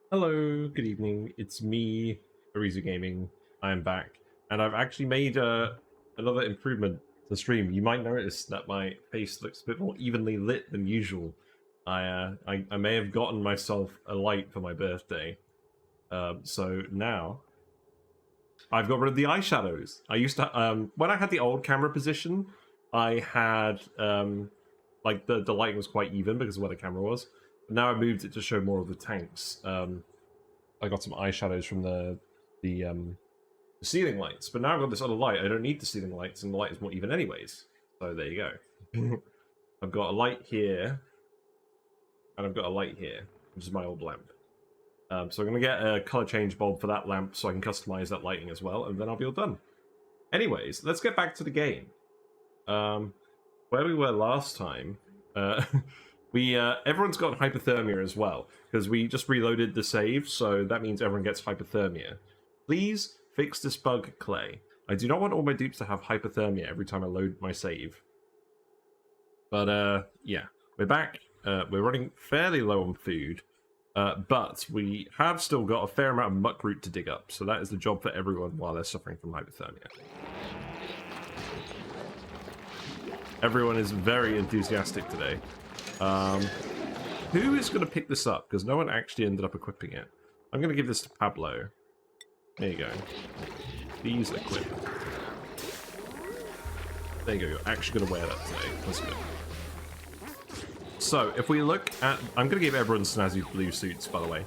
Hello, good evening. It's me, Arizu Gaming. I am back, and I've actually made another improvement to the stream. You might notice that my face looks a bit more evenly lit than usual. I may have gotten myself a light for my birthday, so now I've got rid of the eyeshadows. I used to when I had the old camera position, I had like the lighting was quite even because of where the camera was. But now I moved it to show more of the tanks. I got some eyeshadows from the ceiling lights, but now I've got this other light. I don't need the ceiling lights, and the light is more even anyways. So there you go. I've got a light here, and I've got a light here, which is my old lamp. So I'm going to get a color change bulb for that lamp so I can customize that lighting as well, and then I'll be all done. Anyways, let's get back to the game. Where we were last time, everyone's got hypothermia as well, because we just reloaded the save, so that means everyone gets hypothermia. Please fix this bug, Clay. I do not want all my dupes to have hypothermia every time I load my save. But, yeah, we're back. We're running fairly low on food, but we have still got a fair amount of muckroot to dig up, so that is the job for everyone while they're suffering from hypothermia. Everyone is very enthusiastic today. Who is going to pick this up? Because no one actually ended up equipping it. I'm going to give this to Pablo. There you go. Please equip. There you go. You're actually going to wear that today. That's good. So, if we look at... I'm going to give everyone snazzy blue suits, by the way.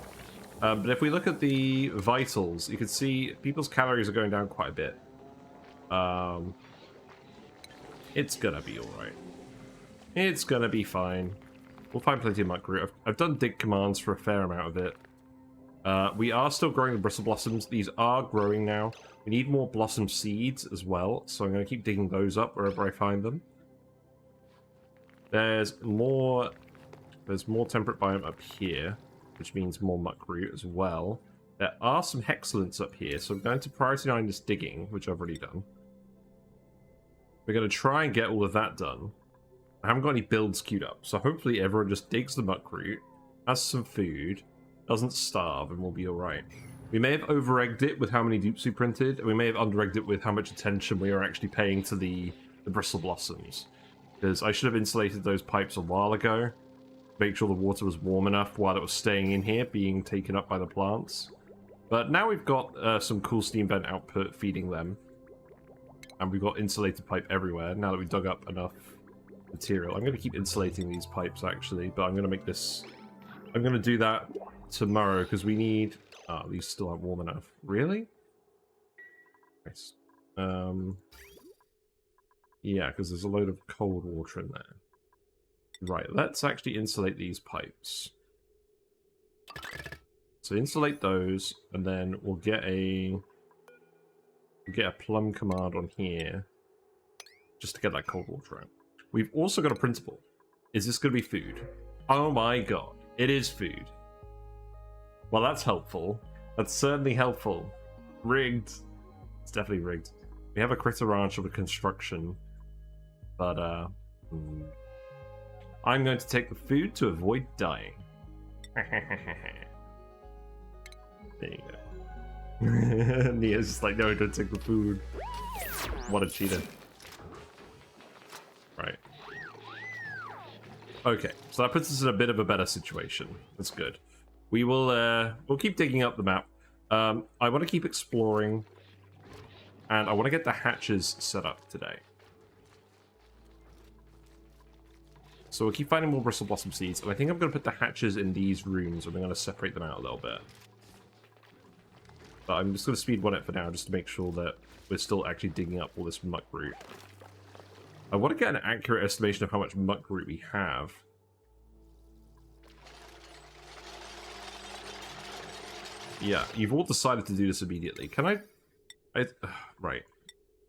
But if we look at the vitals, you can see people's calories are going down quite a bit. It's going to be alright. It's going to be fine. We'll find plenty of muckroot. I've done dig commands for a fair amount of it. We are still growing the Bristle Blossoms. These are growing now. We need more blossom seeds as well, so I'm going to keep digging those up wherever I find them. There's more temperate biome up here, which means more muckroot as well. There are some hexalents up here, so I'm going to priority 9 this digging, which I've already done. We're going to try and get all of that done. I haven't got any builds queued up, so hopefully everyone just digs the muckroot, has some food, doesn't starve, and we'll be alright. We may have over-egged it with how many dupes we printed, and we may have under-egged it with how much attention we are actually paying to the Bristle Blossoms. Because I should have insulated those pipes a while ago, make sure the water was warm enough while it was staying in here, being taken up by the plants. But now we've got some cool steam vent output feeding them, and we've got insulated pipe everywhere, now that we've dug up enough material. I'm going to keep insulating these pipes, actually, but I'm going to make this... I'm going to do that tomorrow, because we need... Oh, these still aren't warm enough. Really? Nice. Yeah, because there's a load of cold water in there. Right, let's actually insulate these pipes. So insulate those, and then we'll get a plum command on here, just to get that cold water out. We've also got a principle. Is this going to be food? Oh my god, it is food. Well, that's helpful. That's certainly helpful. Rigged. It's definitely rigged. We have a critter ranch of a construction, but I'm going to take the food to avoid dying. There you go. Nia's just like, no, don't take the food. What a cheater. Right. Okay, so that puts us in a bit of a better situation. That's good. We will, we'll keep digging up the map. I want to keep exploring, and I want to get the hatches set up today. So we'll keep finding more Bristle Blossom seeds, and I think I'm going to put the hatches in these rooms, and I'm going to separate them out a little bit. But I'm just going to speed 1 it for now, just to make sure that we're still actually digging up all this muckroot. I want to get an accurate estimation of how much muckroot we have. Yeah, you've all decided to do this immediately. Can I right.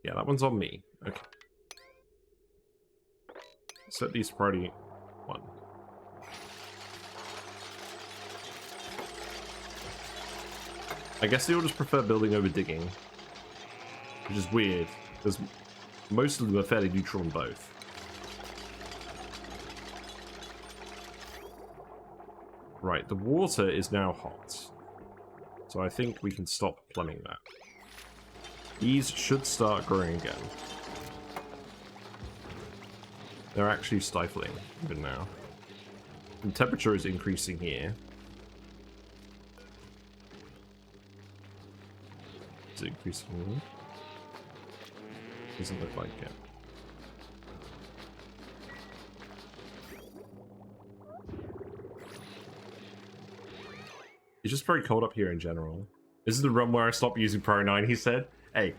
Yeah, that one's on me. Okay. Set these priority 1. I guess they all just prefer building over digging, which is weird, because most of them are fairly neutral on both. Right, the water is now hot. So I think we can stop plumbing that. These should start growing again. They're actually stifling even now. The temperature is increasing here. Is it increasing here? Doesn't look like it. It's just very cold up here in general. This is the run where I stopped using Pro 9, he said. Hey,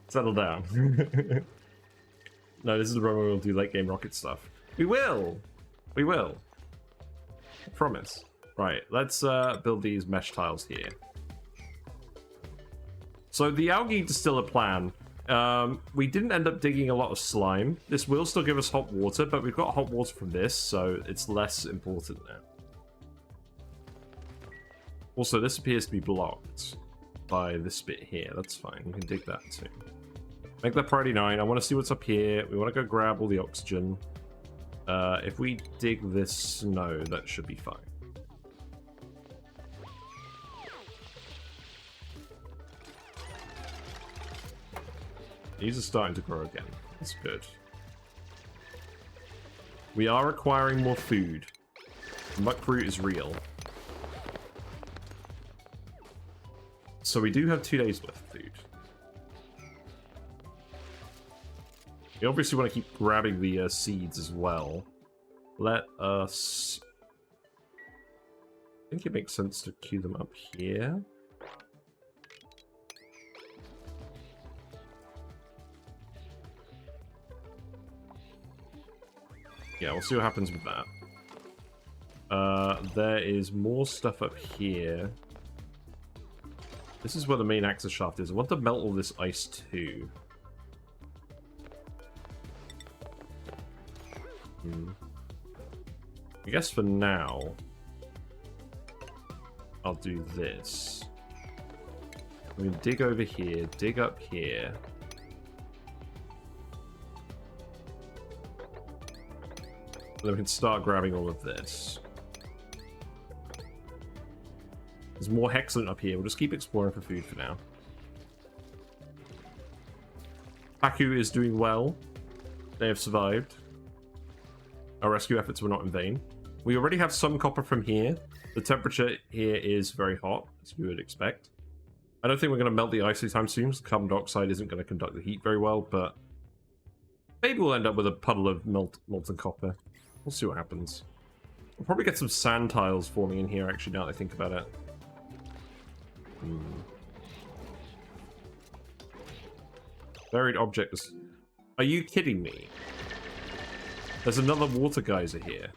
settle down. No, this is the run where we'll do late game rocket stuff. We will! We will. I promise. Right, let's build these mesh tiles here. So the Algae Distiller plan, we didn't end up digging a lot of slime. This will still give us hot water, but we've got hot water from this, so it's less important now. Also, this appears to be blocked by this bit here. That's fine. We can dig that too. Make that priority 9. I want to see what's up here. We want to go grab all the oxygen. If we dig this snow, that should be fine. These are starting to grow again. That's good. We are acquiring more food. Muckroot is real. So we do have 2 days worth of food. We obviously want to keep grabbing the seeds as well. Let us... I think it makes sense to queue them up here. Yeah, we'll see what happens with that. There is more stuff up here. This is where the main access shaft is. I want to melt all this ice too. I guess for now, I'll do this. I'm going to dig over here, dig up here. And then we can start grabbing all of this. There's more Hexalent up here. We'll just keep exploring for food for now. Haku is doing well. They have survived. Our rescue efforts were not in vain. We already have some copper from here. The temperature here is very hot, as we would expect. I don't think we're going to melt the ice anytime soon, so carbon dioxide isn't going to conduct the heat very well, but maybe we'll end up with a puddle of molten copper. We'll see what happens. We'll probably get some sand tiles forming in here, actually, now that I think about it. Buried objects. Are you kidding me? There's another water geyser here.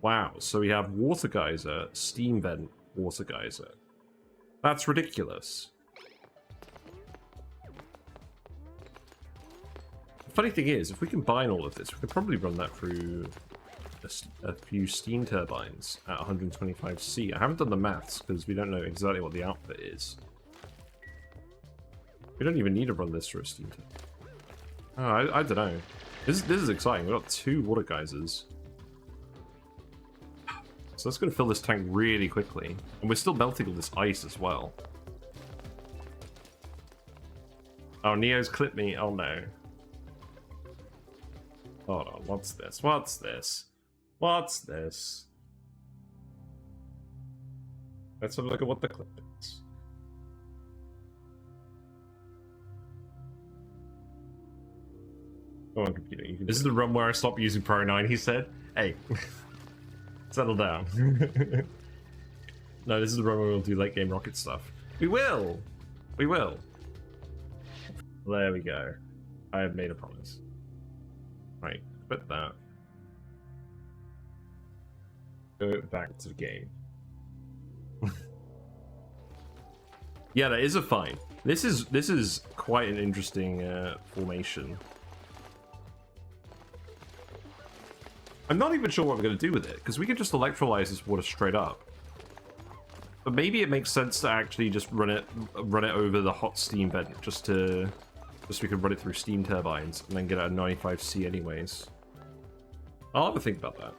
Wow, so we have water geyser, steam vent, water geyser. That's ridiculous. The funny thing is, if we combine all of this, we could probably run that through a few steam turbines at 125C. I haven't done the maths because we don't know exactly what the output is. We don't even need to run this through a steam turbine. Oh, I don't know. This is exciting. We've got 2 water geysers. So that's going to fill this tank really quickly. And we're still melting all this ice as well. Oh, Neo's clipped me. Oh no. Hold on, what's this? What's this? What's this? Let's have a look at what the clip is. Go on, computer. You can this is the run where I stopped using Pro 9, he said. Hey, settle down. No, this is the run where we'll do late game rocket stuff. We will! We will. There we go. I have made a promise. Right, quit that. Go back to the game. Yeah, that is a fight. This is quite an interesting formation. I'm not even sure what we're going to do with it, because we can just electrolyze this water straight up. But maybe it makes sense to actually just run it over the hot steam vent, just so we can run it through steam turbines, and then get it at 95C anyways. I'll have a think about that.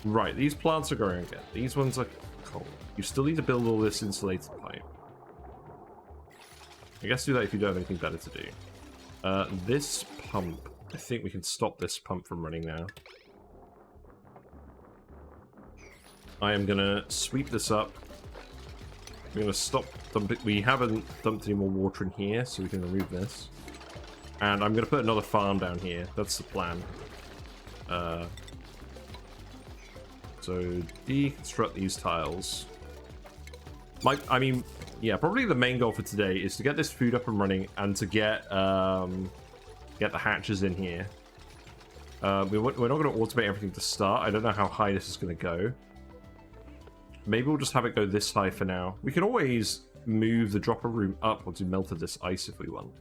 Right, these plants are growing again. These ones are cold. You still need to build all this insulated pipe. I guess do that if you don't have anything better to do. This pump, I think we can stop this pump from running now. I am gonna sweep this up. We're gonna stop dumping. We haven't dumped any more water in here, so we can remove this. And I'm gonna put another farm down here. That's the plan. So deconstruct these tiles. I mean, yeah, probably the main goal for today is to get this food up and running and to get the hatches in here. We're not going to automate everything to start. I don't know how high this is going to go. Maybe we'll just have it go this high for now. We can always move the dropper room up once we melted this ice if we want.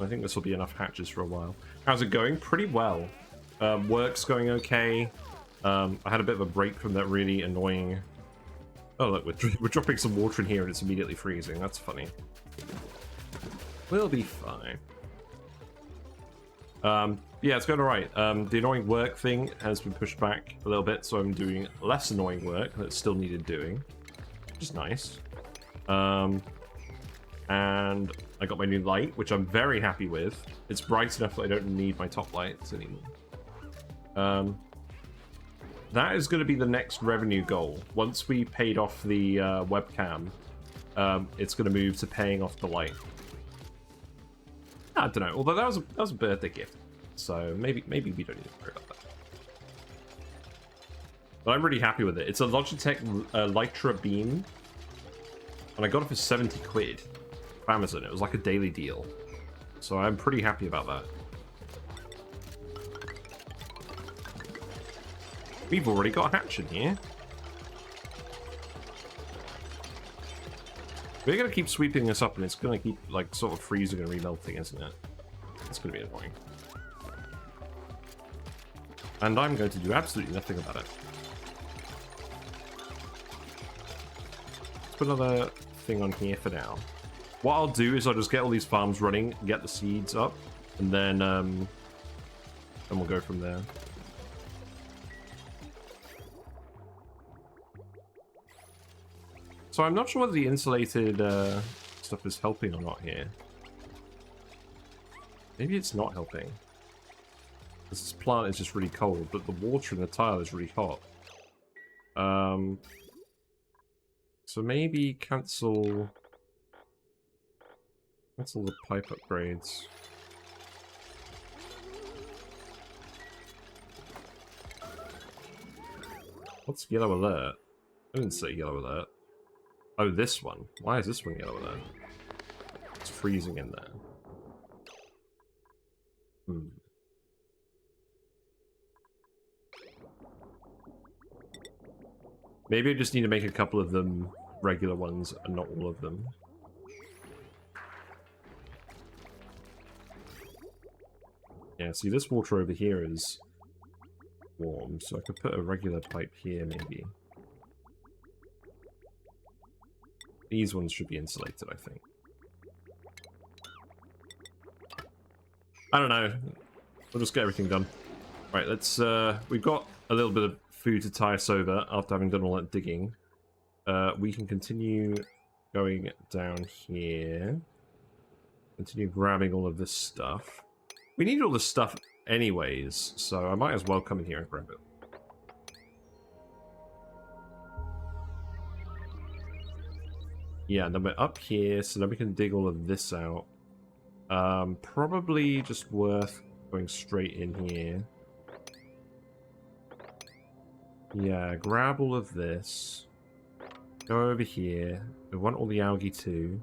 I think this will be enough hatches for a while. How's it going? Pretty well. Work's going okay. I had a bit of a break from that really annoying... Oh, look, we're dropping some water in here and it's immediately freezing. That's funny. We'll be fine. Yeah, it's going alright. The annoying work thing has been pushed back a little bit, so I'm doing less annoying work that's still needed doing, which is nice. And I got my new light, which I'm very happy with. It's bright enough that I don't need my top lights anymore. That is going to be the next revenue goal. Once we paid off the webcam, it's going to move to paying off the light. I don't know. Although that was a birthday gift, so maybe we don't need to worry about that. But I'm really happy with it. It's a Logitech Lytra beam, and I got it for 70 quid from Amazon. It was like a daily deal, so I'm pretty happy about that. We've already got a hatch in here. We're going to keep sweeping this up, and it's going to keep, like, sort of freezing and remelting, isn't it? It's going to be annoying. And I'm going to do absolutely nothing about it. Let's put another thing on here for now. What I'll do is I'll just get all these farms running, get the seeds up, and then we'll go from there. So I'm not sure whether the insulated stuff is helping or not here. Maybe it's not helping. This plant is just really cold, but the water in the tile is really hot. So maybe cancel the pipe upgrades. What's yellow alert? I didn't say yellow alert. Oh, this one. Why is this one yellow alert? It's freezing in there. Maybe I just need to make a couple of them regular ones and not all of them. Yeah, see, this water over here is warm, so I could put a regular pipe here, maybe. These ones should be insulated, I think. I don't know. We'll just get everything done. Right, let's... we've got a little bit of food to tie us over after having done all that digging. We can continue going down here. Continue grabbing all of this stuff. We need all this stuff anyways, so I might as well come in here and grab it. Yeah, and then we're up here, so then we can dig all of this out. Probably just worth going straight in here. Yeah, grab all of this. Go over here. We want all the algae too.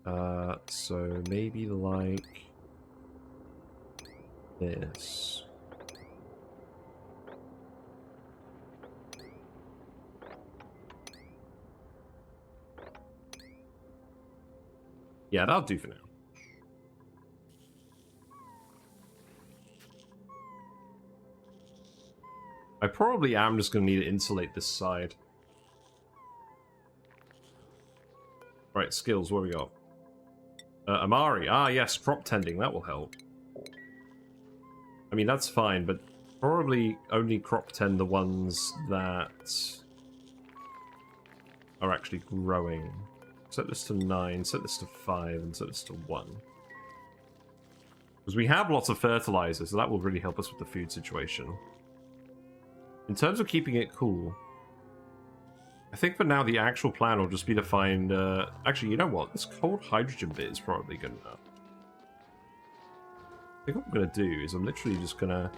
So maybe like this. Yeah, that'll do for now. I probably am just going to need to insulate this side. Right, skills, what we got? Amari. Ah, yes, crop tending. That will help. I mean, that's fine, but probably only crop tend the ones that are actually growing. Set this to 9, set this to 5, and set this to 1. Because we have lots of fertilizer, so that will really help us with the food situation. In terms of keeping it cool, I think for now the actual plan will just be to find... actually, you know what? This cold hydrogen bit is probably good enough. I think what I'm going to do is I'm literally just going to...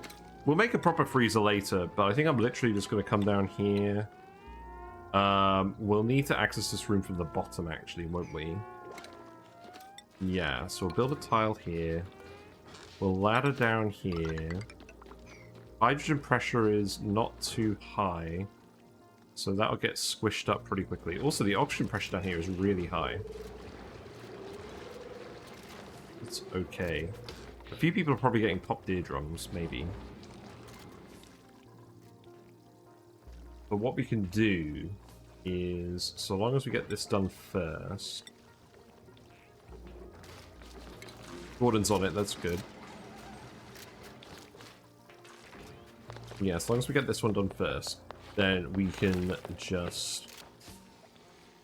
We'll make a proper freezer later, but I think I'm literally just going to come down here. We'll need to access this room from the bottom, actually, won't we? Yeah, so we'll build a tile here. We'll ladder down here. Hydrogen pressure is not too high, so that'll get squished up pretty quickly. Also, the oxygen pressure down here is really high. It's okay. A few people are probably getting popped eardrums, maybe. But what we can do is, so long as we get this done first... Gordon's on it, that's good. Yeah, as long as we get this one done first, then we can just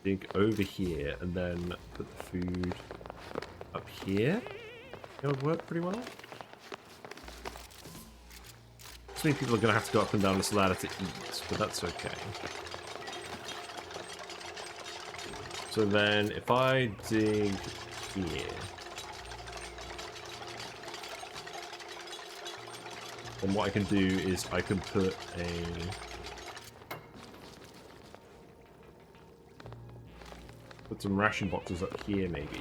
dig over here and then put the food up here. That would work pretty well. So many people are going to have to go up and down this ladder to eat, but that's okay. So then, if I dig here... then what I can do is I can put some ration boxes up here, maybe.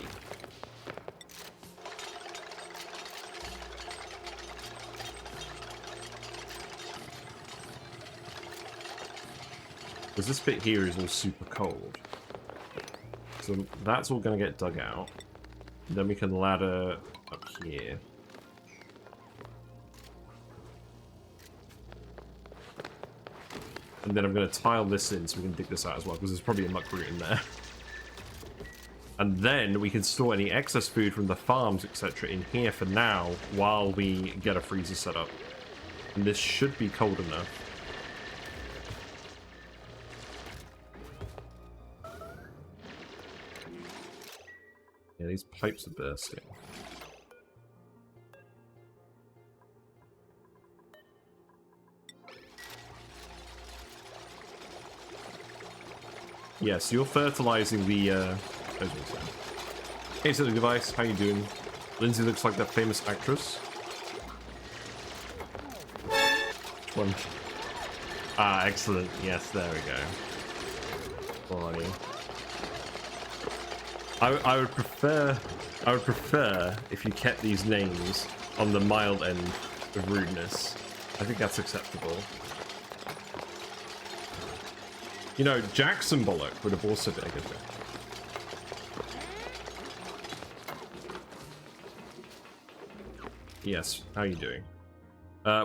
Because this bit here is all super cold. So that's all going to get dug out. Then we can ladder up here. And then I'm going to tile this in so we can dig this out as well, because there's probably a muck root in there. And then we can store any excess food from the farms, etc. in here for now, while we get a freezer set up. And this should be cold enough. Yeah, these pipes are bursting. Yes, you're fertilizing the, Hey, Silly Device, how you doing? Lindsay looks like that famous actress. Which one? Ah, excellent. Yes, there we go. Alrighty. I would prefer if you kept these names on the mild end of rudeness. I think that's acceptable. You know, Jackson Bollock would have also been a good thing. Yes, how are you doing?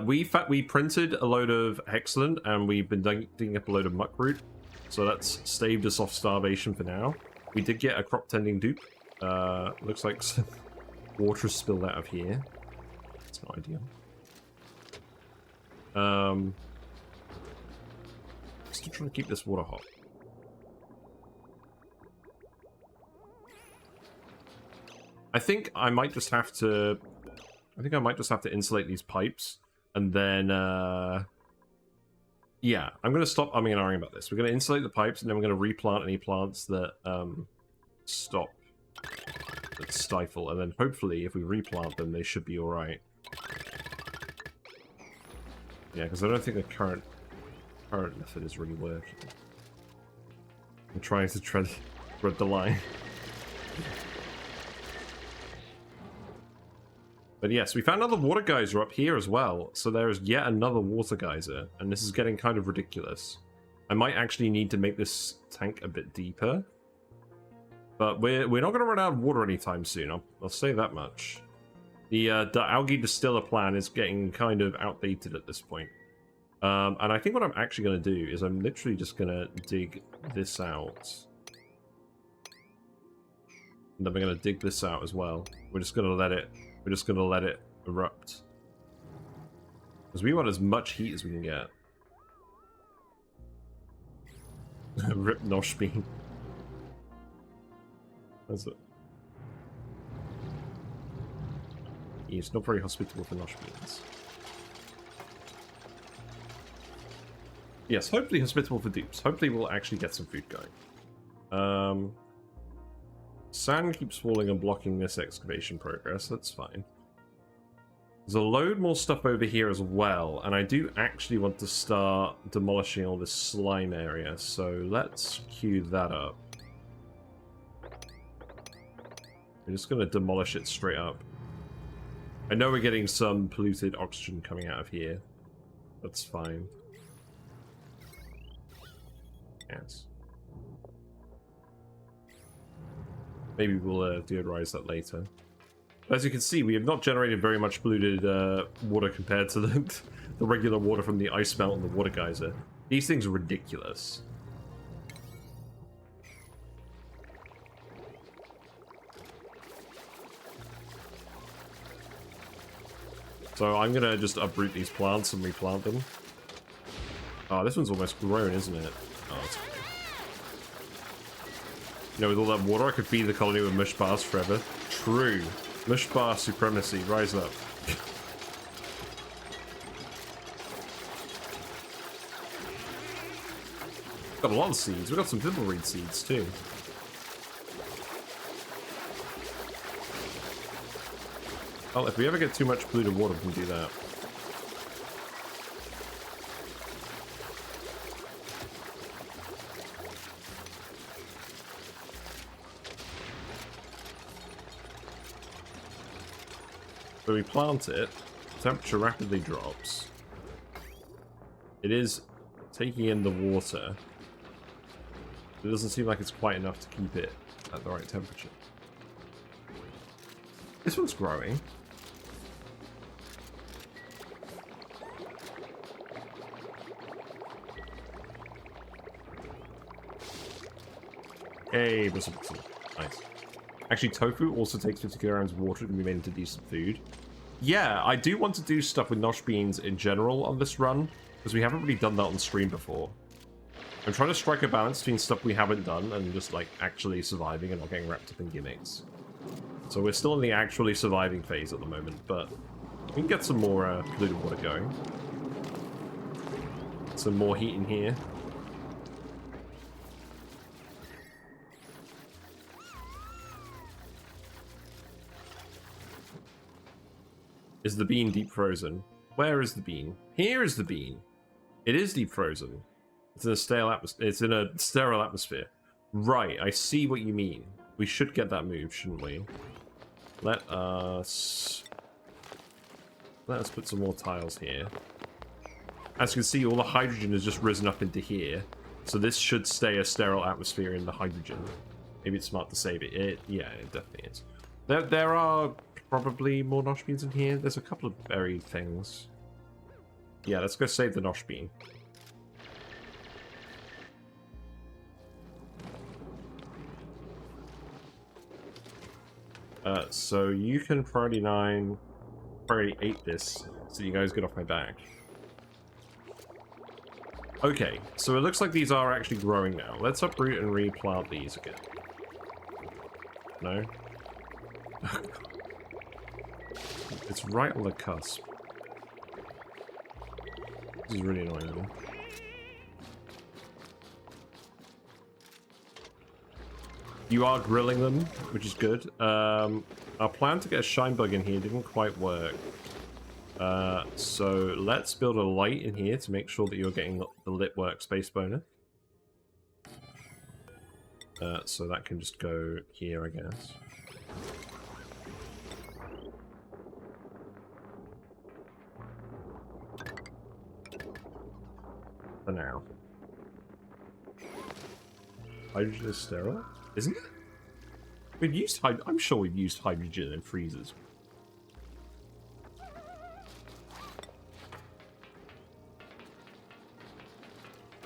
We printed a load of Hexalent and we've been digging up a load of muckroot. So that's staved us off starvation for now. We did get a crop tending dupe. Looks like some water spilled out of here. It's not ideal. Still trying to keep this water hot. I think I might just have to... insulate these pipes. And then, yeah, I'm going to stop umming and ahhing about this. We're going to insulate the pipes, and then we're going to replant any plants that, that stifle. And then hopefully, if we replant them, they should be alright. Yeah, because I don't think the current method is really working. I'm trying to tread the line. But yes, we found another water geyser up here as well. So there is yet another water geyser, and this is getting kind of ridiculous. I might actually need to make this tank a bit deeper. But we're not going to run out of water anytime soon, I'll say that much. The Algae Distiller plan is getting kind of outdated at this point. And I think what I'm actually going to do is I'm literally just going to dig this out. And then we're going to dig this out as well. We're just going to let it erupt. Because we want as much heat as we can get. Rip Nosh Bean. That's it. He's not very hospitable for Nosh Beans. Yes, hopefully hospitable for dupes. Hopefully we'll actually get some food going. Sand keeps falling and blocking this excavation progress. That's fine. There's a load more stuff over here as well, and I do actually want to start demolishing all this slime area, so let's queue that up. We're just going to demolish it straight up. I know we're getting some polluted oxygen coming out of here. That's fine. Yes. Maybe we'll deodorize that later. As you can see, we have not generated very much polluted water compared to the regular water from the ice melt and the water geyser. These things are ridiculous. So I'm gonna just uproot these plants and replant them. Oh, this one's almost grown, isn't it? Oh, that's okay. You know, with all that water, I could feed the colony with mush bars forever. True. Mush bar supremacy, rise up. Got a lot of seeds. We got some thimbleweed seeds too. Well, if we ever get too much polluted water, we can do that. So we plant it, temperature rapidly drops. It is taking in the water. It doesn't seem like it's quite enough to keep it at the right temperature. This one's growing. Hey, Bristle Blossoms. Nice. Actually, tofu also takes 50 kilograms of water to be made into decent food. Yeah, I do want to do stuff with nosh beans in general on this run, because we haven't really done that on stream before. I'm trying to strike a balance between stuff we haven't done and just, like, actually surviving and not getting wrapped up in gimmicks. So we're still in the actually surviving phase at the moment, but we can get some more polluted water going. Some more heat in here. Is the bean deep frozen? Where is the bean? Here is the bean. It is deep frozen. It's in a stale atmosphere. It's in a sterile atmosphere. Right, I see what you mean. We should get that moved, shouldn't we? Let us put some more tiles here. As you can see, all the hydrogen has just risen up into here. So this should stay a sterile atmosphere in the hydrogen. Maybe it's smart to save it. Yeah, it definitely is. There are probably more nosh beans in here. There's a couple of buried things. Yeah, let's go save the nosh bean. So you can priority 9, priority 8 this, so you guys get off my back. Okay, so it looks like these are actually growing now. Let's uproot and replant these again. No? It's right on the cusp. This is really annoying me. You are grilling them, which is good. Our plan to get a shine bug in here didn't quite work. So let's build a light in here to make sure that you're getting the lit workspace bonus. So that can just go here, I guess. For now. Hydrogen is sterile? Isn't it? We've used I'm sure we've used hydrogen in freezers.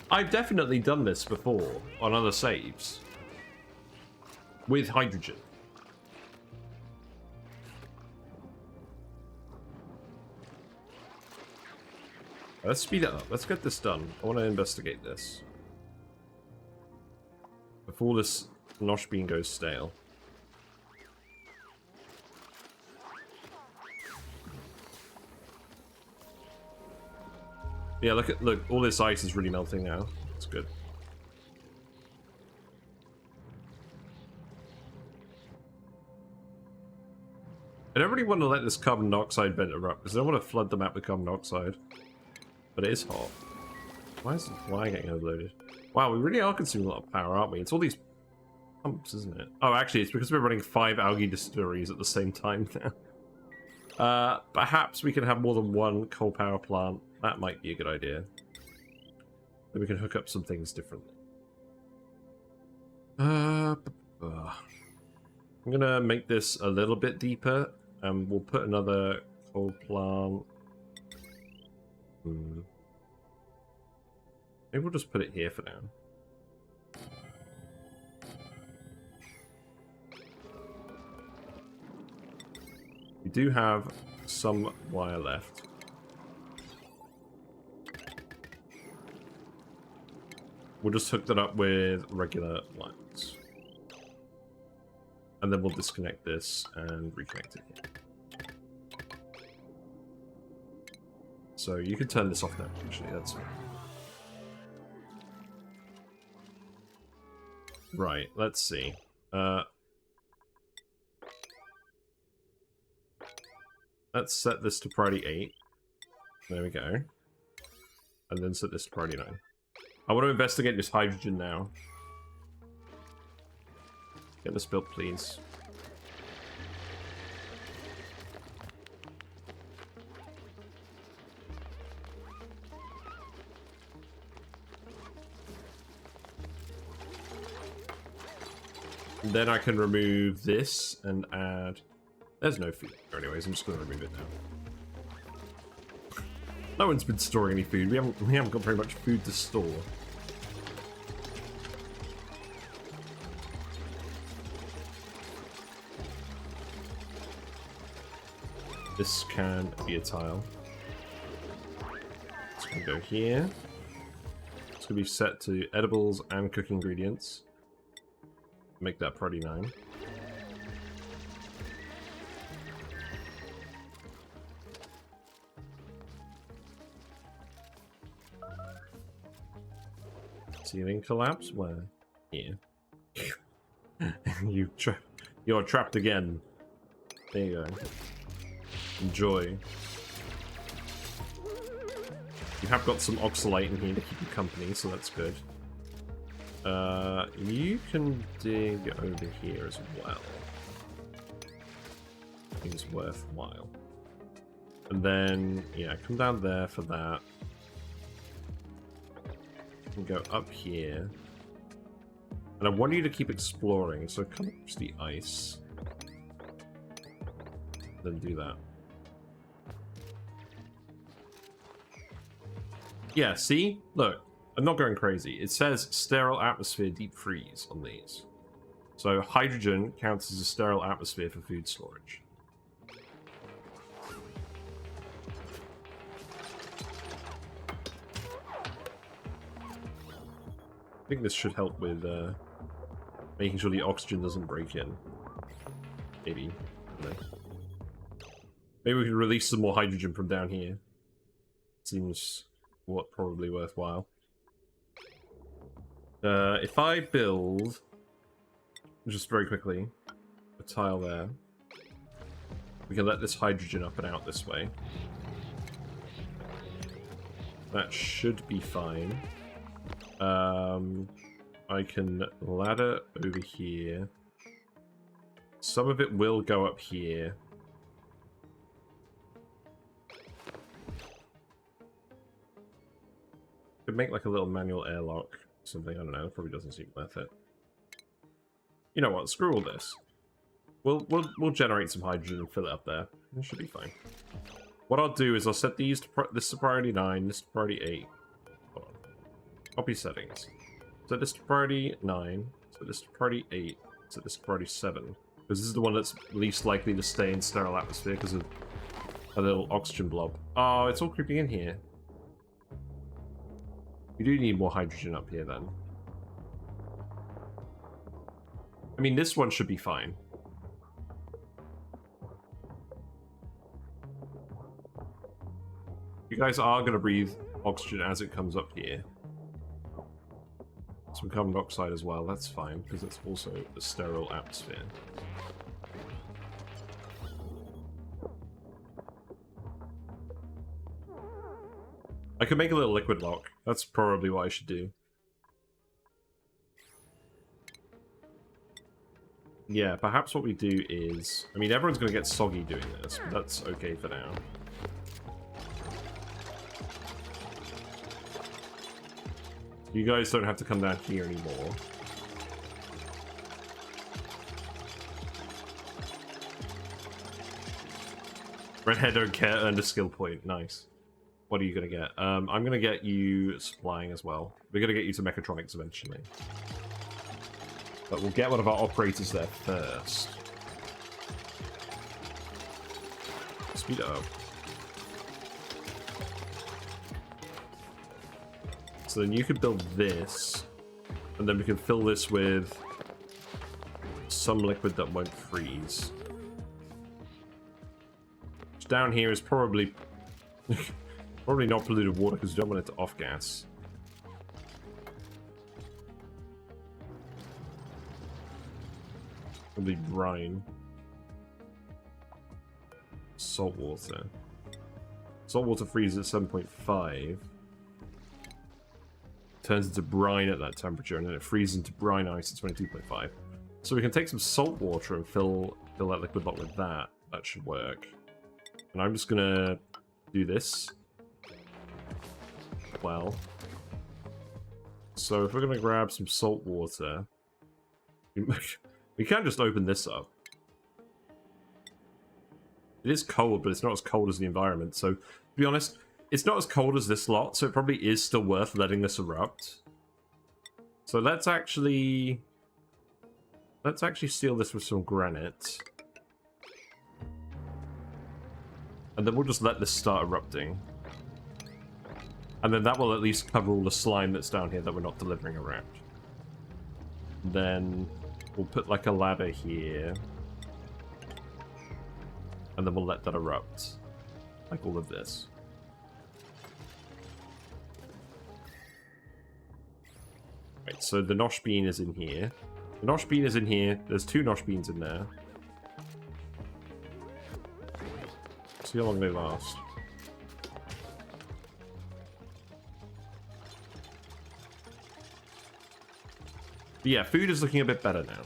I've definitely done this before on other saves. With hydrogen. Let's speed it up. Let's get this done. I want to investigate this before this nosh bean goes stale. Yeah, look, all this ice is really melting now. It's good. I don't really want to let this carbon dioxide vent erupt because I don't want to flood the map with carbon dioxide. But it is hot. Why is the fly getting overloaded? Wow, we really are consuming a lot of power, aren't we? It's all these pumps, isn't it? Oh, actually, it's because we're running 5 algae distilleries at the same time now. Perhaps we can have more than one coal power plant. That might be a good idea. Then we can hook up some things differently. I'm gonna make this a little bit deeper, and we'll put another coal plant. Maybe we'll just put it here for now. We do have some wire left. We'll just hook that up with regular lines. And then we'll disconnect this and reconnect it here. So you can turn this off now, actually, that's fine. Right, let's see. Let's set this to priority 8. There we go. And then set this to priority 9. I want to investigate this hydrogen now. Get this built, please. And then I can remove this and add... There's no food there anyways, I'm just going to remove it now. No one's been storing any food. We haven't got very much food to store. This can be a tile. It's going to go here. It's going to be set to edibles and cooking ingredients. Make that priority 9. Ceiling collapse? Where? Here. You're trapped again. There you go. Enjoy. You have got some oxalate in here to keep you company, so that's good. You can dig over here as well. I think it's worthwhile. And then, yeah, come down there for that. And go up here. And I want you to keep exploring, so come across the ice. Then do that. Yeah, see? Look, I'm not going crazy. It says sterile atmosphere deep freeze on these. So hydrogen counts as a sterile atmosphere for food storage. I think this should help with making sure the oxygen doesn't break in. Maybe. Maybe we can release some more hydrogen from down here. Seems probably worthwhile. If I build, just very quickly, a tile there, we can let this hydrogen up and out this way. That should be fine. I can ladder over here. Some of it will go up here. Could make like a little manual airlock or something, I don't know, probably doesn't seem worth it. You know what, screw all this. We'll generate some hydrogen and fill it up there. It should be fine. What I'll do is I'll set these to this to priority 9, this to priority 8. Hold on. Copy settings. Set this to priority 9, set this to priority 8, set this to priority 7. Because this is the one that's least likely to stay in sterile atmosphere because of a little oxygen blob. Oh, it's all creeping in here. We do need more hydrogen up here then. I mean, this one should be fine. You guys are going to breathe oxygen as it comes up here. Some carbon dioxide as well, that's fine, because it's also a sterile atmosphere. I could make a little liquid lock. That's probably what I should do. Yeah, perhaps what we do is... I mean, everyone's going to get soggy doing this, but that's okay for now. You guys don't have to come down here anymore. Redhead don't care, earned a skill point. Nice. What are you going to get? I'm going to get you supplying as well. We're going to get you to mechatronics eventually. But we'll get one of our operators there first. Speed it up. So then you could build this, and then we can fill this with some liquid that won't freeze. Which down here is probably probably not polluted water because we don't want it to off-gas. Probably brine. Salt water. Salt water freezes at 7.5. Turns into brine at that temperature, and then it freezes into brine ice at 22.5. So we can take some salt water and fill that liquid lock with that. That should work. And I'm just gonna do this. Well. So if we're gonna grab some salt water, we can just open this up. It is cold, but it's not as cold as the environment. So to be honest, it's not as cold as this lot, so it probably is still worth letting this erupt. So let's actually seal this with some granite. And then we'll just let this start erupting. And then that will at least cover all the slime that's down here that we're not delivering around. Then we'll put like a ladder here. And then we'll let that erupt. Like all of this. Right, so the nosh bean is in here. The nosh bean is in here. There's 2 nosh beans in there. See how long they last. But yeah, food is looking a bit better now.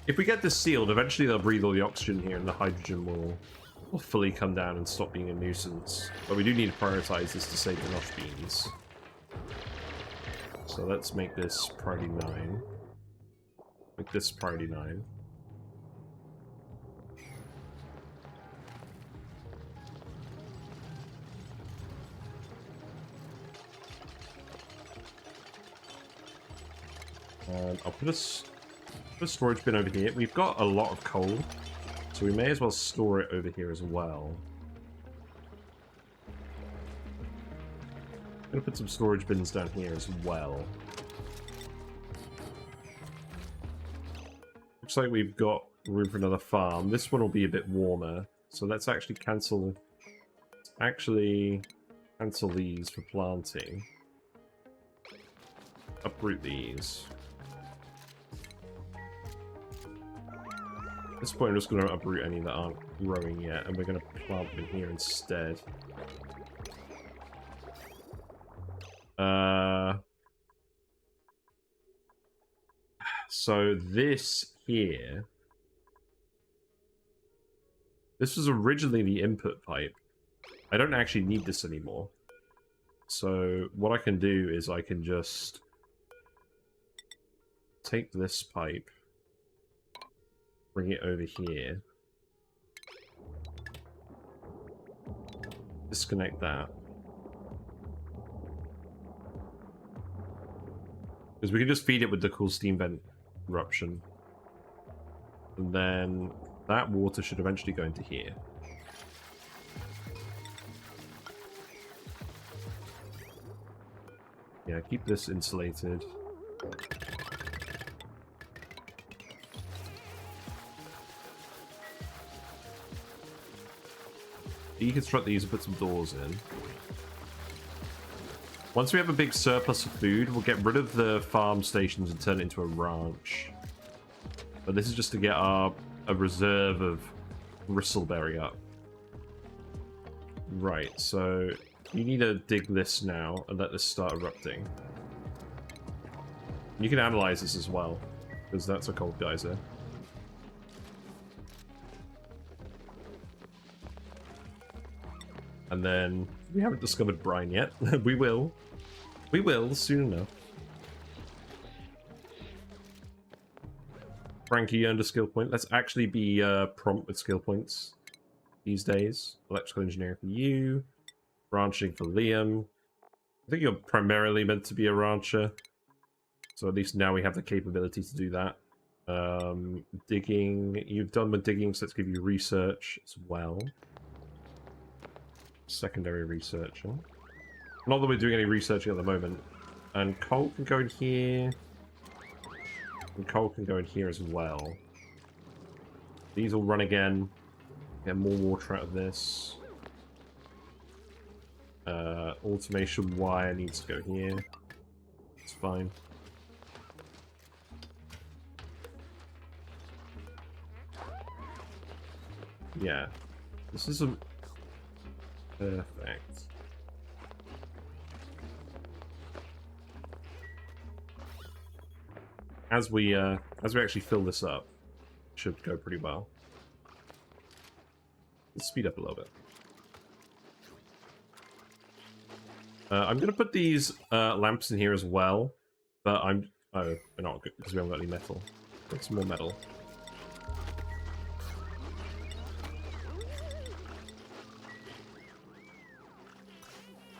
If we get this sealed, eventually they'll breathe all the oxygen here and the hydrogen will fully come down and stop being a nuisance. But we do need to prioritize this to save the nosh beans. So let's make this priority 9. Make this priority 9. And I'll put a storage bin over here. We've got a lot of coal, so we may as well store it over here as well. I'm gonna put some storage bins down here as well. Looks like we've got room for another farm. This one will be a bit warmer, so let's actually cancel these for planting. Uproot these. At this point, I'm just going to uproot any that aren't growing yet, and we're going to plant them in here instead. So this here, this was originally the input pipe. I don't actually need this anymore. So what I can do is I can just take this pipe, bring it over here, disconnect that. Because we can just feed it with the cool steam vent eruption. And then that water should eventually go into here. Yeah, keep this insulated. Deconstruct these and put some doors in. Once we have a big surplus of food, we'll get rid of the farm stations and turn it into a ranch. But this is just to get a reserve of bristleberry up. Right, so you need to dig this now and let this start erupting. You can analyze this as well, because that's a cold geyser. And then we haven't discovered brine yet. We will. We will soon enough. Frankie, you earned a skill point. Let's actually be prompt with skill points these days. Electrical engineering for you. Ranching for Liam. I think you're primarily meant to be a rancher. So at least now we have the capability to do that. Digging. You've done with digging, so let's give you research as well. Secondary researcher. Not that we're doing any researching at the moment. And coal can go in here. And coal can go in here as well. These will run again. Get more water out of this. Automation wire needs to go here. It's fine. Yeah. This isn't perfect. As we actually fill this up, it should go pretty well. Let's speed up a little bit. I'm gonna put these lamps in here as well, but oh, we're not good because we haven't got any metal. Put some more metal.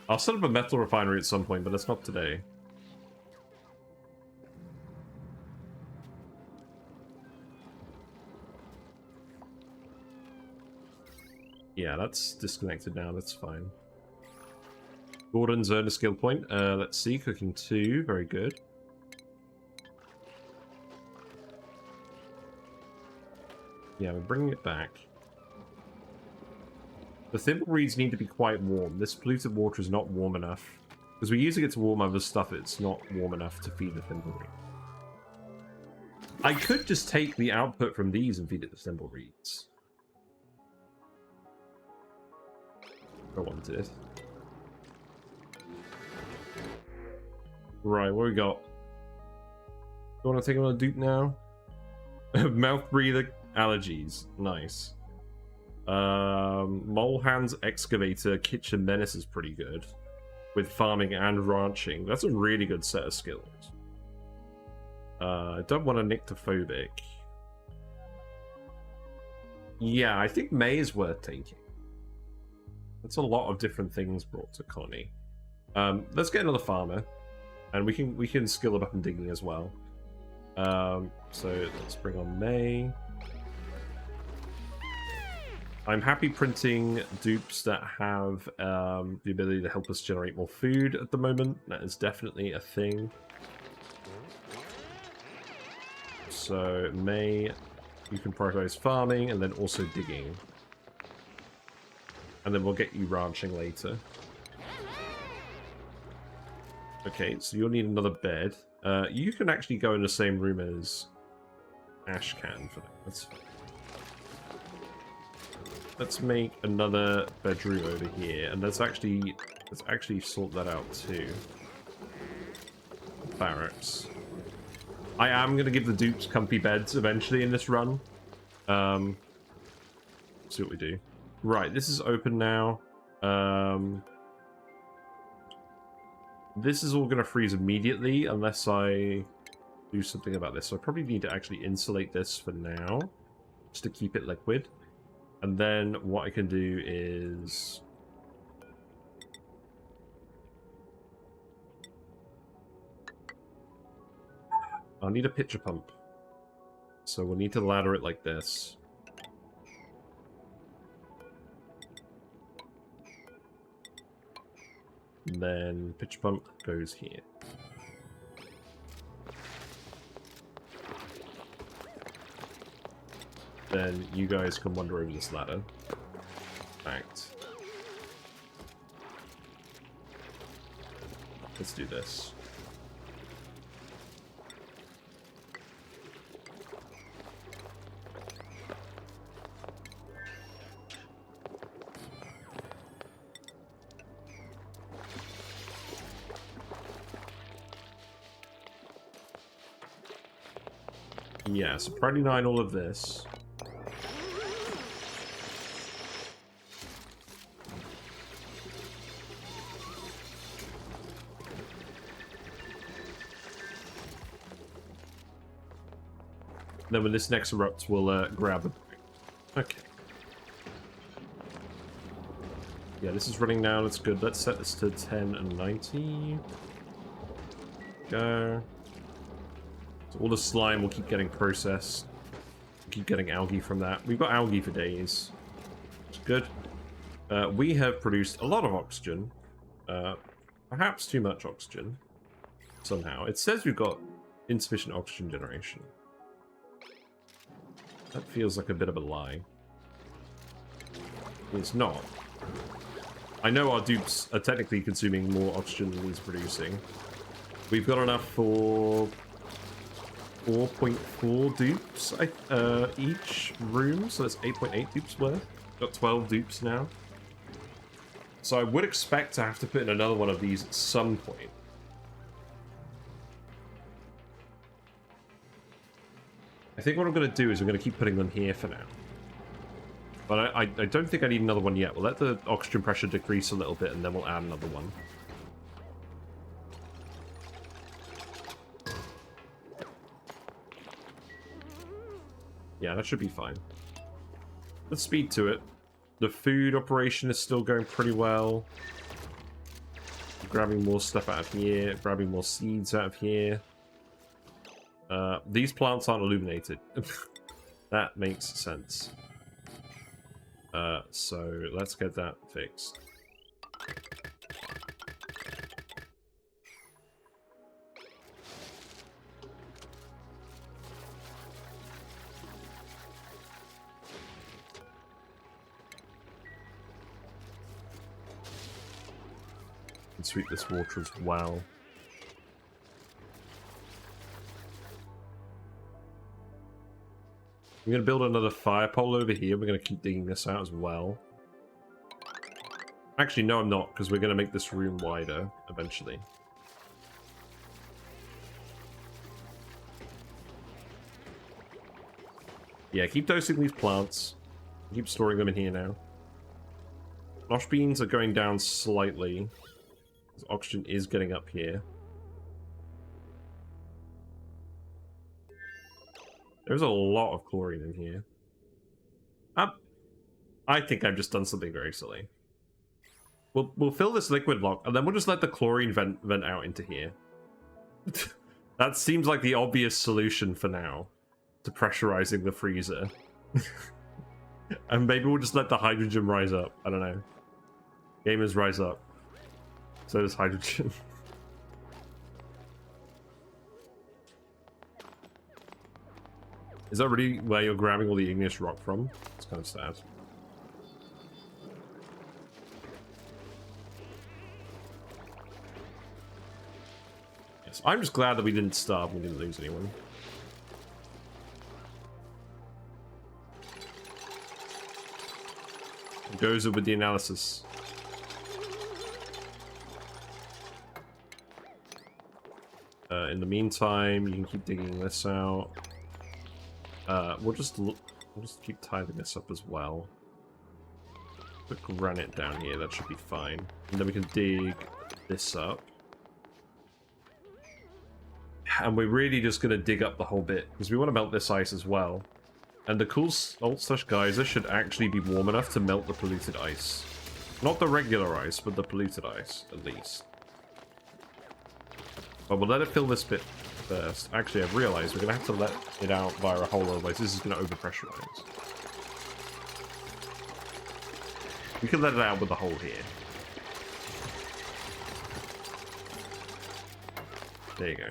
I'll set up a metal refinery at some point, but that's not today. Yeah, that's disconnected now, that's fine. Gordon's earned a skill point. Let's see, cooking 2, very good. Yeah, we're bringing it back. The thimbleweeds need to be quite warm. This polluted water is not warm enough. Because we're using it to warm other stuff, it's not warm enough to feed the thimbleweed. I could just take the output from these and feed it to thimbleweeds. I wanted. Right, what we got? You want to take on a dupe now? Mouth breather allergies. Nice. Mole Hands Excavator Kitchen Menace is pretty good. With farming and ranching. That's a really good set of skills. I don't want a nyctophobic. Yeah, I think May is worth taking. That's a lot of different things brought to Connie. Let's get another farmer. And we can skill it up in digging as well. So let's bring on May. I'm happy printing dupes that have the ability to help us generate more food at the moment. That is definitely a thing. So May, you can prioritize farming and then also digging. And then we'll get you ranching later. Okay, so you'll need another bed. You can actually go in the same room as Ash can for that. That's fine. Let's make another bedroom over here, and let's actually sort that out too. Barracks. I am gonna give the dupes comfy beds eventually in this run. See what we do. Right, this is open now. This is all gonna freeze immediately unless I do something about this. So I probably need to actually insulate this for now, just to keep it liquid. And then what I can do is... I'll need a pitcher pump. So we'll need to ladder it like this. And then pitcher pump goes here. then you guys can wander over this ladder. Fact. Let's do this. Yeah, so priority 9 all of this. Then when this next erupts, we'll grab it. Okay. Yeah, this is running now. That's good. Let's set this to 10 and 90. Go. So all the slime will keep getting processed. Keep getting algae from that. We've got algae for days. It's good. We have produced a lot of oxygen. Perhaps too much oxygen. Somehow. It says we've got insufficient oxygen generation. That feels like a bit of a lie. It's not. I know our dupes are technically consuming more oxygen than he's producing. We've got enough for 4.4 dupes each room, so that's 8.8 dupes worth. Got 12 dupes now. So I would expect to have to put in another one of these at some point. I think what I'm going to do is I'm going to keep putting them here for now. But I don't think I need another one yet. We'll let the oxygen pressure decrease a little bit and then we'll add another one. Yeah, that should be fine. Let's speed to it. The food operation is still going pretty well. Grabbing more stuff out of here, grabbing more seeds out of here. These plants aren't illuminated. That makes sense. So let's get that fixed. And sweep this water as well. I'm going to build another fire pole over here. We're going to keep digging this out as well. Actually, no, I'm not, because we're going to make this room wider eventually. Yeah, keep dosing these plants. Keep storing them in here now. Nosh beans are going down slightly. Oxygen is getting up here. There's a lot of chlorine in here. I think I've just done something very silly. We'll fill this liquid block, and then we'll just let the chlorine vent out into here. That seems like the obvious solution for now to pressurizing the freezer. And maybe we'll just let the hydrogen rise up. I don't know. Gamers rise up. So does hydrogen. Is that really where you're grabbing all the igneous rock from? It's kind of sad. Yes, I'm just glad that we didn't starve and we didn't lose anyone. Goes with the analysis. In the meantime, you can keep digging this out. We'll just keep tidying this up as well. Put granite down here, that should be fine. And then we can dig this up. And we're really just going to dig up the whole bit, because we want to melt this ice as well. And the cool Alt/Geyser should actually be warm enough to melt the polluted ice. Not the regular ice, but the polluted ice, at least. But we'll let it fill this bit first. Actually, I've realized we're going to have to let it out via a hole, otherwise this is going to overpressurize. We can let it out with the hole here. There you go.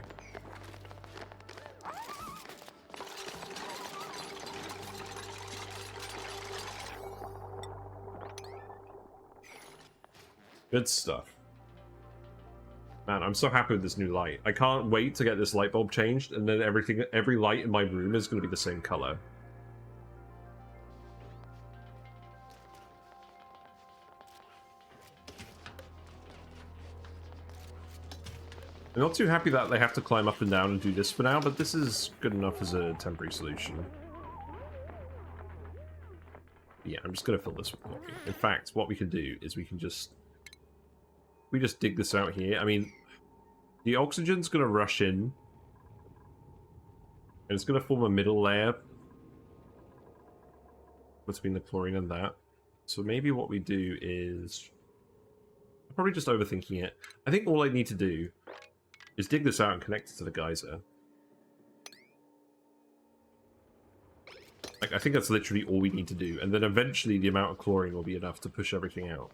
Good stuff. Man, I'm so happy with this new light. I can't wait to get this light bulb changed, and then every light in my room is going to be the same color. I'm not too happy that they have to climb up and down and do this for now, but this is good enough as a temporary solution. Yeah, I'm just going to fill this with coffee. In fact, what we can do is we just dig this out here. I mean, the oxygen's going to rush in, and it's going to form a middle layer between the chlorine and that. So maybe what we do is... I'm probably just overthinking it. I think all I need to do is dig this out and connect it to the geyser. Like, I think that's literally all we need to do, and then eventually the amount of chlorine will be enough to push everything out.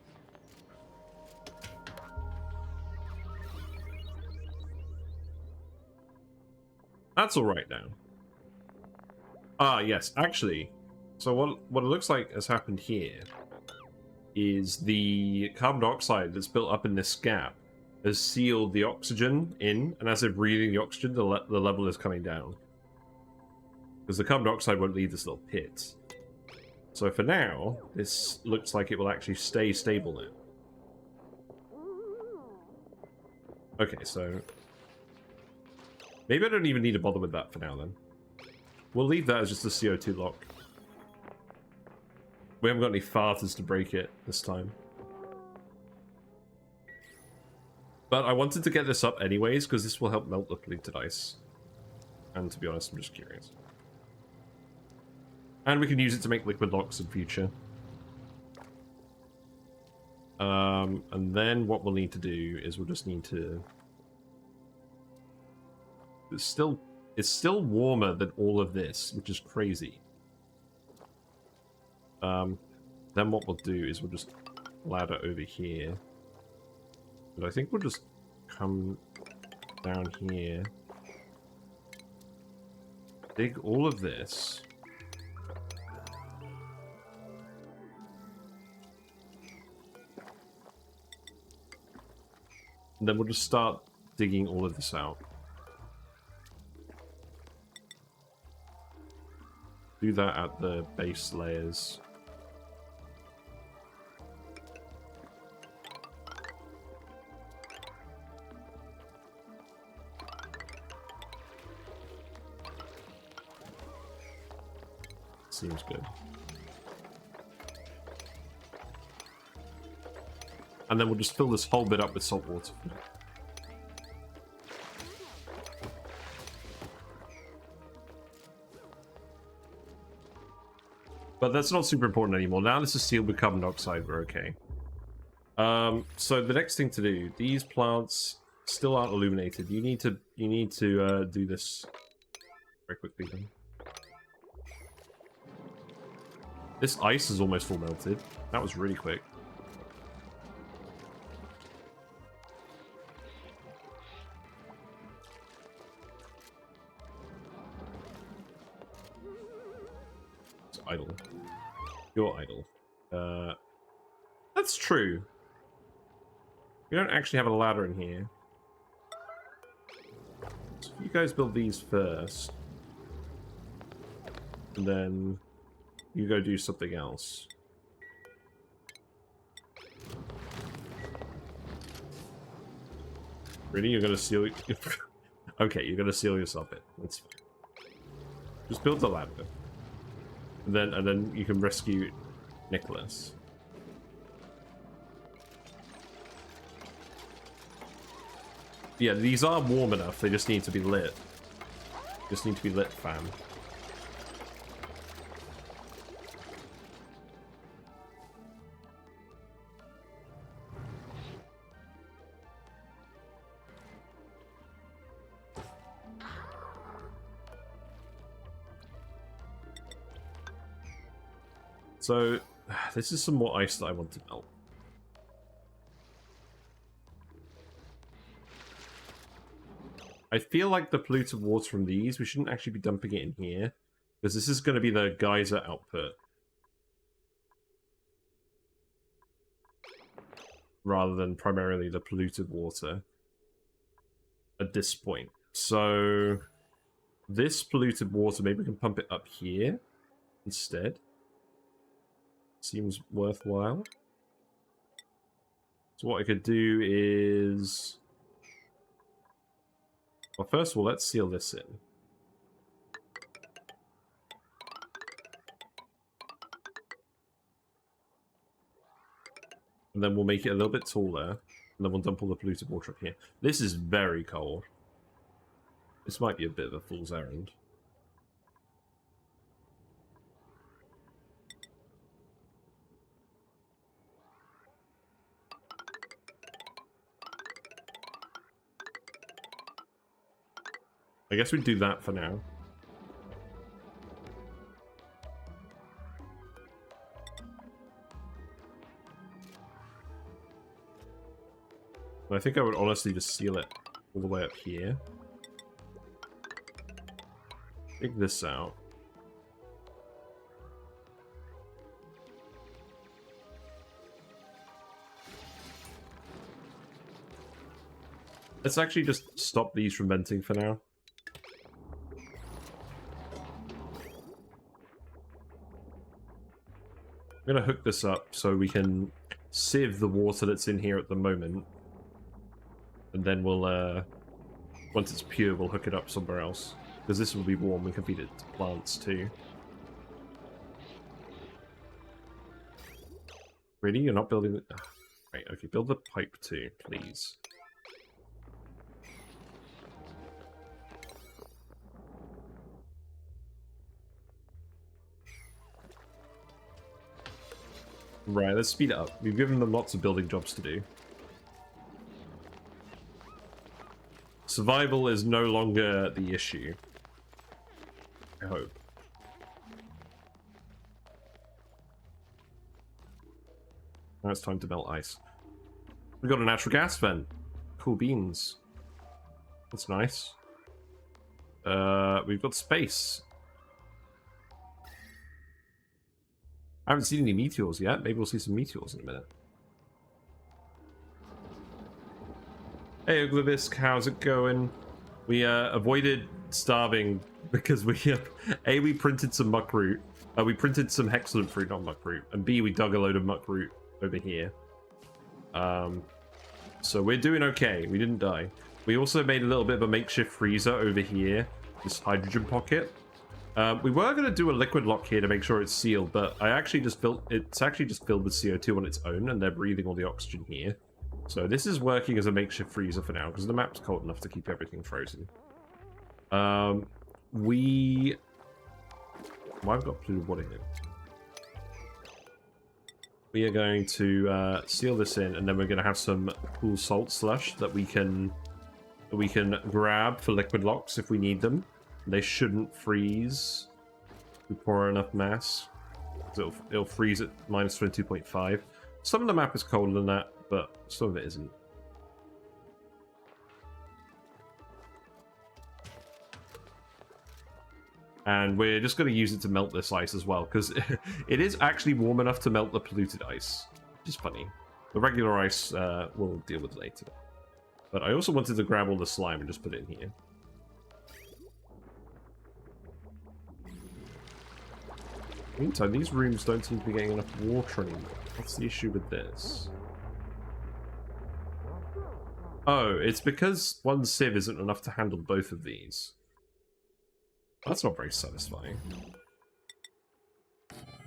That's alright now. Ah, yes, actually. So what it looks like has happened here is the carbon dioxide that's built up in this gap has sealed the oxygen in, and as they're breathing the oxygen, the level is coming down. Because the carbon dioxide won't leave this little pit. So for now, this looks like it will actually stay stable now. Okay, so... maybe I don't even need to bother with that for now, then. We'll leave that as just a CO2 lock. We haven't got any farters to break it this time. But I wanted to get this up anyways, because this will help melt the polluted ice. And to be honest, I'm just curious. And we can use it to make liquid locks in future. And then what we'll need to do is we'll just need to... It's still warmer than all of this, which is crazy. Then what we'll do is we'll just ladder over here. And I think we'll just come down here. Dig all of this. And then we'll just start digging all of this out. Do that at the base layers. Seems good. And then we'll just fill this whole bit up with salt water. But that's not super important anymore. Now this is sealed with carbon dioxide, we're okay. So the next thing to do, these plants still aren't illuminated. You need to do this very quickly then. This ice is almost full melted. That was really quick. It's idle. You're idle. That's true. We don't actually have a ladder in here. So you guys build these first. And then you go do something else. Really? You're gonna seal it? Okay, you're gonna seal yourself in. That's fine. Just build the ladder. And then you can rescue Nicholas. Yeah, these are warm enough, they just need to be lit. Just need to be lit, fam. So, this is some more ice that I want to melt. I feel like the polluted water from these, we shouldn't actually be dumping it in here, because this is going to be the geyser output. rather than primarily the polluted water at this point. So this polluted water, maybe we can pump it up here instead. Seems worthwhile. So what I could do is... Well, first of all, let's seal this in. And then we'll make it a little bit taller. And then we'll dump all the polluted water up here. This is very cold. This might be a bit of a fool's errand. I guess we'd do that for now. I think I would honestly just seal it all the way up here. Take this out. Let's actually just stop these from venting for now. I'm gonna hook this up so we can sieve the water that's in here at the moment. And then we'll, once it's pure, we'll hook it up somewhere else. Because this will be warm, we can feed it to plants too. Really? You're not building... Right, okay, build the pipe too, please. Right, let's speed it up. We've given them lots of building jobs to do. Survival is no longer the issue. I hope. Now it's time to melt ice. We got a natural gas vent. Cool beans. That's nice. We've got space. I haven't seen any meteors yet. Maybe we'll see some meteors in a minute. Hey, Uglivisk, how's it going? We avoided starving because we we printed some muckroot. We printed some Hexalent fruit, not muckroot, and B, we dug a load of muckroot over here. So we're doing okay. We didn't die. We also made a little bit of a makeshift freezer over here, this hydrogen pocket. We were going to do a liquid lock here to make sure it's sealed, but it's actually just filled with CO2 on its own, and they're breathing all the oxygen here. So this is working as a makeshift freezer for now, because the map's cold enough to keep everything frozen. Well, I've got polluted water here. We are going to seal this in, and then we're going to have some cool salt slush that we can grab for liquid locks if we need them. They shouldn't freeze. We pour enough mass. It'll freeze at minus 22.5. Some of the map is colder than that, but some of it isn't. And we're just going to use it to melt this ice as well, because it is actually warm enough to melt the polluted ice, which is funny. The regular ice we'll deal with later. But I also wanted to grab all the slime and just put it in here. Meantime, these rooms don't seem to be getting enough water anymore. What's the issue with this? Oh, it's because one sieve isn't enough to handle both of these. That's not very satisfying.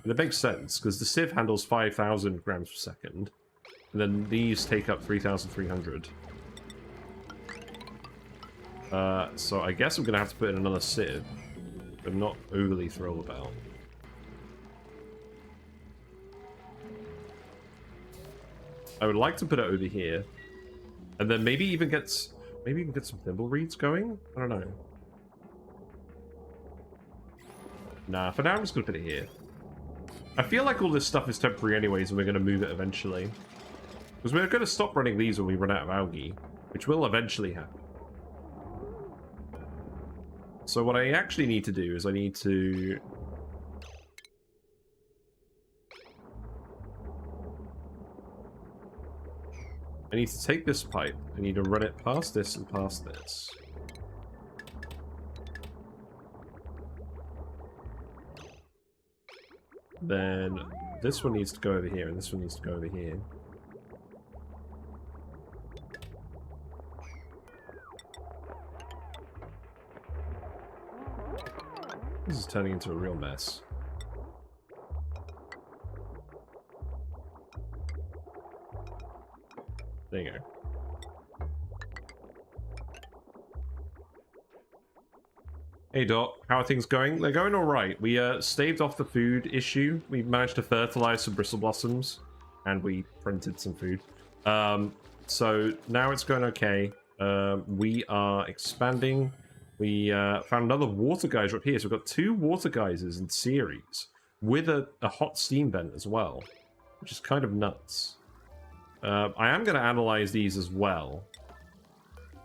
And it makes sense, because the sieve handles 5,000 grams per second, and then these take up 3,300. So I guess I'm going to have to put in another sieve. I'm not overly thrilled about. I would like to put it over here, and then maybe even get some thimble reeds going. I don't know. Nah, for now I'm just gonna put it here. I feel like all this stuff is temporary anyways, and we're gonna move it eventually, because we're gonna stop running these when we run out of algae, which will eventually happen. So what I actually need to do is I need to I need to take this pipe. I need to run it past this and past this. Then this one needs to go over here, and this one needs to go over here. This is turning into a real mess. There you go. Hey Doc, how are things going? They're going alright. We staved off the food issue. We managed to fertilize some Bristle Blossoms, and we printed some food. So now it's going okay. We are expanding. We found another water geyser up here. So we've got 2 water geysers in series with a hot steam vent as well, which is kind of nuts. I am going to analyze these as well.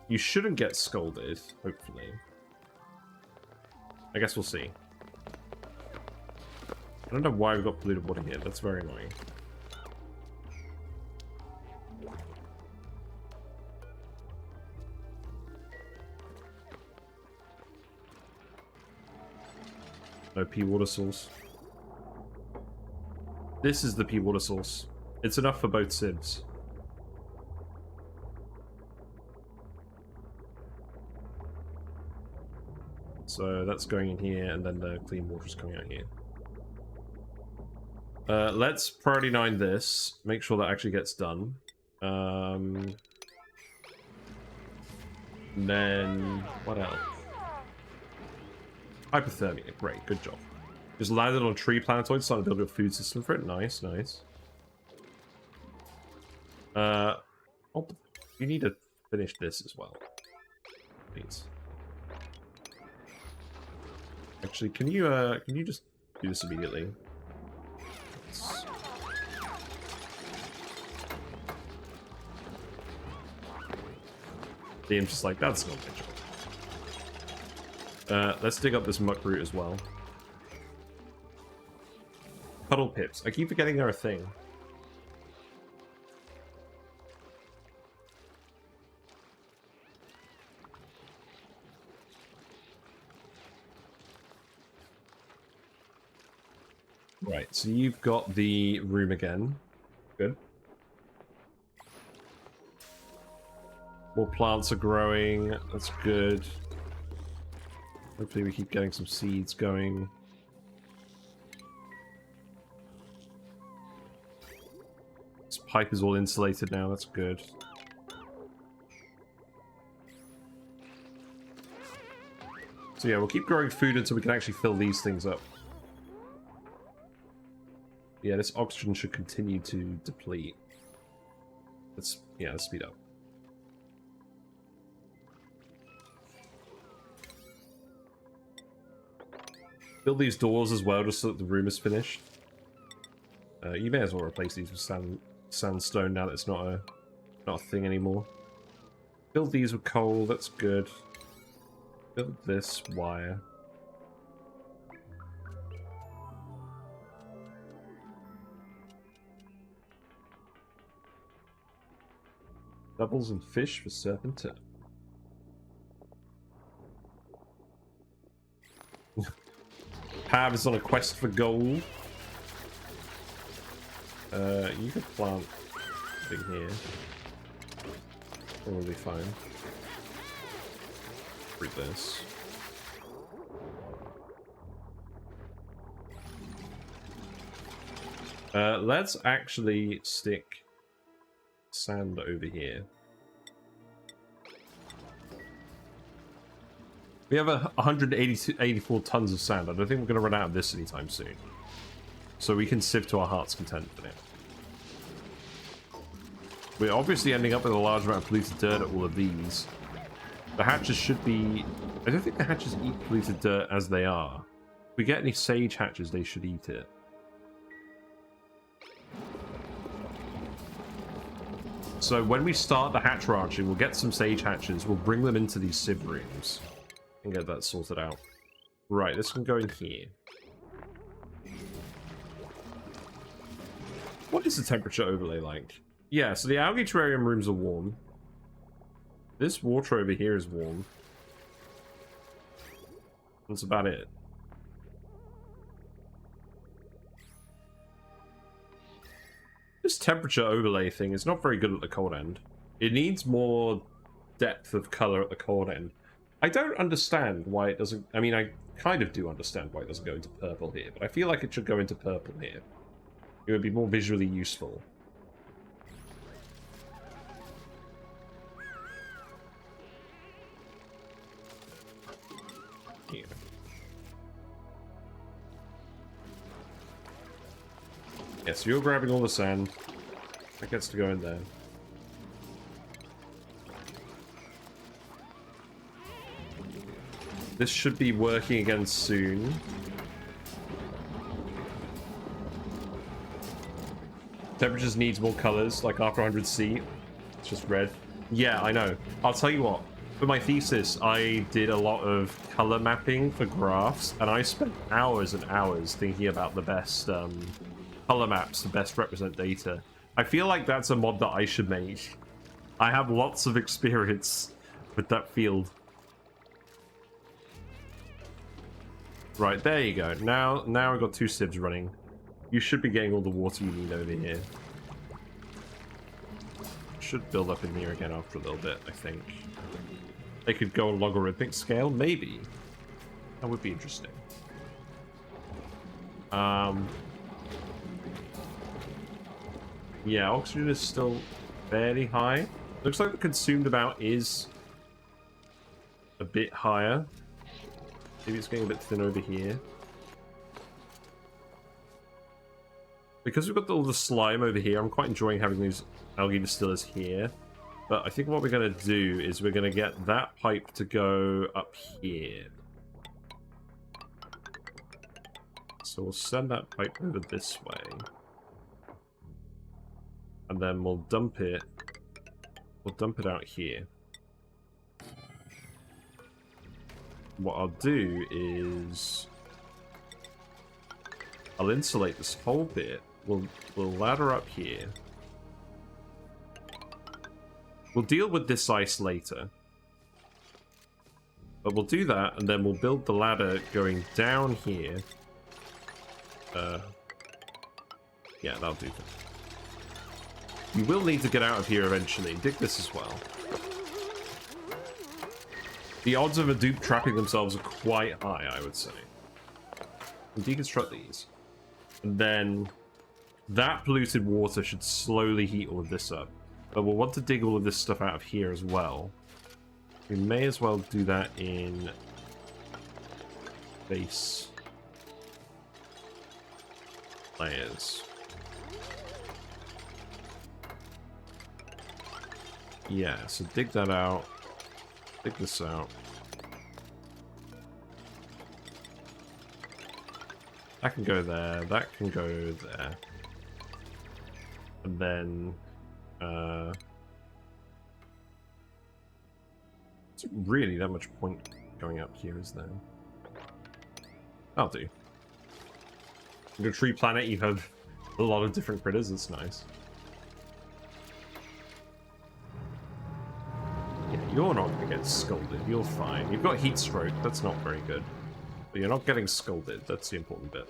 You shouldn't get scolded, hopefully. I guess we'll see. I don't know why we've got polluted water here. That's very annoying. No pea water source. This is the pea water source. It's enough for both sieves. So that's going in here, and then the clean water is coming out here. Let's priority 9 this. Make sure that actually gets done. Then what else? Hypothermia. Great, good job. Just landed on a tree planetoid, starting to build a food system for it. Nice, nice. Oh, you need to finish this as well, please. Actually, can you just do this immediately? Liam's just like, that's not my job. Let's dig up this muck root as well. Puddle pips. I keep forgetting they're a thing. Right, so you've got the room again. Good. More plants are growing. That's good. Hopefully we keep getting some seeds going. This pipe is all insulated now. That's good. So yeah, we'll keep growing food until we can actually fill these things up. Yeah, this oxygen should continue to deplete. Let's speed up. Build these doors as well, just so that the room is finished. You may as well replace these with sandstone now that it's not a thing anymore. Build these with coal. That's good. Build this wire. Doubles and fish for serpentine. Pav is on a quest for gold. You could plant a thing here. Probably fine. Read this. Let's actually stick sand over here. We have 184 tons of sand. I don't think we're going to run out of this anytime soon. So we can sift to our heart's content for now. We're obviously ending up with a large amount of polluted dirt at all of these. The hatches should be... I don't think the hatches eat polluted dirt as they are. If we get any sage hatches, they should eat it. So when we start the hatch ranching, we'll get some sage hatches. We'll bring them into these sieve rooms and get that sorted out. Right, this can go in here. What is the temperature overlay like? Yeah, so the algae terrarium rooms are warm. This water over here is warm. That's about it. This temperature overlay thing is not very good at the cold end. It needs more depth of color at the cold end. I don't understand why it doesn't... I mean, I kind of do understand why it doesn't go into purple here, but I feel like it should go into purple here. It would be more visually useful. Here. Yeah, so you're grabbing all the sand. That gets to go in there. This should be working again soon. Temperatures needs more colors, like after 100C. It's just red. Yeah, I know. I'll tell you what. For my thesis, I did a lot of color mapping for graphs, and I spent hours and hours thinking about the best color maps to best represent data. I feel like that's a mod that I should make. I have lots of experience with that field. Right, there you go. Now I've got 2 sieves running. You should be getting all the water you need over here. Should build up in here again after a little bit, I think. They could go on logarithmic scale, maybe. That would be interesting. Yeah, oxygen is still fairly high. Looks like the consumed amount is a bit higher. Maybe it's getting a bit thin over here. Because we've got all the slime over here, I'm quite enjoying having these algae distillers here. But I think what we're going to do is we're going to get that pipe to go up here. So we'll send that pipe over this way. And then we'll dump it. We'll dump it out here. What I'll do is I'll insulate this whole bit. We'll ladder up here. We'll deal with this ice later. But we'll do that, and then we'll build the ladder going down here. Yeah, that'll do that. You will need to get out of here eventually. Dig this as well. The odds of a dupe trapping themselves are quite high, I would say. We'll deconstruct these. And then that polluted water should slowly heat all of this up. But we'll want to dig all of this stuff out of here as well. We may as well do that in base layers. Yeah, so dig that out. Dig this out. That can go there. That can go there. And then... it's really that much point going up here, is there? I'll do. In a tree planet, you have a lot of different critters. It's nice. Yeah, you're not going to get scolded. You're fine. You've got heat stroke. That's not very good. But you're not getting scolded. That's the important bit.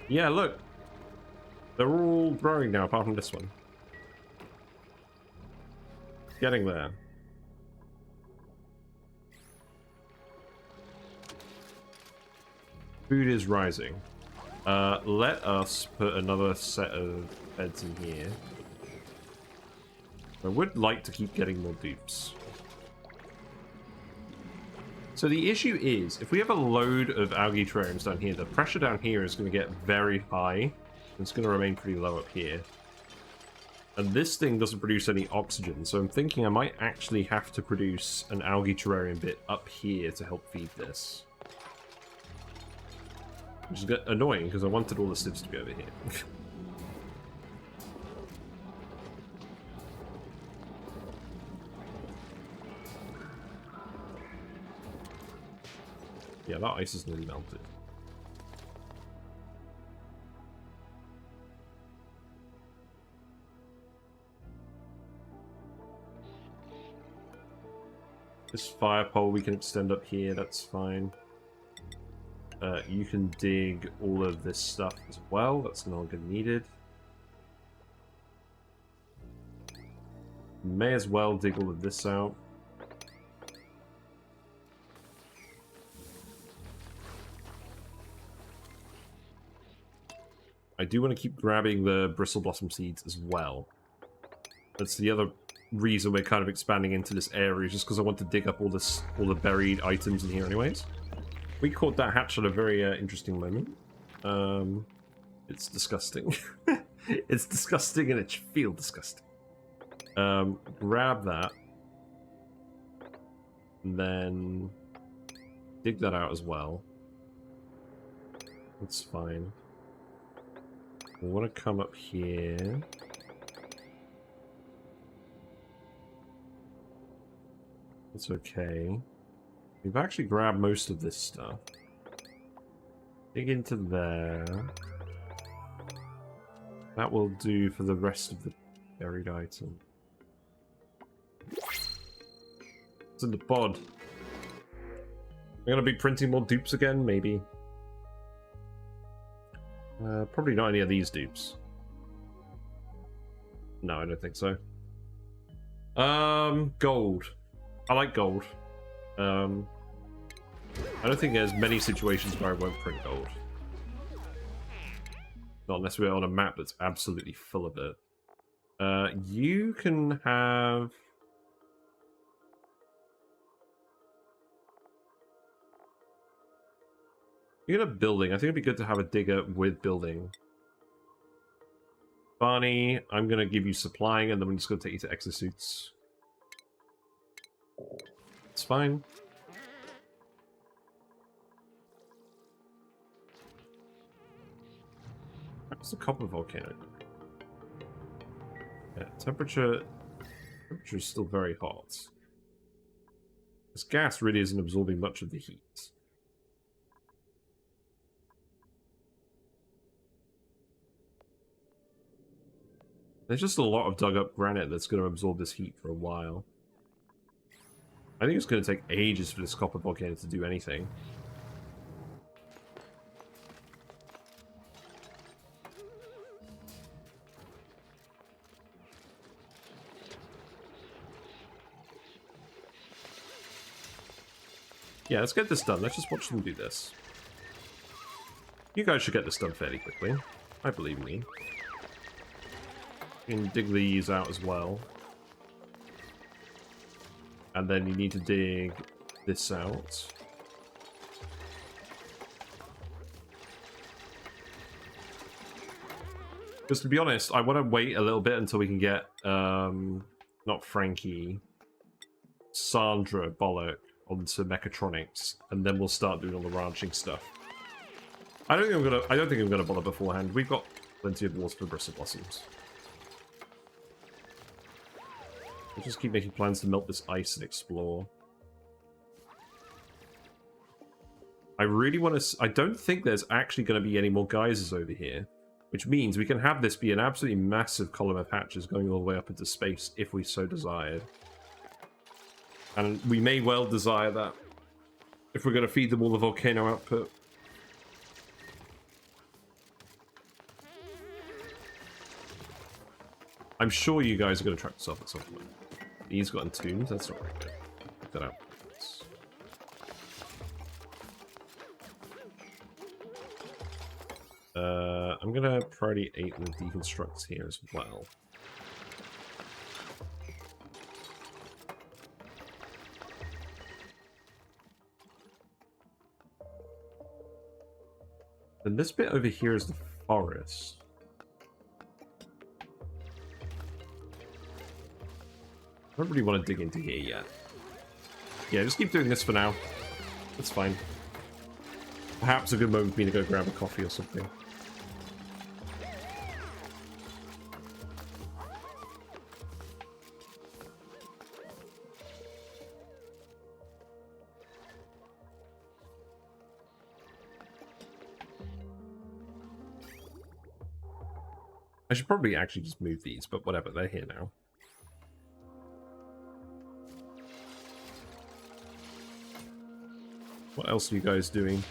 Yeah, look. They're all growing now, apart from this one. Getting there. Food is rising. Let us put another set of beds in here. I would like to keep getting more dupes. So the issue is, if we have a load of algae terrariums down here, the pressure down here is going to get very high. It's going to remain pretty low up here. And this thing doesn't produce any oxygen, so I'm thinking I might actually have to produce an algae terrarium bit up here to help feed this. Which is annoying, because I wanted all the sieves to be over here. Yeah, that ice is nearly melted. This fire pole we can extend up here, that's fine. You can dig all of this stuff as well, that's no longer needed. May as well dig all of this out. I do want to keep grabbing the Bristle Blossom seeds as well. That's the other reason we're kind of expanding into this area, just because I want to dig up all the buried items in here anyways. We caught that hatch at a very interesting moment. It's disgusting. It's disgusting and it feels disgusting. Grab that. And then dig that out as well. That's fine. We want to come up here. That's okay. We've actually grabbed most of this stuff. Dig into there. That will do for the rest of the buried item. It's in the pod. I'm gonna be printing more dupes again, maybe. Probably not any of these dupes. No, I don't think so. Gold. I like gold. I don't think there's many situations where I won't print gold. Not unless we're on a map that's absolutely full of it. You can have... You get a building. I think it'd be good to have a digger with building. Barney, I'm going to give you supplying, and then I'm just going to take you to exosuits. It's fine. That's the copper volcano. Yeah, temperature is still very hot. This gas really isn't absorbing much of the heat. There's just a lot of dug up granite that's going to absorb this heat for a while. I think it's going to take ages for this copper volcano to do anything. Yeah, let's get this done. Let's just watch them do this. You guys should get this done fairly quickly. I believe in you. You can dig these out as well. And then you need to dig this out. Because to be honest, I want to wait a little bit until we can get, not Frankie, Sandra Bollock onto mechatronics, and then we'll start doing all the ranching stuff. I don't think I'm gonna bother beforehand. We've got plenty of water for Bristle Blossoms. We'll just keep making plans to melt this ice and explore. I really want to... I don't think there's actually going to be any more geysers over here, which means we can have this be an absolutely massive column of hatches going all the way up into space if we so desired. And we may well desire that if we're going to feed them all the volcano output. I'm sure you guys are going to track this off at some point. He's got entombed, that's not very good. Check that out. I'm going to priority 8 the deconstructs here as well. And this bit over here is the forest. I don't really want to dig into here yet. Yeah, just keep doing this for now. That's fine. Perhaps a good moment for me to go grab a coffee or something. I should probably actually just move these, but whatever, they're here now. What else are you guys doing?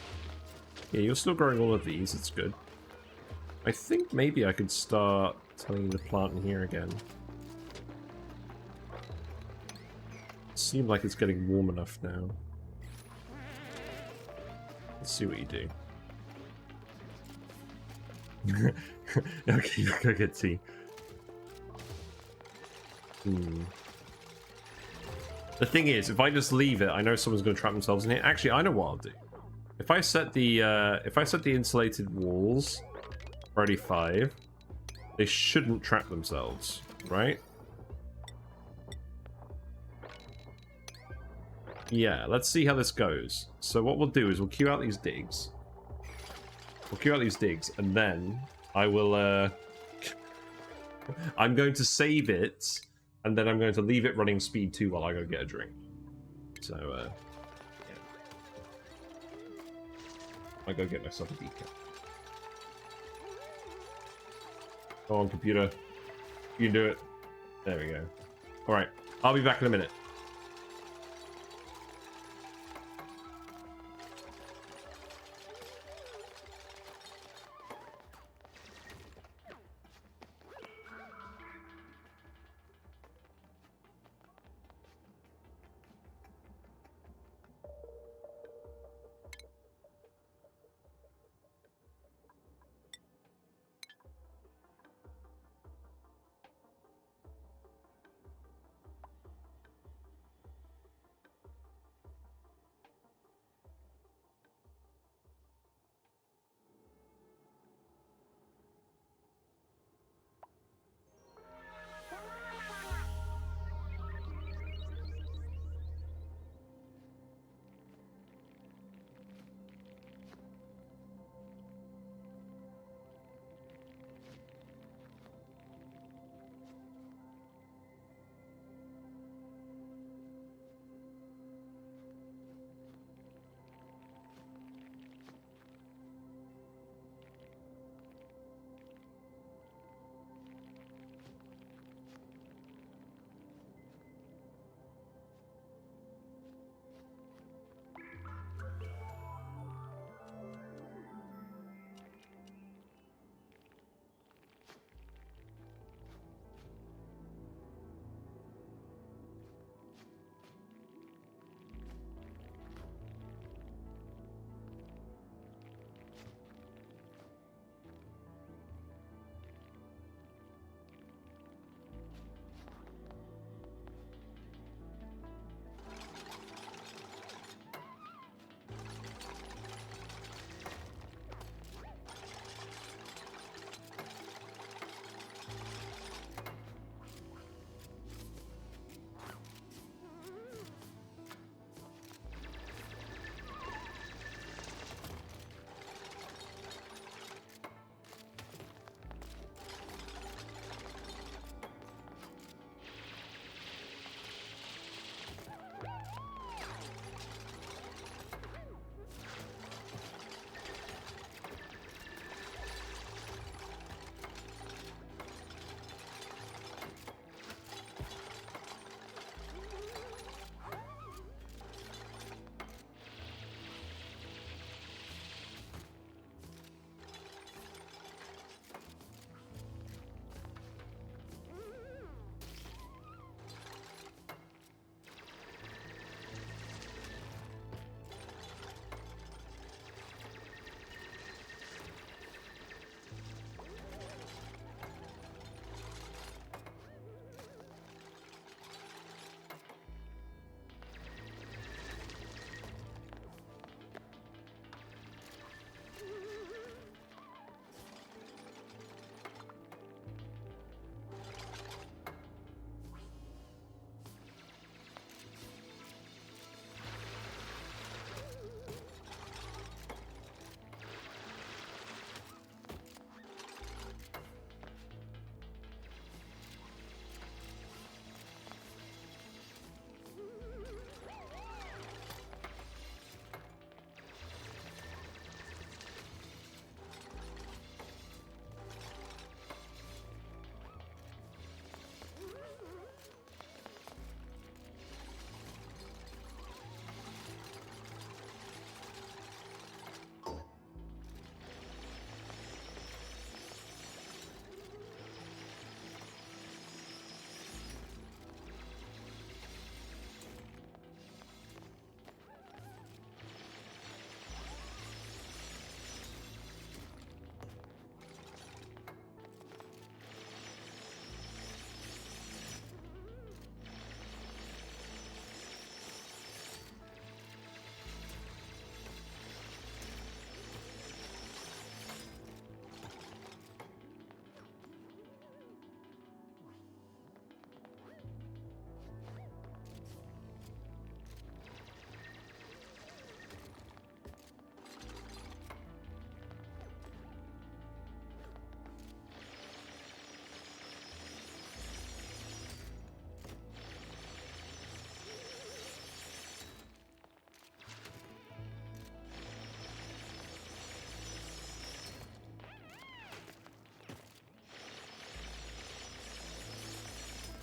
Yeah, you're still growing all of these. It's good. I think maybe I could start telling you to plant in here again. Seems like it's getting warm enough now. Let's see what you do. Okay, go get tea. The thing is, if I just leave it, I know someone's going to trap themselves in here. Actually, I know what I'll do. If I set the insulated walls already 5, they shouldn't trap themselves, right? Yeah, let's see how this goes. So what we'll do is we'll queue out these digs. And then I will, I'm going to save it, and then I'm going to leave it running speed 2 while I go get a drink. So, yeah. I go get myself a decaf. Go on, computer. You can do it. There we go. Alright, I'll be back in a minute.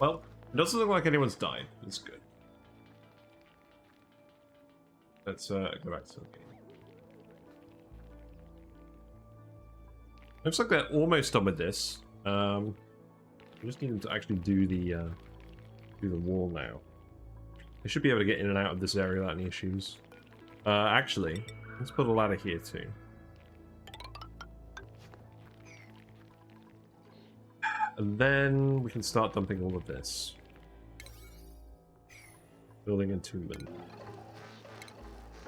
Well, it doesn't look like anyone's died. That's good. Let's go back to the game. Looks like they're almost done with this. We just need them to actually do the wall now. They should be able to get in and out of this area without any issues. Actually, let's put a ladder here too. And then we can start dumping all of this. Building entombment.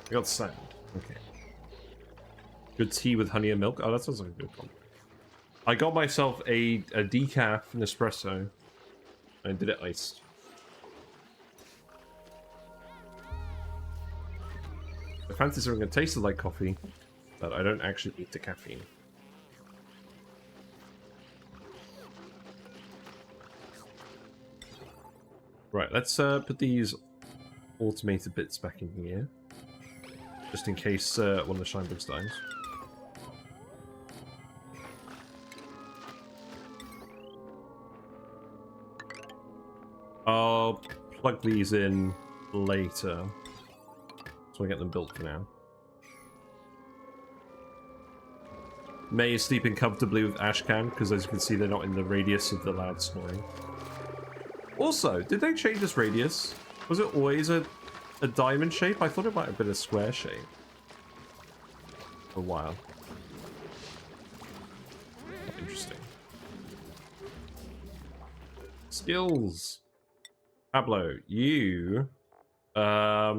I got sand. Okay. Good tea with honey and milk. Oh, that sounds like a good one. I got myself a decaf Nespresso. I did it iced. I fancy something that tasted like coffee, but I don't actually eat the caffeine. Right, let's put these automated bits back in here. Just in case one of the shine bugs dies. I'll plug these in later. So I get them built for now. May is sleeping comfortably with Ashcan, because as you can see they're not in the radius of the loud snoring. Also, did they change this radius? Was it always a diamond shape? I thought it might have been a square shape. For a while. Interesting. Skills. Pablo, you... I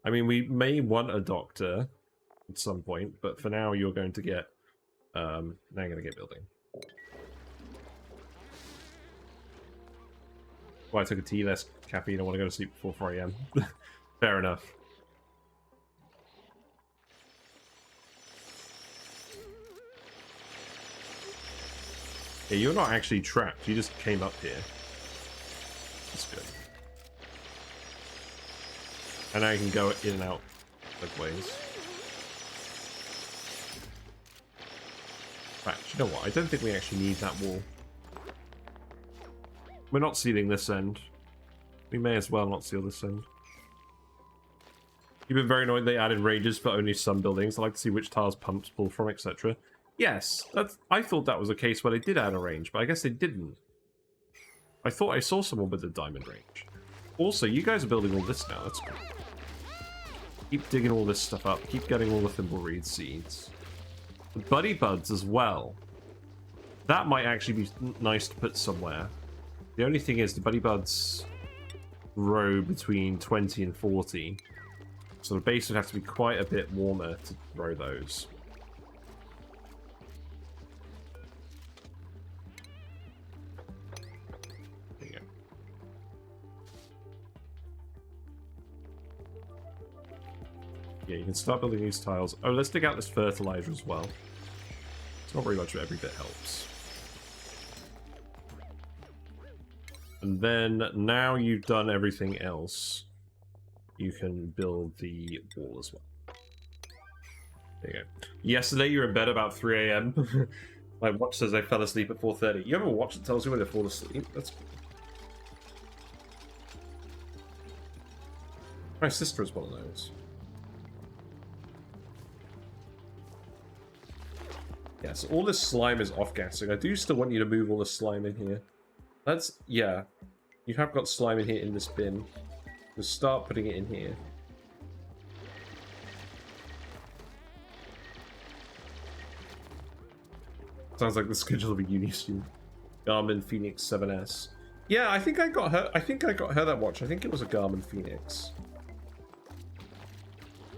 mean, we may want a doctor at some point, but for now you're going to get... now I'm going to get building. Well, I took a tea, less caffeine. I want to go to sleep before 4 AM. Fair enough. Yeah, you're not actually trapped. You just came up here. That's good. And now you can go in and out both ways. In fact, you know what? I don't think we actually need that wall. We're not sealing this end. We may as well not seal this end. You've been very annoyed they added ranges for only some buildings. I like to see which tiles pumps pull from, etc. Yes, I thought that was a case where they did add a range, but I guess they didn't. I thought I saw someone with a diamond range. Also, you guys are building all this now. That's cool. Keep digging all this stuff up. Keep getting all the thimbleweed seeds. The buddy buds as well. That might actually be nice to put somewhere. The only thing is the buddy buds grow between 20 and 40. So the base would have to be quite a bit warmer to grow those. There you go. Yeah, you can start building these tiles. Oh, let's dig out this fertilizer as well. It's not very much, but every bit helps. And then, now you've done everything else, you can build the wall as well. There you go. Yesterday you were in bed about 3 AM. My watch says I fell asleep at 4:30. You have a watch that tells you when to fall asleep? That's cool. My sister is one of those. Yeah, so all this slime is off-gassing. I do still want you to move all the slime in here. That's, yeah. You have got slime in here in this bin. We'll start putting it in here. Sounds like the schedule of a uni student. Garmin Phoenix 7S. Yeah, I think I got her. I think I got her that watch. I think it was a Garmin Phoenix.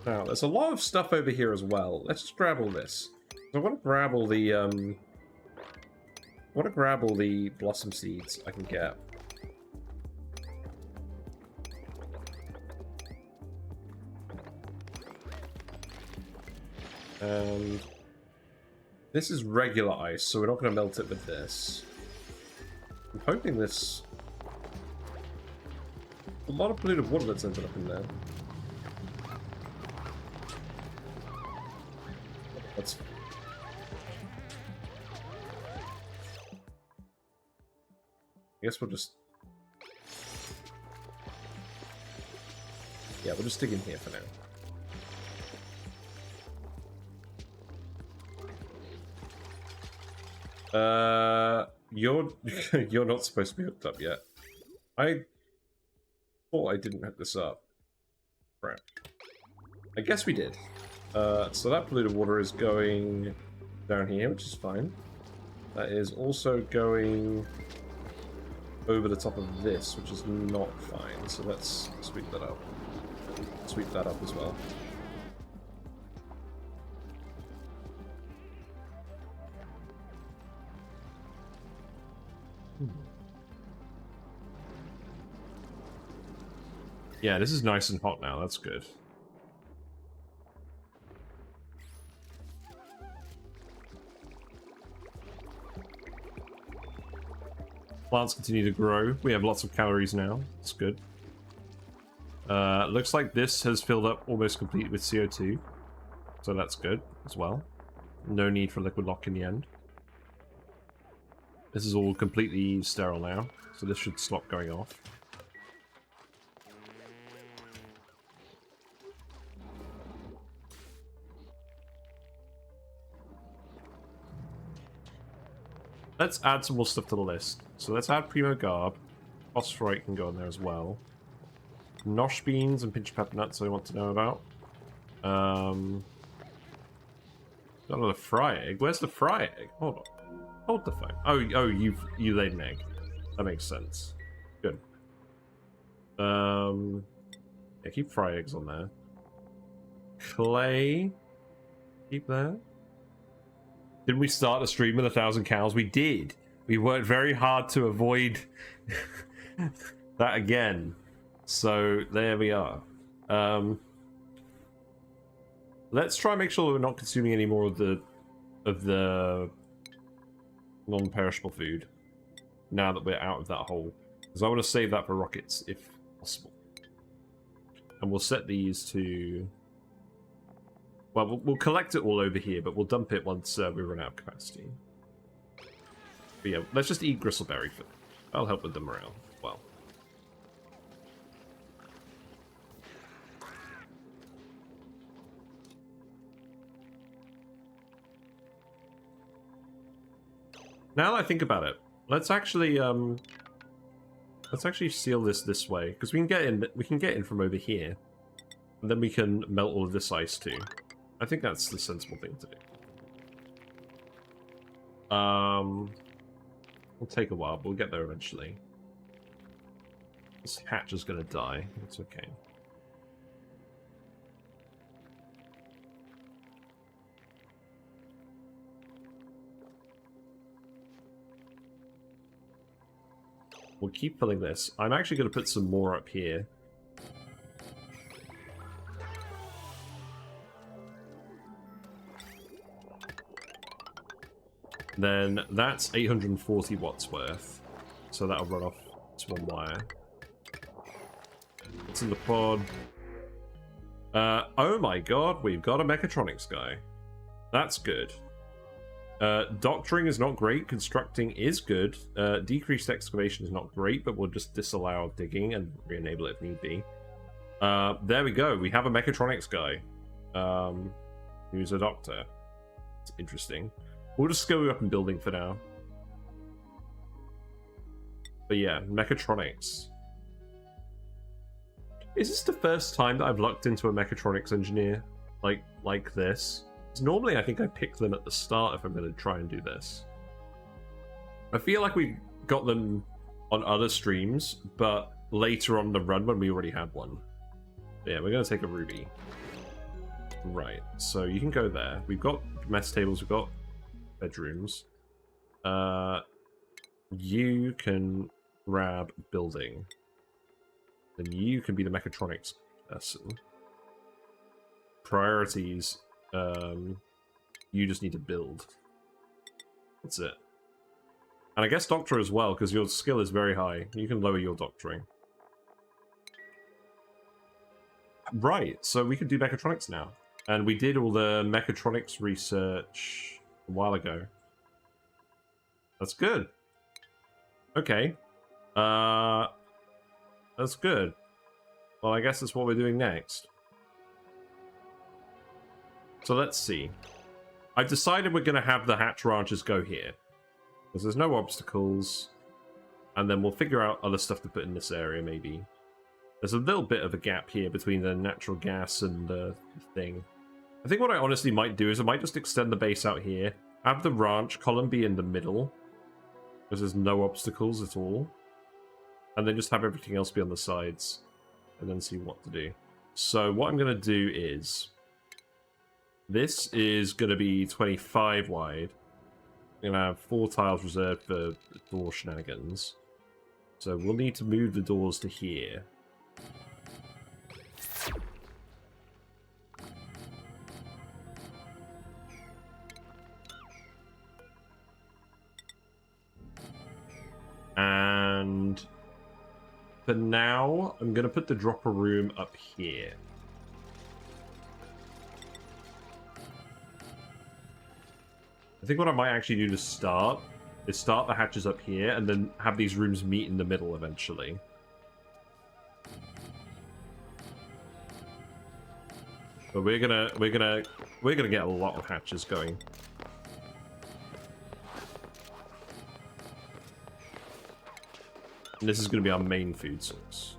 Now, there's a lot of stuff over here as well. Let's just grab all this. I want to grab all the blossom seeds I can get. And this is regular ice, so we're not going to melt it with this. I'm hoping this... A lot of polluted water that's ended up in there. That's... guess we'll just... Yeah, we'll just dig in here for now. You're you're not supposed to be hooked up yet. I thought I didn't hook this up. Crap. I guess we did. So that polluted water is going down here, which is fine. That is also going over the top of this, which is not fine. So let's sweep that up. Sweep that up as well. Yeah, this is nice and hot now. That's good. Plants continue to grow. We have lots of calories now. That's good. Looks like this has filled up almost completely with CO2. So that's good as well. No need for liquid lock in the end. This is all completely sterile now. So this should stop going off. Let's add some more stuff to the list. So let's add Primo Garb. Phosphorite can go in there as well. Nosh beans and pinch pepper nuts I want to know about. Got another fry egg. Where's the fry egg? Hold on. Hold the phone. Oh, you laid an egg. That makes sense. Good. Yeah, keep fry eggs on there. Clay. Keep there. Didn't we start the stream with 1,000 cows? We did. We worked very hard to avoid that again. So there we are. Let's try and make sure we're not consuming any more of the non-perishable food now that we're out of that hole. Because I want to save that for rockets if possible. And we'll set these to... Well, we'll collect it all over here, but we'll dump it once we run out of capacity. But yeah, let's just eat gristleberry for... That'll help with the morale as well. Now that I think about it, let's actually seal this way, because we can get in from over here, and then we can melt all of this ice too. I think that's the sensible thing to do. It'll take a while, but we'll get there eventually. This hatch is gonna die. It's okay. We'll keep filling this. I'm actually gonna put some more up here. Then that's 840 watts worth. So that'll run off to one wire. It's in the pod. Oh my god, we've got a mechatronics guy. That's good. Doctoring is not great. Constructing is good. Decreased excavation is not great, but we'll just disallow digging and re-enable it if need be. There we go. We have a mechatronics guy. Who's a doctor. It's interesting. We'll just go up in building for now. But yeah, mechatronics. Is this the first time that I've lucked into a mechatronics engineer like this? Because normally I think I pick them at the start if I'm going to try and do this. I feel like we got them on other streams, but later on the run when we already had one. But yeah, we're going to take a ruby. Right, so you can go there. We've got mess tables, we've got bedrooms. You can grab building. Then you can be the mechatronics person. Priorities, you just need to build. That's it. And I guess doctor as well, because your skill is very high. You can lower your doctoring. Right, so we can do mechatronics now. And we did all the mechatronics research a while ago. That's good. Okay. That's good. Well, I guess that's what we're doing next. So let's see. I've decided we're going to have the hatch ranches go here. Because there's no obstacles. And then we'll figure out other stuff to put in this area, maybe. There's a little bit of a gap here between the natural gas and the thing. I think what I honestly might do is I might just extend the base out here. Have the ranch column be in the middle. Because there's no obstacles at all. And then just have everything else be on the sides. And then see what to do. So what I'm going to do is... This is going to be 25 wide. I'm going to have 4 tiles reserved for door shenanigans. So we'll need to move the doors to here. And for now, I'm going to put the dropper room up here. I think what I might actually do to start is start the hatches up here and then have these rooms meet in the middle eventually. But we're gonna get a lot of hatches going. And this is gonna be our main food source.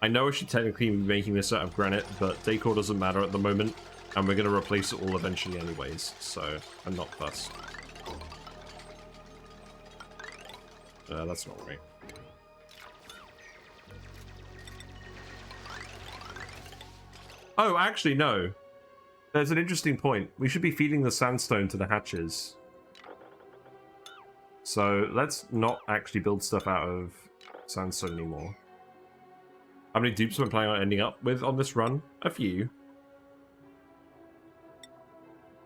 I know I should technically be making this out of granite, but decor doesn't matter at the moment, and we're going to replace it all eventually anyways, so I'm not fussed. That's not right. Oh, actually, no. There's an interesting point. We should be feeding the sandstone to the hatches. So let's not actually build stuff out of sandstone anymore. How many dupes am I planning on ending up with on this run? A few.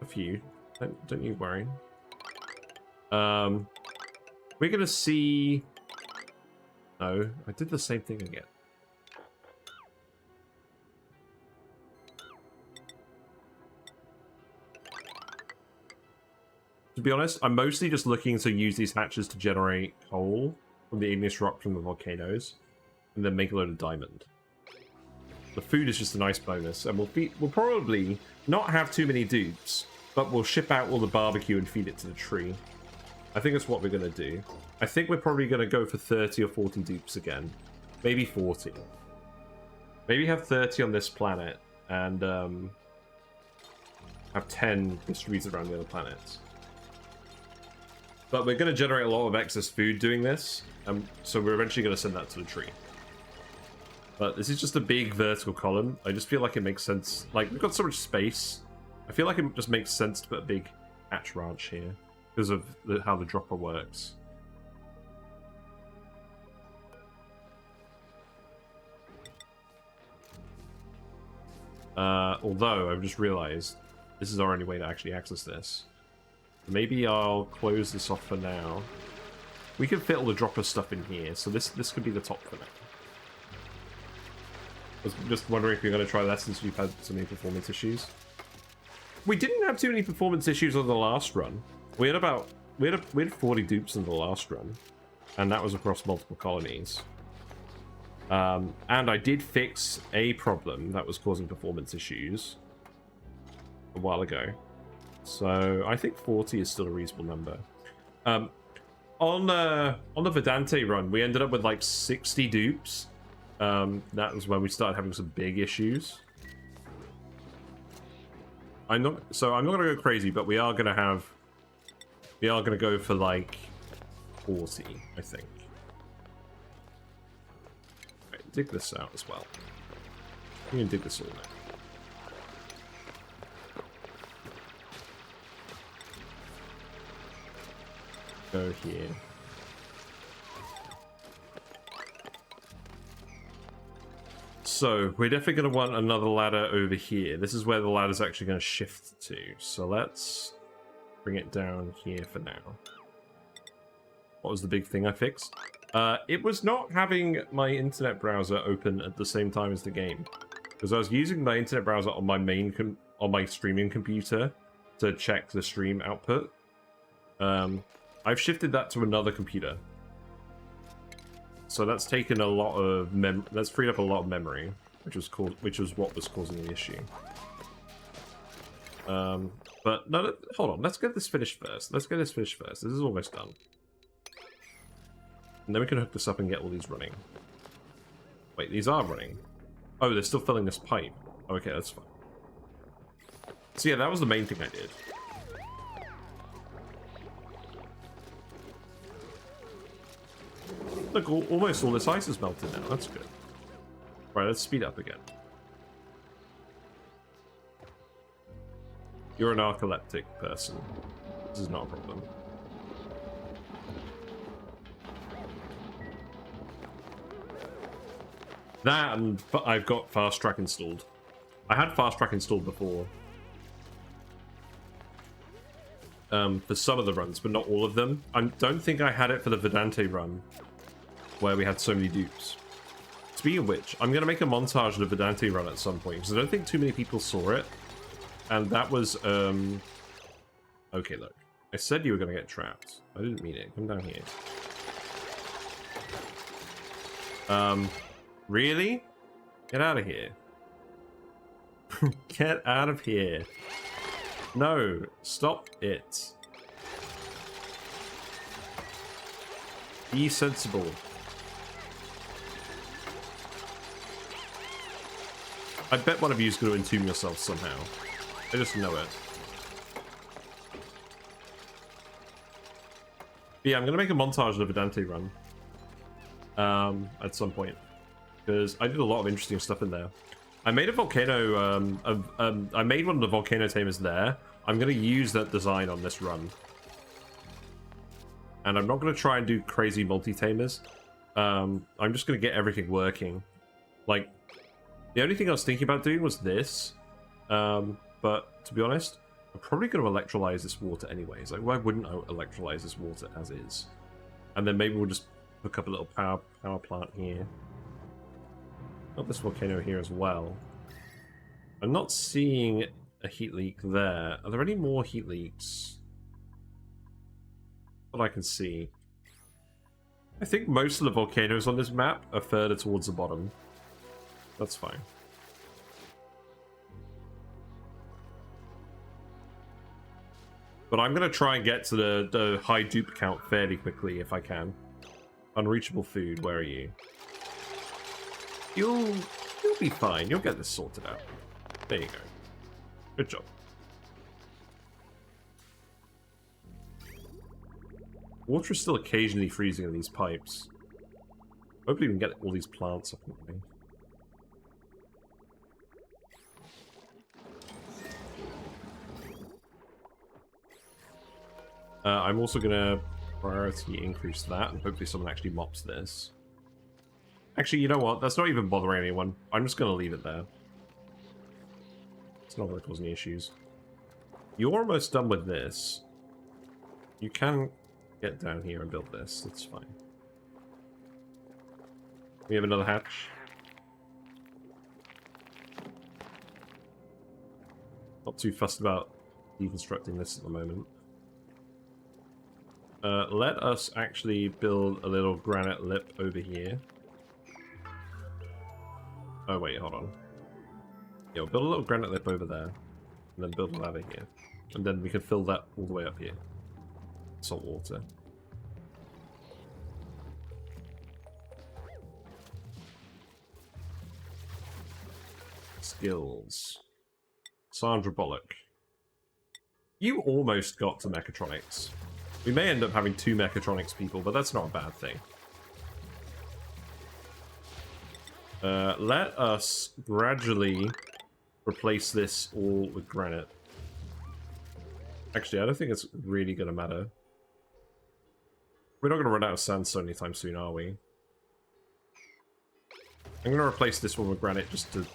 A few. Don't you worry. We're gonna see... No, I did the same thing again. To be honest, I'm mostly just looking to use these hatches to generate coal from the igneous rock from the volcanoes. And then make a load of diamond. The food is just a nice bonus, and we'll probably not have too many dupes, but we'll ship out all the barbecue and feed it to the tree. I think that's what we're going to do. I think we're probably going to go for 30 or 40 dupes again. Maybe 40. Maybe have 30 on this planet, and have 10 distributed around the other planets. But we're going to generate a lot of excess food doing this, so we're eventually going to send that to the tree. But this is just a big vertical column. I just feel like it makes sense. Like, we've got so much space. I feel like it just makes sense to put a big hatch ranch here because of how the dropper works. Although, I've just realized this is our only way to actually access this. Maybe I'll close this off for now. We can fit all the dropper stuff in here, so this could be the top for now. I was just wondering if you're going to try that since we've had so many performance issues. We didn't have too many performance issues on the last run. We had 40 dupes in the last run, and that was across multiple colonies. And I did fix a problem that was causing performance issues a while ago. So I think 40 is still a reasonable number. On the Verdante run, we ended up with like 60 dupes. That was when we started having some big issues. I'm not gonna go crazy, but we are gonna go for like 40, I think. Right, dig this out as well. You can dig this all out. Go here. So, we're definitely going to want another ladder over here. This is where the ladder's actually going to shift to. So let's bring it down here for now. What was the big thing I fixed? It was not having my internet browser open at the same time as the game. Because I was using my internet browser on my on my streaming computer to check the stream output. I've shifted that to another computer. So that's taken a lot of that's freed up a lot of memory, which was what was causing the issue. But no, hold on. Let's get this finished first. This is almost done. And then we can hook this up and get all these running. Wait, these are running. Oh, they're still filling this pipe. Okay, that's fine. So yeah, that was the main thing I did. Look, almost all this ice is melted now. That's good. Right, let's speed up again. You're a narcoleptic person. This is not a problem. That, and I've got fast track installed. I had fast track installed before. For some of the runs, but not all of them. I don't think I had it for the Verdante run, where we had so many dupes. Speaking of which, I'm going to make a montage of the Verdante run at some point, because I don't think too many people saw it. And that was, okay, look. I said you were going to get trapped. I didn't mean it. Come down here. Really? Get out of here. Get out of here. No, stop it. Be sensible. I bet one of you is going to entomb yourself somehow. I just know it. But yeah, I'm going to make a montage of the Verdante run. At some point. Because I did a lot of interesting stuff in there. I made a volcano, I made one of the volcano tamers there. I'm going to use that design on this run. And I'm not going to try and do crazy multi-tamers. I'm just going to get everything working. Like, the only thing I was thinking about doing was this. But, to be honest, I'm probably going to electrolyze this water anyways. Like, why wouldn't I electrolyze this water as is? And then maybe we'll just hook up a little power plant here. Got this volcano here as well. I'm not seeing a heat leak there. Are there any more heat leaks that I can see? I think most of the volcanoes on this map are further towards the bottom. That's fine. But I'm going to try and get to the high dupe count fairly quickly if I can. Unreachable food, where are you? You'll be fine. You'll get this sorted out. There you go. Good job. Water is still occasionally freezing in these pipes. Hopefully we can get all these plants up and running. I'm also going to priority increase that, and hopefully someone actually mops this. Actually, you know what? That's not even bothering anyone. I'm just going to leave it there. It's not going to cause any issues. You're almost done with this. You can get down here and build this. That's fine. We have another hatch. Not too fussed about deconstructing this at the moment. Let us actually build a little granite lip over here. Oh wait, hold on. Yeah, we'll build a little granite lip over there. And then build a ladder here. And then we can fill that all the way up here. Salt water. Skills. Sandra Bullock. You almost got to mechatronics. We may end up having 2 mechatronics people, but that's not a bad thing. Let us gradually replace this all with granite. Actually, I don't think it's really going to matter. We're not going to run out of sandstone anytime soon, are we? I'm going to replace this one with granite just to...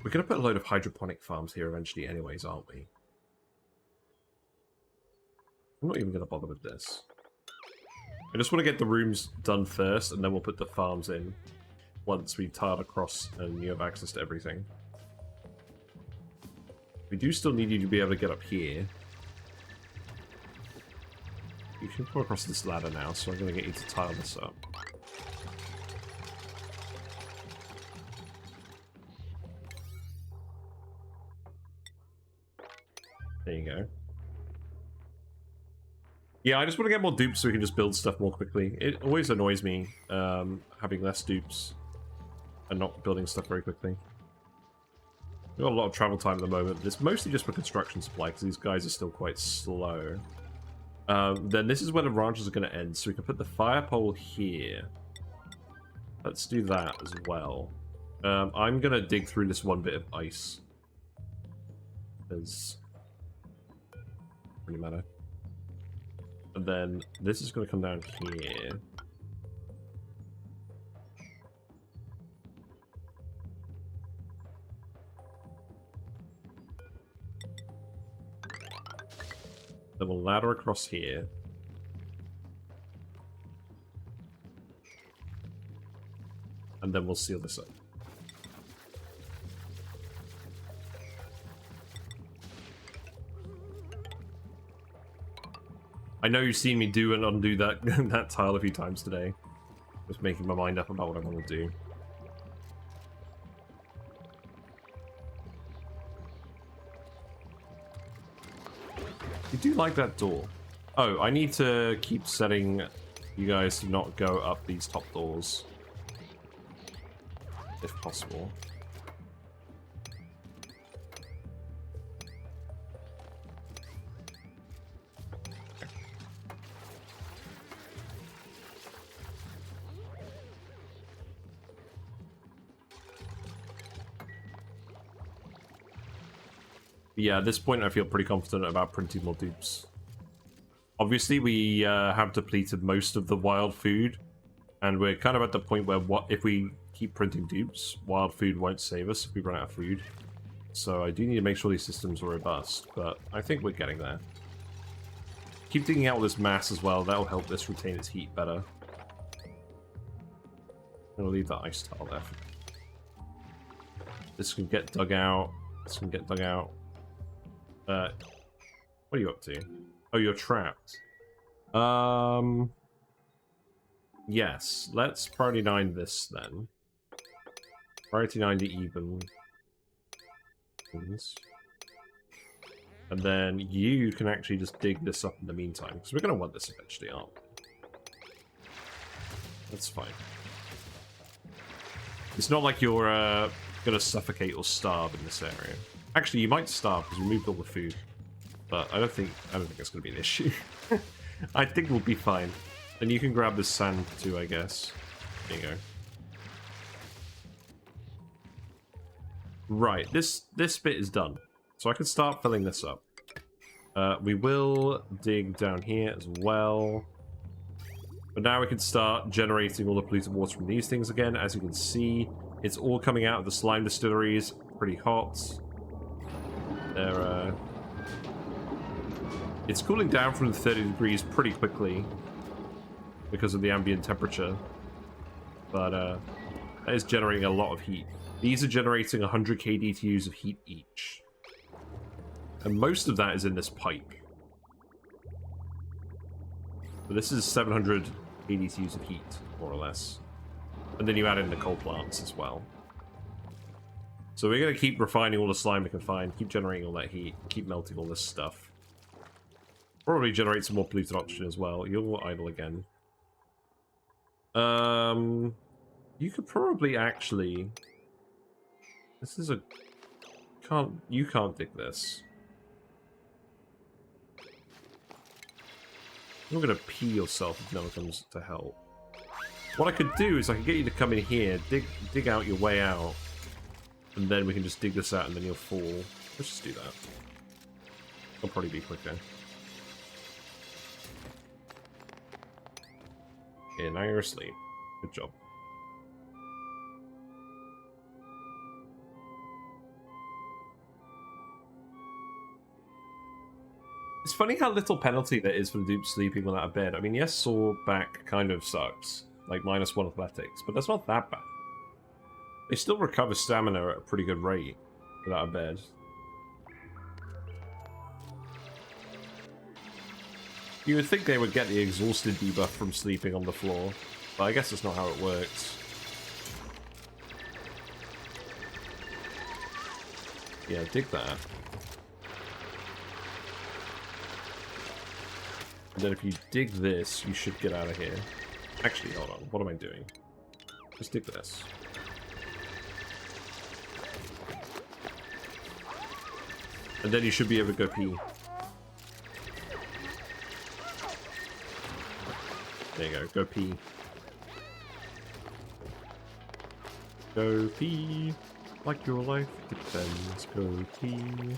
We're going to put a load of hydroponic farms here eventually anyways, aren't we? I'm not even going to bother with this. I just want to get the rooms done first, and then we'll put the farms in. once we tiled across and you have access to everything. We do still need you to be able to get up here. You can come across this ladder now, so I'm going to get you to tile this up. There you go. Yeah, I just want to get more dupes so we can just build stuff more quickly. It always annoys me having less dupes and not building stuff very quickly. We've got a lot of travel time at the moment. It's mostly just for construction supply because these guys are still quite slow. Then this is where the ranches are going to end, so we can put the fire pole here. Let's do that as well. I'm going to dig through this one bit of ice. Because really matter. And then this is going to come down here. Then we'll ladder across here. And then we'll seal this up. I know you've seen me do and undo that that tile a few times today. Just making my mind up about what I want to do. You do like that door. Oh, I need to keep setting you guys to not go up these top doors. If possible. Yeah, at this point I feel pretty confident about printing more dupes. Obviously we have depleted most of the wild food, and we're kind of at the point where if we keep printing dupes, wild food won't save us if we run out of food. So I do need to make sure these systems are robust, but I think we're getting there. Keep digging out all this mass as well, that'll help this retain its heat better. I'm gonna leave that ice tile there. This can get dug out, this can get dug out. What are you up to? Oh, you're trapped. Yes, let's priority 9 this then. Priority 9 to even. And then you can actually just dig this up in the meantime, because we're going to want this eventually, aren't we? That's fine. It's not like you're going to suffocate or starve in this area. Actually, you might starve because we moved all the food, but I don't think it's going to be an issue. I think we'll be fine. And you can grab this sand too, I guess. There you go. Right, this bit is done, so I can start filling this up. We will dig down here as well. But now we can start generating all the polluted water from these things again. As you can see, it's all coming out of the slime distilleries. Pretty hot. It's cooling down from the 30 degrees pretty quickly because of the ambient temperature, but that is generating a lot of heat. These are generating 100 kDTUs of heat each, and most of that is in this pipe. But this is 700 kDTUs of heat, more or less, and then you add in the coal plants as well. So we're going to keep refining all the slime we can find, keep generating all that heat, keep melting all this stuff. Probably generate some more polluted oxygen as well. You'll idle again. You could probably actually... This is a... You can't dig this. You're going to pee yourself if no one comes to help. What I could do is I could get you to come in here, dig out your way out, and then we can just dig this out and then you'll fall. Let's just do that. It'll probably be quicker. Yeah, now you're asleep. Good job. It's funny how little penalty there is for the dupe sleeping without a bed. I mean, yes, sore back kind of sucks. Like, -1 athletics, but that's not that bad. They still recover stamina at a pretty good rate without a bed. You would think they would get the exhausted debuff from sleeping on the floor, but I guess that's not how it works. Yeah, dig that. And then if you dig this, you should get out of here. Actually, hold on. What am I doing? Just dig this. And then you should be able to go pee. There you go. Go pee. Go pee. Like your life depends. Go pee.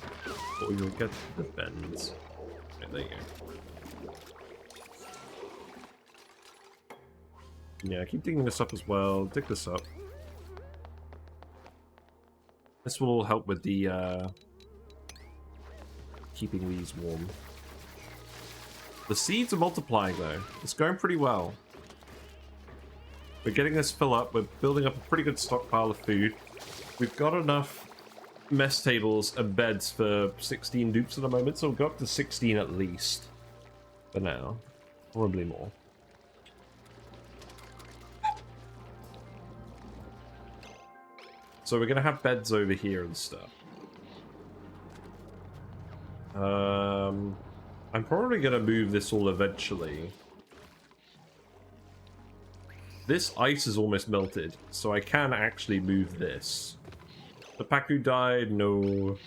Or you'll get the bends. Okay, there you go. Yeah, keep digging this up as well. Dig this up. This will help with the keeping these warm. The seeds are multiplying though. It's going pretty well. We're getting this fill up. We're building up a pretty good stockpile of food. We've got enough mess tables and beds for 16 dupes at the moment, so we'll go up to 16 at least. For now. Probably more. So we're going to have beds over here and stuff. I'm probably going to move this all eventually. This ice is almost melted, so I can actually move this. The Paku died, no.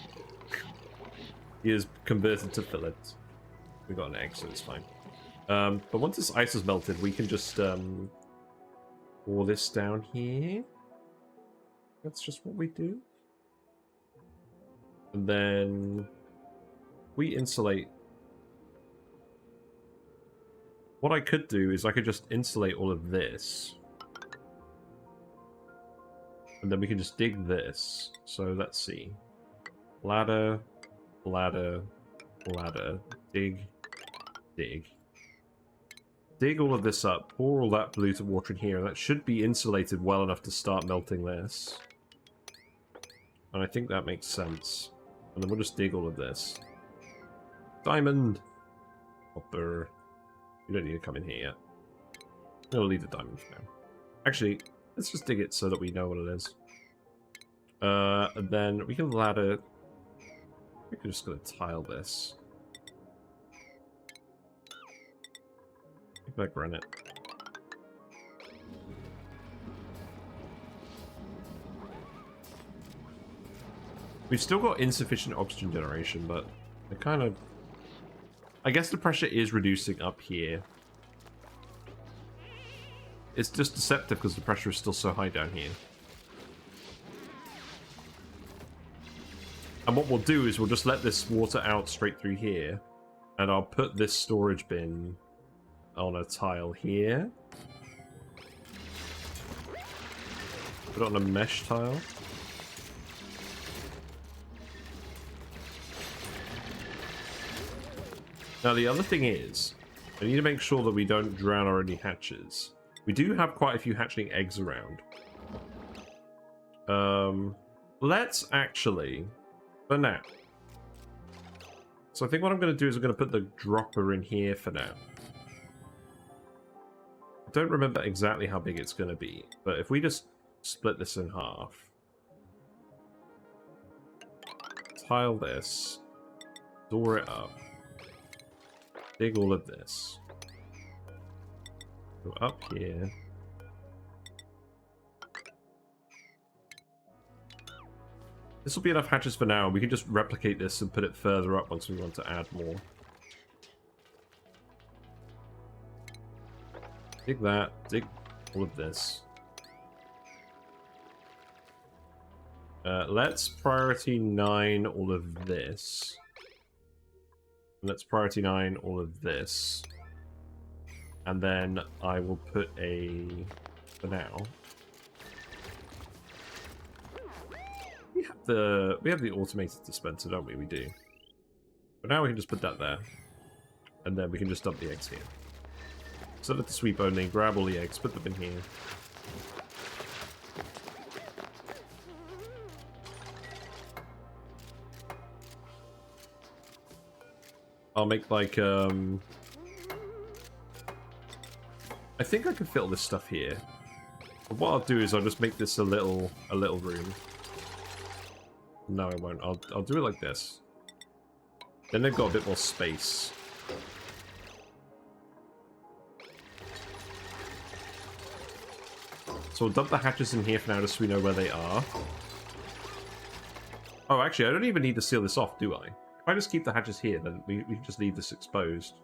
He is converted to fillet. We got an egg, so it's fine. But once this ice is melted, we can just pour this down here. That's just what we do. And then we insulate. What I could do is I could just insulate all of this. And then we can just dig this. So let's see. Ladder, ladder, ladder. Dig, dig. Dig all of this up. Pour all that polluted water in here. And that should be insulated well enough to start melting this. And I think that makes sense. And then we'll just dig all of this. Diamond! Hopper. You don't need to come in here yet. I'm going to leave the diamond for now. Actually, let's just dig it so that we know what it is. And then we can ladder... We're just going to tile this. Make that granite. We've still got insufficient oxygen generation, but it kind of... I guess the pressure is reducing up here. It's just deceptive because the pressure is still so high down here. And what we'll do is we'll just let this water out straight through here. And I'll put this storage bin on a tile here. Put it on a mesh tile. Now the other thing is, I need to make sure that we don't drown our only hatches. We do have quite a few hatchling eggs around. Let's actually, for now. So I think what I'm going to do is I'm going to put the dropper in here for now. I don't remember exactly how big it's going to be, but if we just split this in half. Tile this. Door it up. Dig all of this. Go up here. This will be enough hatches for now. We can just replicate this and put it further up once we want to add more. Dig that. Dig all of this. Let's priority 9 all of this. Let's priority 9 all of this. And then I will put a... For now. We have the automated dispenser, don't we? We do. But now we can just put that there. And then we can just dump the eggs here. Set it to sweep only, grab all the eggs, put them in here. I'll make like I think I can fit all this stuff here. But what I'll do is I'll just make this a little room. No, I won't. I'll do it like this. Then they've got a bit more space. So we'll dump the hatches in here for now just so we know where they are. Oh, actually, I don't even need to seal this off, do I? If I just keep the hatches here, then we can just leave this exposed.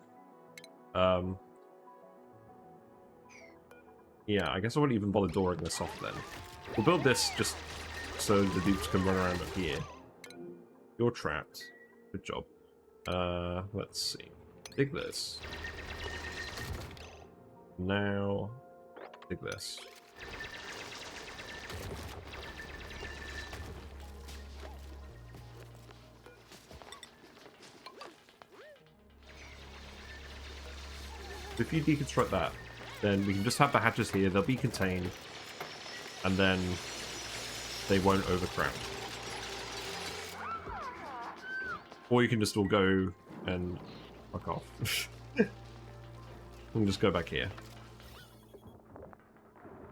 Yeah, I guess I won't even bother dooring this off then. We'll build this just so the dupes can run around up here. You're trapped. Good job. Let's see. Dig this. Now, dig this. If you deconstruct that, then we can just have the hatches here, they'll be contained, and then they won't overcrowd. Or you can just all go and fuck off. We can just go back here.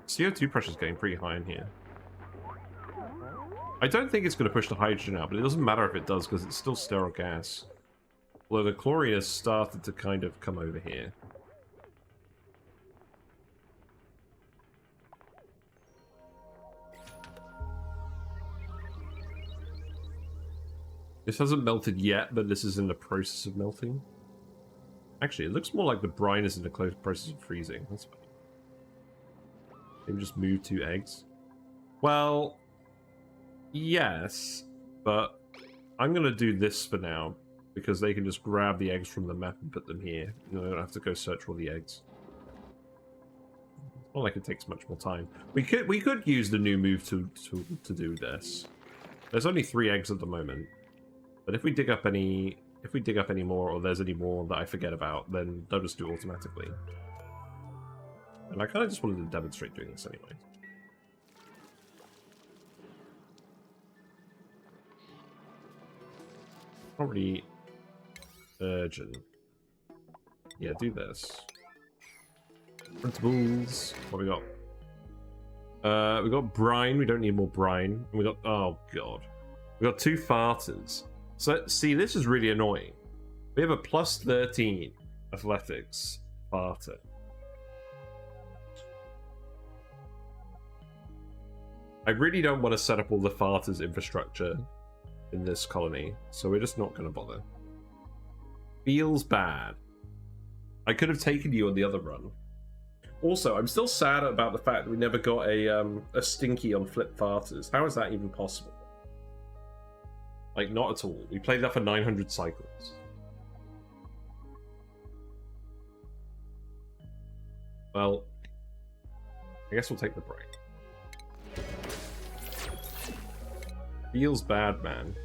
CO2 pressure's getting pretty high in here. I don't think it's going to push the hydrogen out, but it doesn't matter if it does, because it's still sterile gas. Although the chlorine has started to kind of come over here. This hasn't melted yet, but this is in the process of melting. Actually, it looks more like the brine is in the close process of freezing. That's fine. Maybe just move 2 eggs. Well, yes, but I'm going to do this for now, because they can just grab the eggs from the map and put them here. You know, I don't have to go search for all the eggs. It's not like it takes much more time. We could use the new move to do this. There's only 3 eggs at the moment. But if we dig up any more, or there's any more that I forget about, then they'll just do it automatically. And I kind of just wanted to demonstrate doing this anyway. Not really urgent. Yeah, do this. Principles. What we got? We got brine. We don't need more brine. And we got, oh god, we got 2 farters. So, see, this is really annoying. We have a plus 13 athletics farter. I really don't want to set up all the farters infrastructure in this colony, so we're just not going to bother. Feels bad. I could have taken you on the other run. Also, I'm still sad about the fact that we never got a stinky on flip farters. How is that even possible? Like, not at all. We played that for 900 cycles. Well, I guess we'll take the break. Feels bad, man.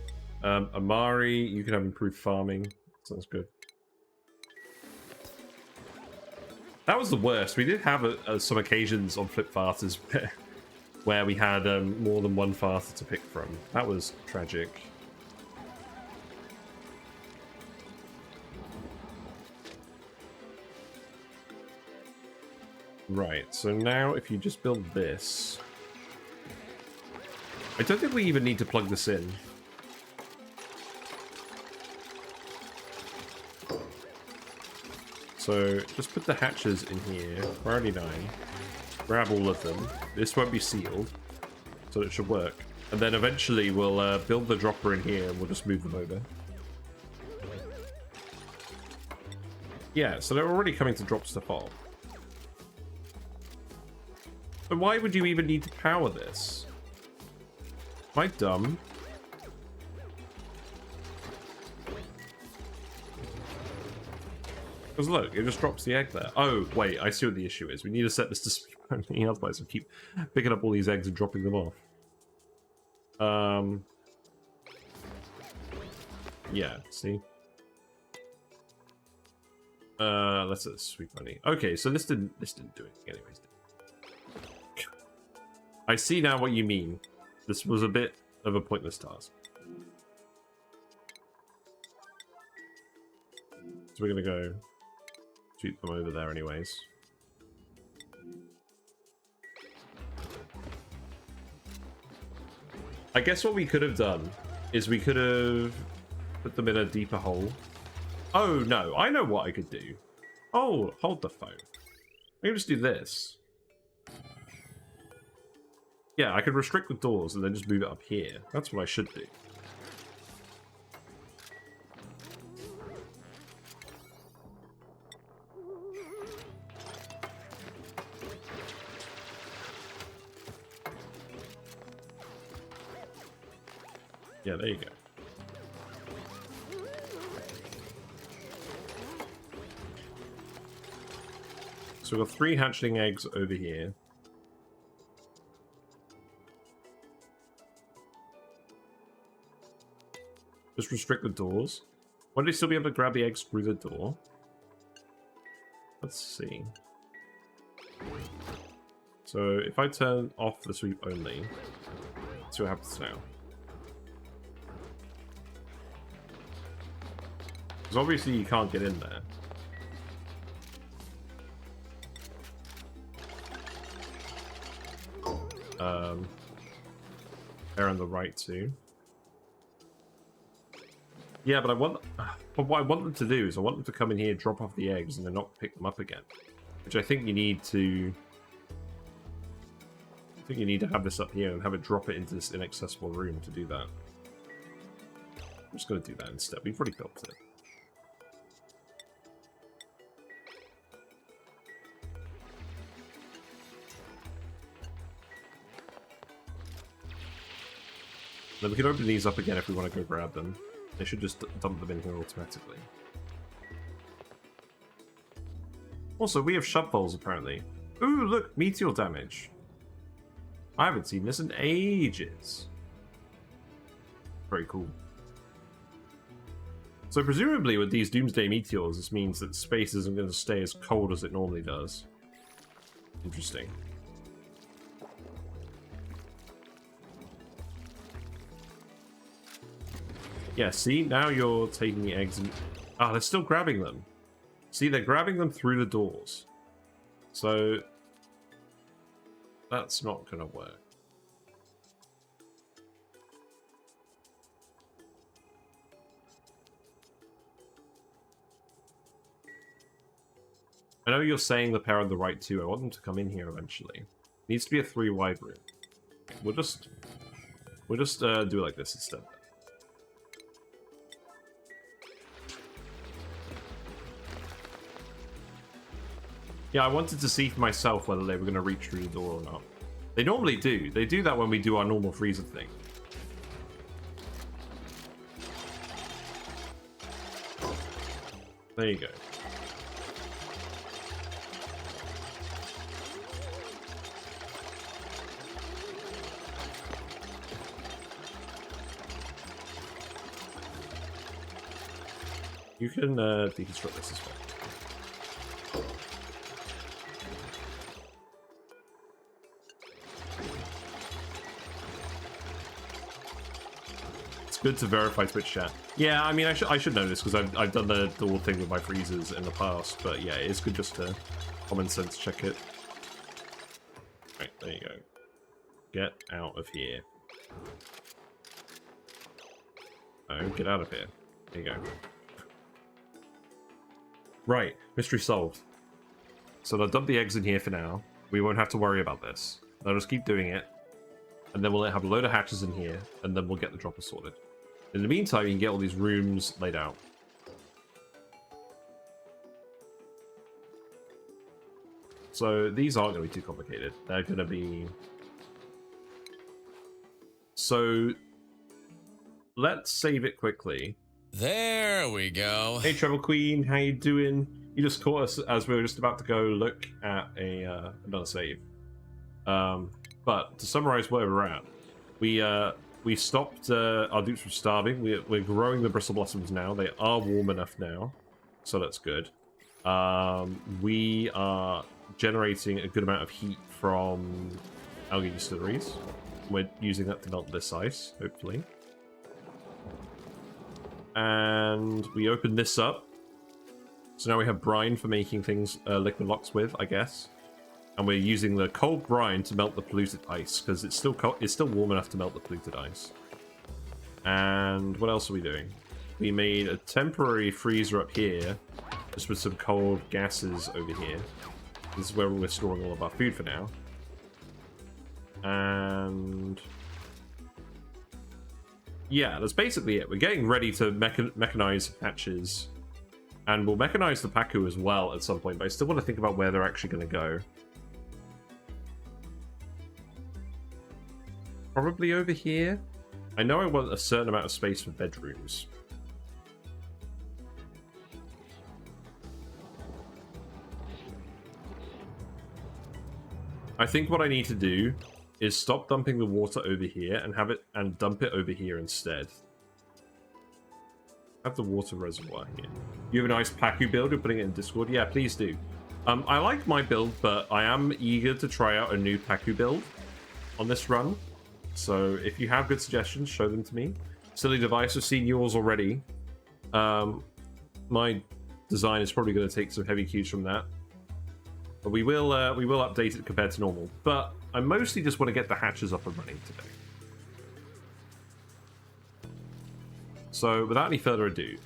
Amari, you can have improved farming. Sounds good. That was the worst. We did have some occasions on flip farters where we had more than 1 farter to pick from. That was tragic. Right, so now if you just build this... I don't think we even need to plug this in. So just put the hatches in here, priority 9. Grab all of them. This won't be sealed, so it should work. And then eventually we'll build the dropper in here and we'll just move them over. Yeah, so they're already coming to drop stuff off. But why would you even need to power this? Am I dumb? Because look, it just drops the egg there. Oh, wait, I see what the issue is. We need to set this to speed only, otherwise I keep picking up all these eggs and dropping them off. Yeah, see? Let's set sweep money. Okay, so this didn't do anything anyways. I see now what you mean. This was a bit of a pointless task. So we're gonna go sweep them over there anyways. I guess what we could have done is we could have put them in a deeper hole. Oh no, I know what I could do. Oh, hold the phone. I can just do this. Yeah, I could restrict the doors and then just move it up here. That's what I should do. Yeah, there you go. So we've got 3 hatchling eggs over here. Just restrict the doors. Why do they still be able to grab the eggs through the door? Let's see. So if I turn off the sweep only, let's see what happens now. Because obviously you can't get in there. They're on the right too. Yeah, but but what I want them to do is I want them to come in here, drop off the eggs, and then not pick them up again. Which I think you need to... I think you need to have this up here and have it drop it into this inaccessible room to do that. I'm just going to do that instead. We've already built it. Then we can open these up again if we want to go grab them. They should just dump them in here automatically. Also, we have shovelfuls apparently. Ooh, look, meteor damage. I haven't seen this in ages. Very cool. So presumably with these doomsday meteors, this means that space isn't going to stay as cold as it normally does. Interesting. Yeah, see, now you're taking the eggs and... Ah, they're still grabbing them. See, they're grabbing them through the doors. So... that's not going to work. I know you're saying the pair on the right too. I want them to come in here eventually. It needs to be a 3-wide room. We'll just do it like this instead. Yeah, I wanted to see for myself whether they were going to reach through the door or not. They normally do. They do that when we do our normal freezer thing. There you go. You can deconstruct this as well. Good to verify Twitch chat. Yeah, I mean, I should know this because I've done the dual thing with my freezers in the past, but yeah, it's good just to common sense check it. Right, there you go. Get out of here. Oh, get out of here. There you go. Right, mystery solved. So they'll dump the eggs in here for now. We won't have to worry about this. They'll just keep doing it. And then we'll have a load of hatches in here, and then we'll get the dropper sorted. In the meantime, you can get all these rooms laid out. So these aren't going to be too complicated. They're going to be... So let's save it quickly. There we go. Hey, Treble Queen, how you doing? You just caught us as we were just about to go look at another save. But to summarize where we're at, we stopped our dupes from starving. We're growing the Bristle Blossoms now. They are warm enough now, so that's good. We are generating a good amount of heat from Algae Distilleries. We're using that to melt this ice, hopefully. And we open this up. So now we have brine for making things liquid locks with, I guess. And we're using the cold brine to melt the polluted ice, because it's still it's still warm enough to melt the polluted ice. And what else are we doing? We made a temporary freezer up here, just with some cold gases over here. This is where we're storing all of our food for now. And yeah, that's basically it. We're getting ready to mechanize hatches. And we'll mechanize the Pacu as well at some point, but I still want to think about where they're actually going to go. Probably over here. I know I want a certain amount of space for bedrooms. I think what I need to do is stop dumping the water over here and have it and dump it over here instead. Have the water reservoir here. You have a nice Pacu build. You're putting it in Discord. Yeah, please do. I like my build, but I am eager to try out a new Pacu build on this run. So if you have good suggestions, show them to me. Silly Device, I've seen yours already. My design is probably going to take some heavy cues from that. But we will update it compared to normal. But I mostly just want to get the hatches up and running today. So without any further ado,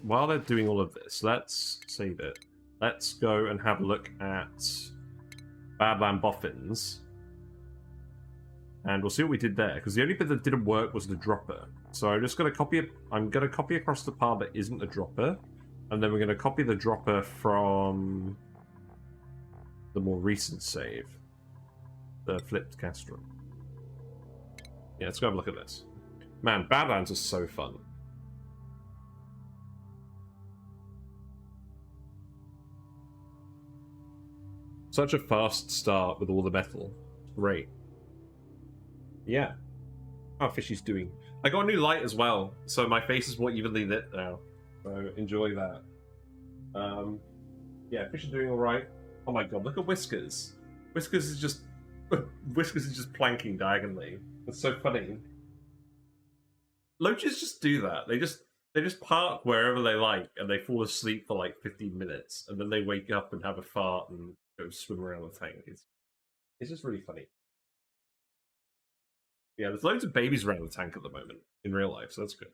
while they're doing all of this, let's save it. Let's go and have a look at Badland Boffins. And we'll see what we did there, because the only bit that didn't work was the dropper. So I'm just going to copy it. I'm going to copy across the part that isn't a dropper, and then we're going to copy the dropper from the more recent save, the flipped castrum. Yeah, let's go have a look at this. Man, Badlands is so fun. Such a fast start with all the metal. Great. Yeah. How Fishy's doing. I got a new light as well, so my face is more evenly lit now. So enjoy that. Yeah, Fish is doing alright. Oh my god, look at Whiskers. Whiskers is just planking diagonally. It's so funny. Loaches just do that. They just park wherever they like and they fall asleep for like 15 minutes and then they wake up and have a fart and go swim around the tank. It's just really funny. Yeah, there's loads of babies around the tank at the moment in real life, so that's good.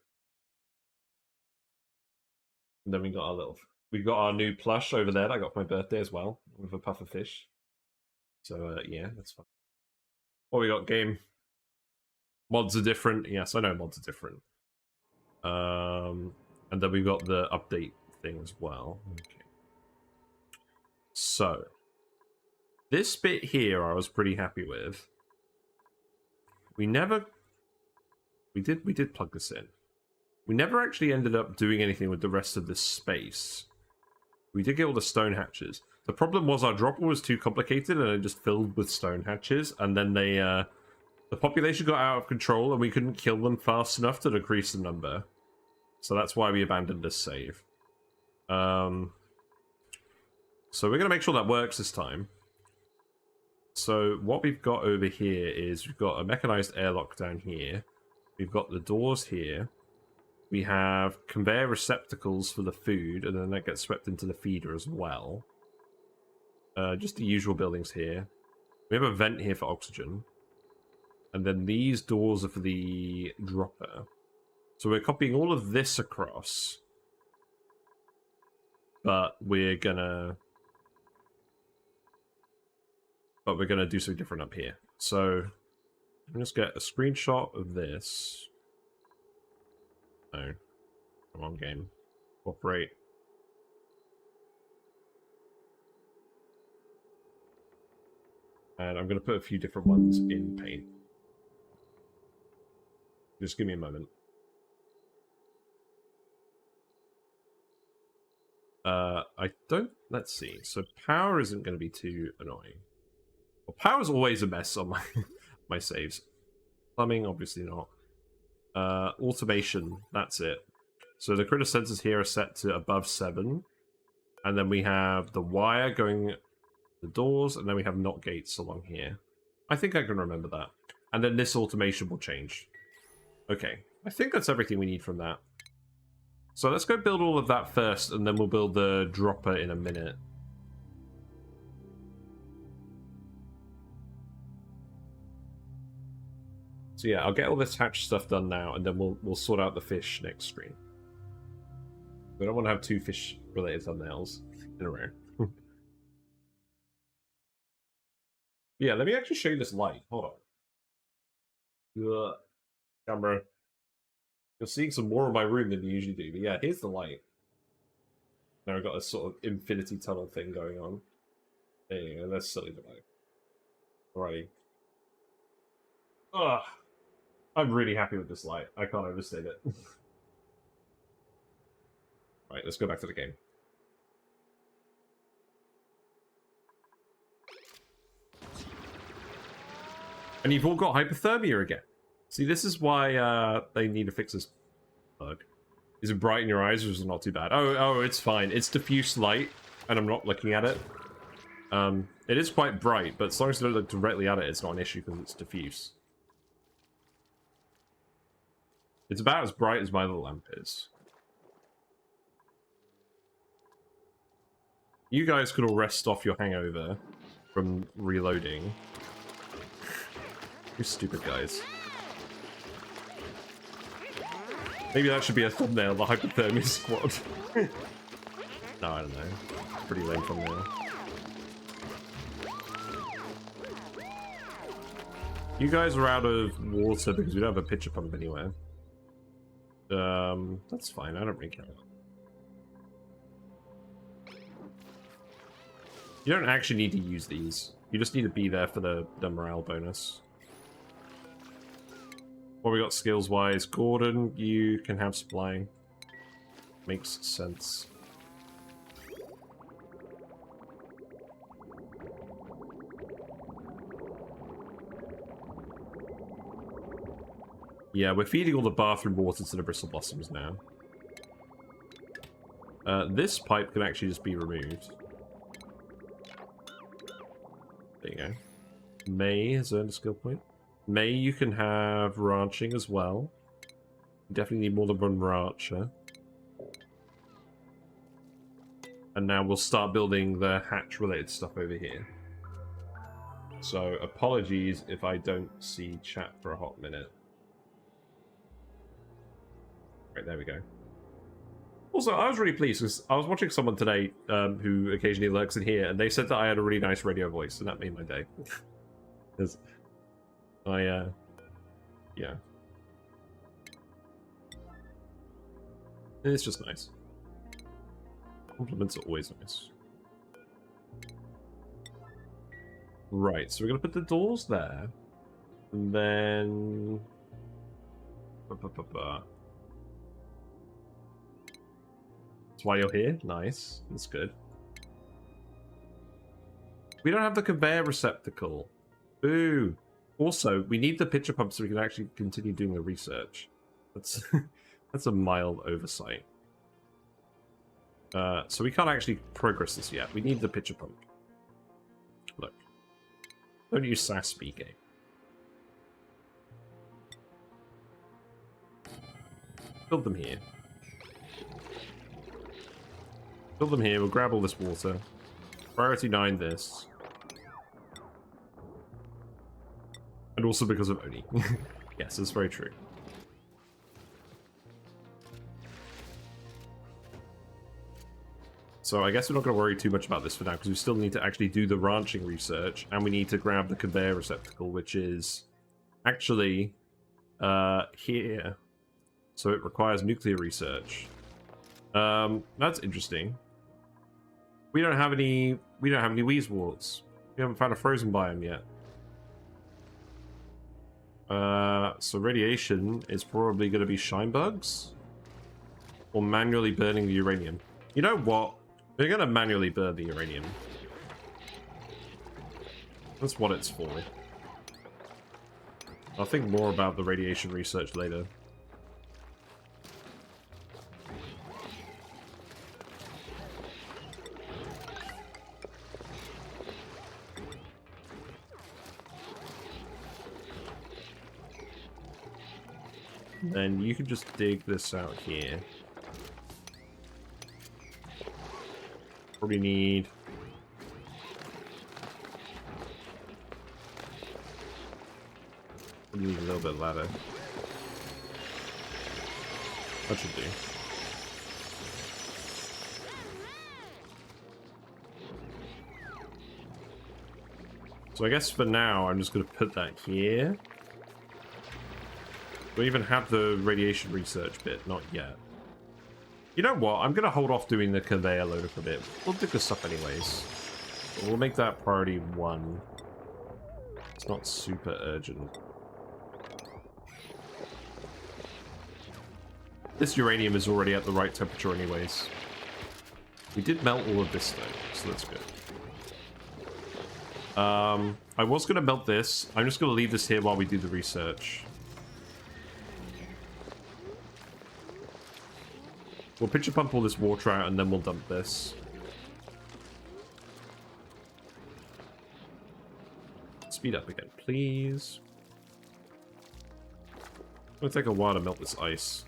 And then we got our new plush over there that I got for my birthday as well, with a puffer fish. So yeah, that's fun. What we got, game? Mods are different. Yes, I know mods are different. And then we got the update thing as well. Okay. So this bit here I was pretty happy with. We did plug this in. We never actually ended up doing anything with the rest of this space. We did get all the stone hatches. The problem was our dropper was too complicated and it just filled with stone hatches, and then the population got out of control and we couldn't kill them fast enough to decrease the number. So that's why we abandoned this save. So we're going to make sure that works this time. So what we've got over here is we've got a mechanized airlock down here. We've got the doors here. We have conveyor receptacles for the food, and then that gets swept into the feeder as well. Just the usual buildings here. We have a vent here for oxygen. And then these doors are for the dropper. So we're copying all of this across. But we're gonna do something different up here. So let's get a screenshot of this. No. Come on, game. Cooperate. And I'm going to put a few different ones in paint. Just give me a moment. Let's see. So power isn't going to be too annoying. Well, power's always a mess on my saves. Plumbing, obviously not. Automation, that's it. So the critter sensors here are set to above 7. And then we have the wire going the doors, and then we have NOT gates along here. I think I can remember that. And then this automation will change. Okay, I think that's everything we need from that. So let's go build all of that first, and then we'll build the dropper in a minute. So yeah, I'll get all this hatch stuff done now, and then we'll sort out the fish next stream. We don't want to have 2 fish-related thumbnails in a row. Yeah, let me actually show you this light. Hold on. Ugh. Camera. You're seeing some more of my room than you usually do, but yeah, here's the light. Now I've got a sort of infinity tunnel thing going on. There you go, that's silly the light. Alrighty. Ugh. I'm really happy with this light. I can't overstate it. Right, let's go back to the game. And you've all got hypothermia again. See, this is why they need to fix this bug. Is it bright in your eyes, or is it not too bad? Oh, it's fine. It's diffuse light, and I'm not looking at it. It is quite bright, but as long as you don't look directly at it, it's not an issue because it's diffuse. It's about as bright as my little lamp is. You guys could all rest off your hangover from reloading. You stupid guys. Maybe that should be a thumbnail, the hypothermia squad. No, I don't know. Pretty lame thumbnail. You guys are out of water because we don't have a pitcher pump anywhere. That's fine, I don't really care. You don't actually need to use these. You just need to be there for the morale bonus. What we got skills-wise? Gordon, you can have supplying. Makes sense. Yeah, we're feeding all the bathroom water to the Bristle Blossoms now. This pipe can actually just be removed. There you go. May has earned a skill point. May, you can have ranching as well. You definitely need more than one rancher. And now we'll start building the hatch-related stuff over here. So, apologies if I don't see chat for a hot minute. Right, there we go. Also, I was really pleased because I was watching someone today who occasionally lurks in here, and they said that I had a really nice radio voice, and that made my day. Because yeah. It's just nice. Compliments are always nice. Right, so we're going to put the doors there. And then... That's why you're here? Nice. That's good. We don't have the conveyor receptacle. Boo! Also, we need the pitcher pump so we can actually continue doing the research. That's that's a mild oversight. So we can't actually progress this yet. We need the pitcher pump. Look. Don't use sass speaking. Build them here. Build them here. We'll grab all this water. Priority 9 this. And also because of Oni. Yes, that's very true. So I guess we're not going to worry too much about this for now, because we still need to actually do the ranching research, and we need to grab the conveyor receptacle, which is actually here. So it requires nuclear research. That's interesting. We don't have any Wheezeworts. We haven't found a frozen biome yet. So radiation is probably going to be shine bugs, or manually burning the uranium. You know what? We're going to manually burn the uranium. That's what it's for. I'll think more about the radiation research later. Then you can just dig this out here. Probably need... Probably need a little bit of ladder. That should do. So I guess for now, I'm just going to put that here. We even have the radiation research bit, not yet. You know what? I'm going to hold off doing the conveyor loader for a bit. We'll do this stuff anyways. But we'll make that priority 1. It's not super urgent. This uranium is already at the right temperature anyways. We did melt all of this though, so that's good. I was going to melt this. I'm just going to leave this here while we do the research. We'll pitcher pump all this water out and then we'll dump this. Speed up again, please. It's going to take a while to melt this ice.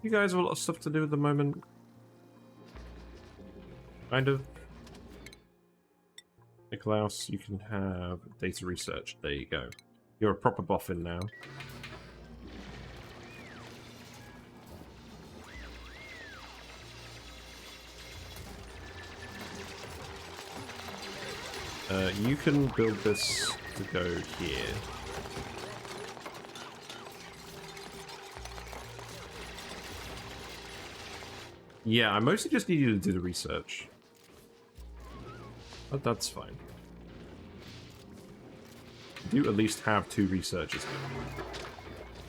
You guys have a lot of stuff to do at the moment. Kind of. Nikolaus, you can have data research. There you go. You're a proper boffin now. You can build this to go here. Yeah, I mostly just need you to do the research. But that's fine. You do at least have 2 researchers.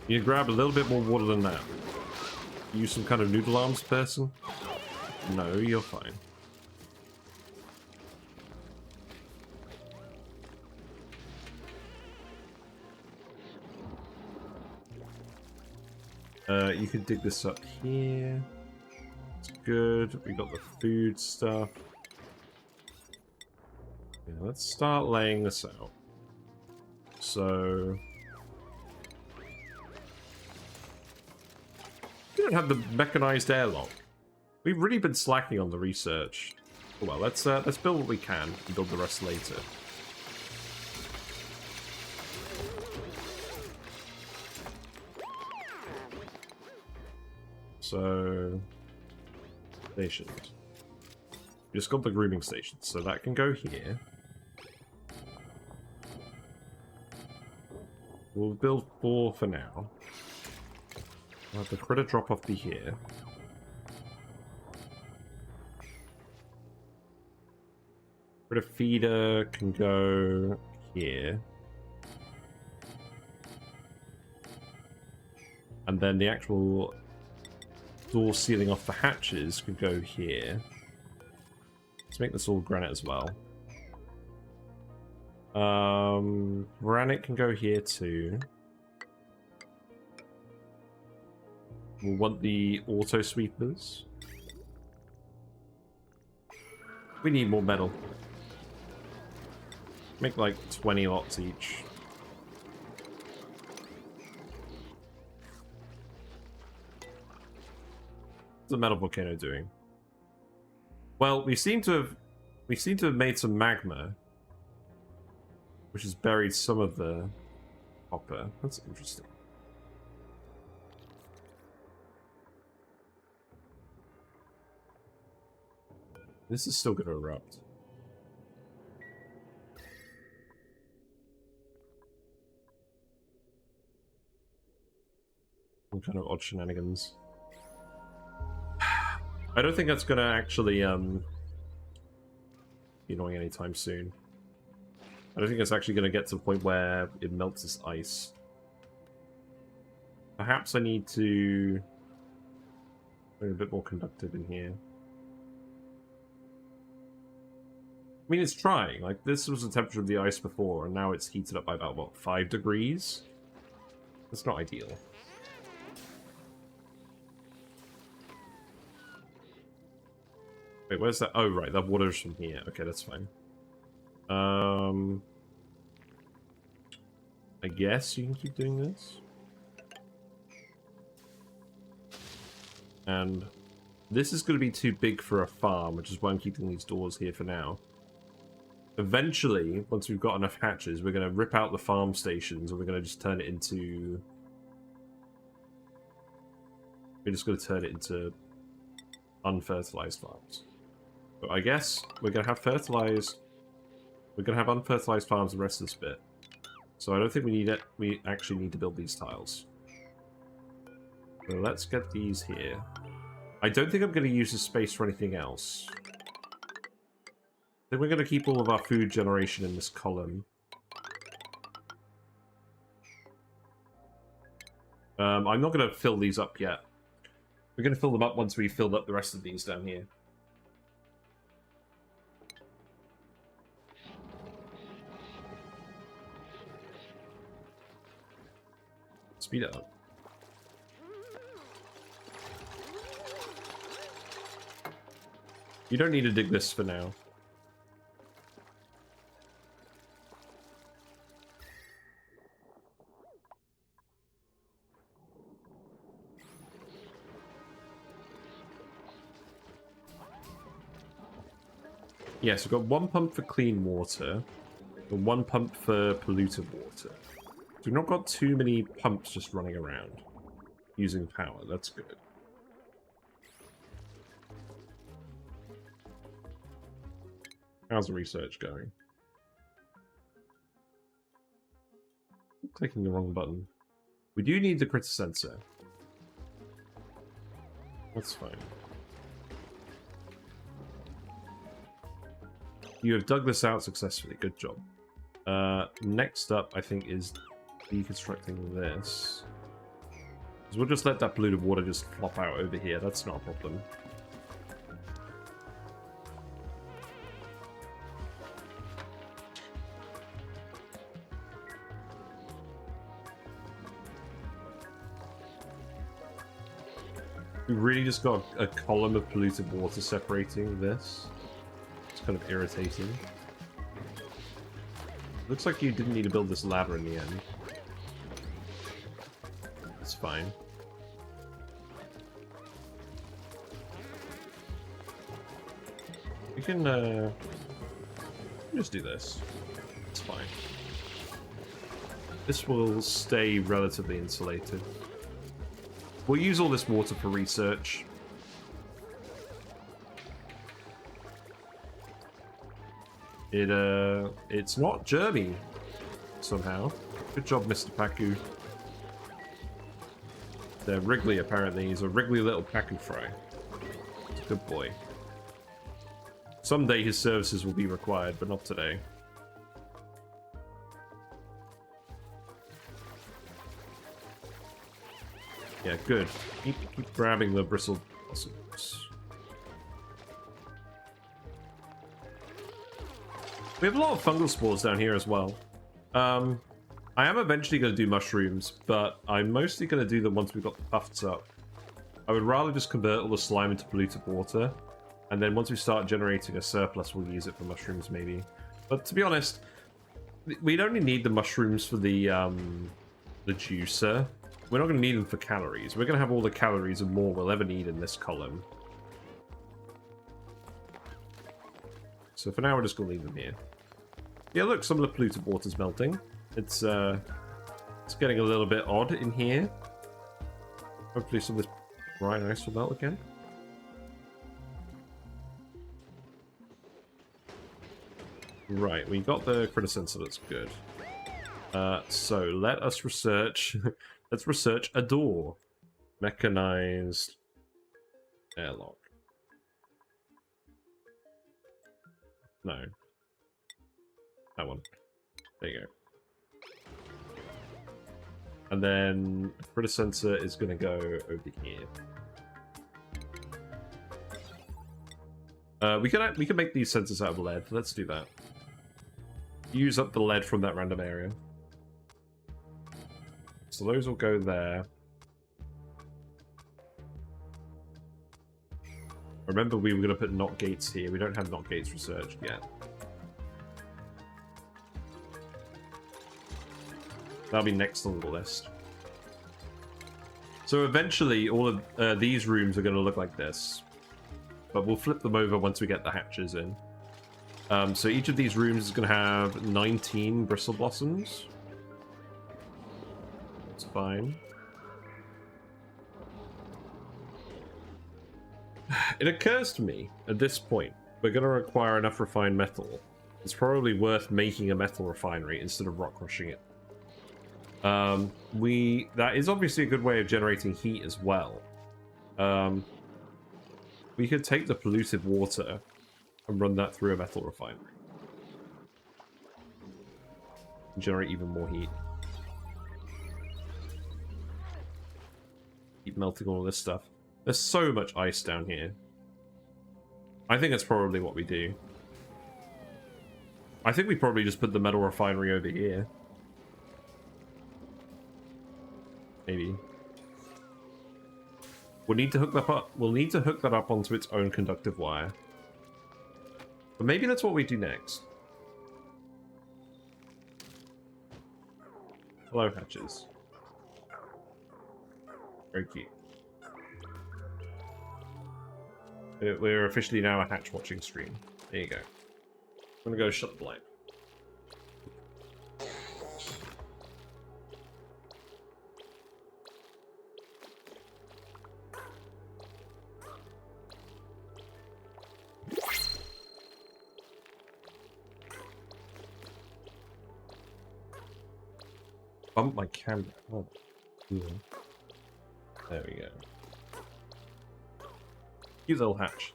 You can grab a little bit more water than that. You some kind of noodle arms person? No, you're fine. You can dig this up here. It's good. We got the food stuff. Yeah, let's start laying this out. So we don't have the mechanized airlock. We've really been slacking on the research. Well, let's build what we can and build the rest later. So stations. We just got the grooming station, so that can go here. We'll build 4 for now. We'll have the critter drop off be here. Critter feeder can go here. And then the actual door sealing off the hatches could go here. Let's make this all granite as well. Granite can go here too. We'll want the auto sweepers. We need more metal. Make like 20 lots each. What's the metal volcano doing? Well, we seem to have made some magma, which has buried some of the copper. That's interesting. This is still going to erupt. Some kind of odd shenanigans. I don't think that's going to actually be annoying anytime soon. I don't think it's actually going to get to the point where it melts this ice. Perhaps I need to be a bit more conductive in here. I mean, it's trying. Like, this was the temperature of the ice before, and now it's heated up by about, what, 5 degrees? That's not ideal. Wait, where's that? Oh, right, that water's from here. Okay, that's fine. I guess you can keep doing this. And this is going to be too big for a farm, which is why I'm keeping these doors here for now. Eventually, once we've got enough hatches, we're going to rip out the farm stations and we're going to just turn it into... We're just going to turn it into unfertilized farms. But I guess we're going to have fertilized... We're going to have unfertilized farms the rest of this bit. So I don't think we need it. We actually need to build these tiles. So let's get these here. I don't think I'm going to use this space for anything else. I think we're going to keep all of our food generation in this column. I'm not going to fill these up yet. We're going to fill them up once we've filled up the rest of these down here. Speed it up. You don't need to dig this for now. Yes, we've got one pump for clean water and one pump for polluted water. So we've not got too many pumps just running around using power. That's good. How's the research going? I'm clicking the wrong button. We do need the critter sensor. That's fine. You have dug this out successfully. Good job. Next up, I think, is deconstructing this. Because we'll just let that polluted water just flop out over here. That's not a problem. We've really just got a column of polluted water separating this. It's kind of irritating. Looks like you didn't need to build this ladder in the end. It's fine. We can just do this. It's fine. This will stay relatively insulated. We'll use all this water for research. It's not germy, somehow. Good job, Mr. Paku. They're Wrigley, apparently. He's a Wrigley little Paku fry. Good boy. Someday his services will be required, but not today. Yeah, good. Keep grabbing the Bristle Blossoms. We have a lot of fungal spores down here as well. I am eventually going to do mushrooms, but I'm mostly going to do them once we've got the tufts up. I would rather just convert all the slime into polluted water, and then once we start generating a surplus, we'll use it for mushrooms maybe. But to be honest, we'd only need the mushrooms for the juicer. We're not going to need them for calories. We're going to have all the calories and more we'll ever need in this column. So for now, we're just going to leave them here. Yeah, look, some of the polluted water's melting. It's getting a little bit odd in here. Hopefully some of this bright ice will melt again. Right, we got the critter sensor, that's good. So let us research... Let's research a door. Mechanized airlock. No. That one. There you go. And then the critter sensor is going to go over here. We can make these sensors out of lead. Let's do that. Use up the lead from that random area. So those will go there. Remember, we were going to put knot gates here. We don't have knot gates researched yet. That'll be next on the list. So eventually, all of these rooms are going to look like this. But we'll flip them over once we get the hatches in. So each of these rooms is going to have 19 Bristle Blossoms. That's fine. It occurs to me, at this point, we're going to require enough refined metal. It's probably worth making a metal refinery instead of rock crushing it. That is obviously a good way of generating heat as well. We could take the polluted water and run that through a metal refinery. Generate even more heat. Keep melting all this stuff. There's so much ice down here. I think that's probably what we do. I think we probably just put the metal refinery over here. Maybe. We'll need to hook that up. We'll need to hook that up onto its own conductive wire. But maybe that's what we do next. Hello, hatches. Very cute. We're officially now a hatch watching stream. There you go. I'm gonna go shut the blind. Bump my camera. Oh, cool. There we go. Cute little hatch.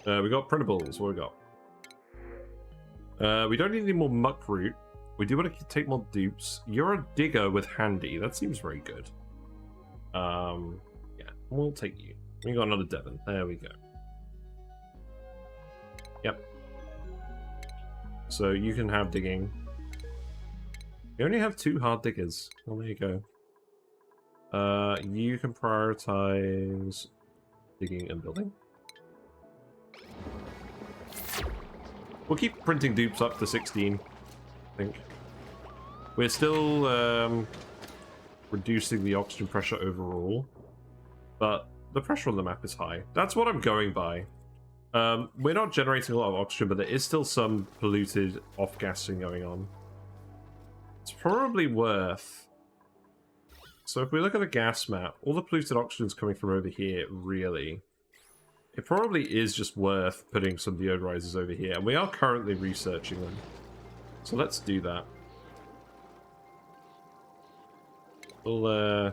We got printables. What we got? We don't need any more muck root. We do want to take more dupes. You're a digger with handy. That seems very good. Yeah, we'll take you. We got another Devon. There we go. Yep. So you can have digging. You only have 2 hard diggers. Well, there you go. You can prioritize digging and building. We'll keep printing dupes up to 16, I think. We're still reducing the oxygen pressure overall, but the pressure on the map is high. That's what I'm going by. We're not generating a lot of oxygen, but there is still some polluted off-gassing going on. It's probably worth... So if we look at the gas map, all the polluted oxygen is coming from over here, really. It probably is just worth putting some deodorizers over here, and we are currently researching them. So let's do that. We'll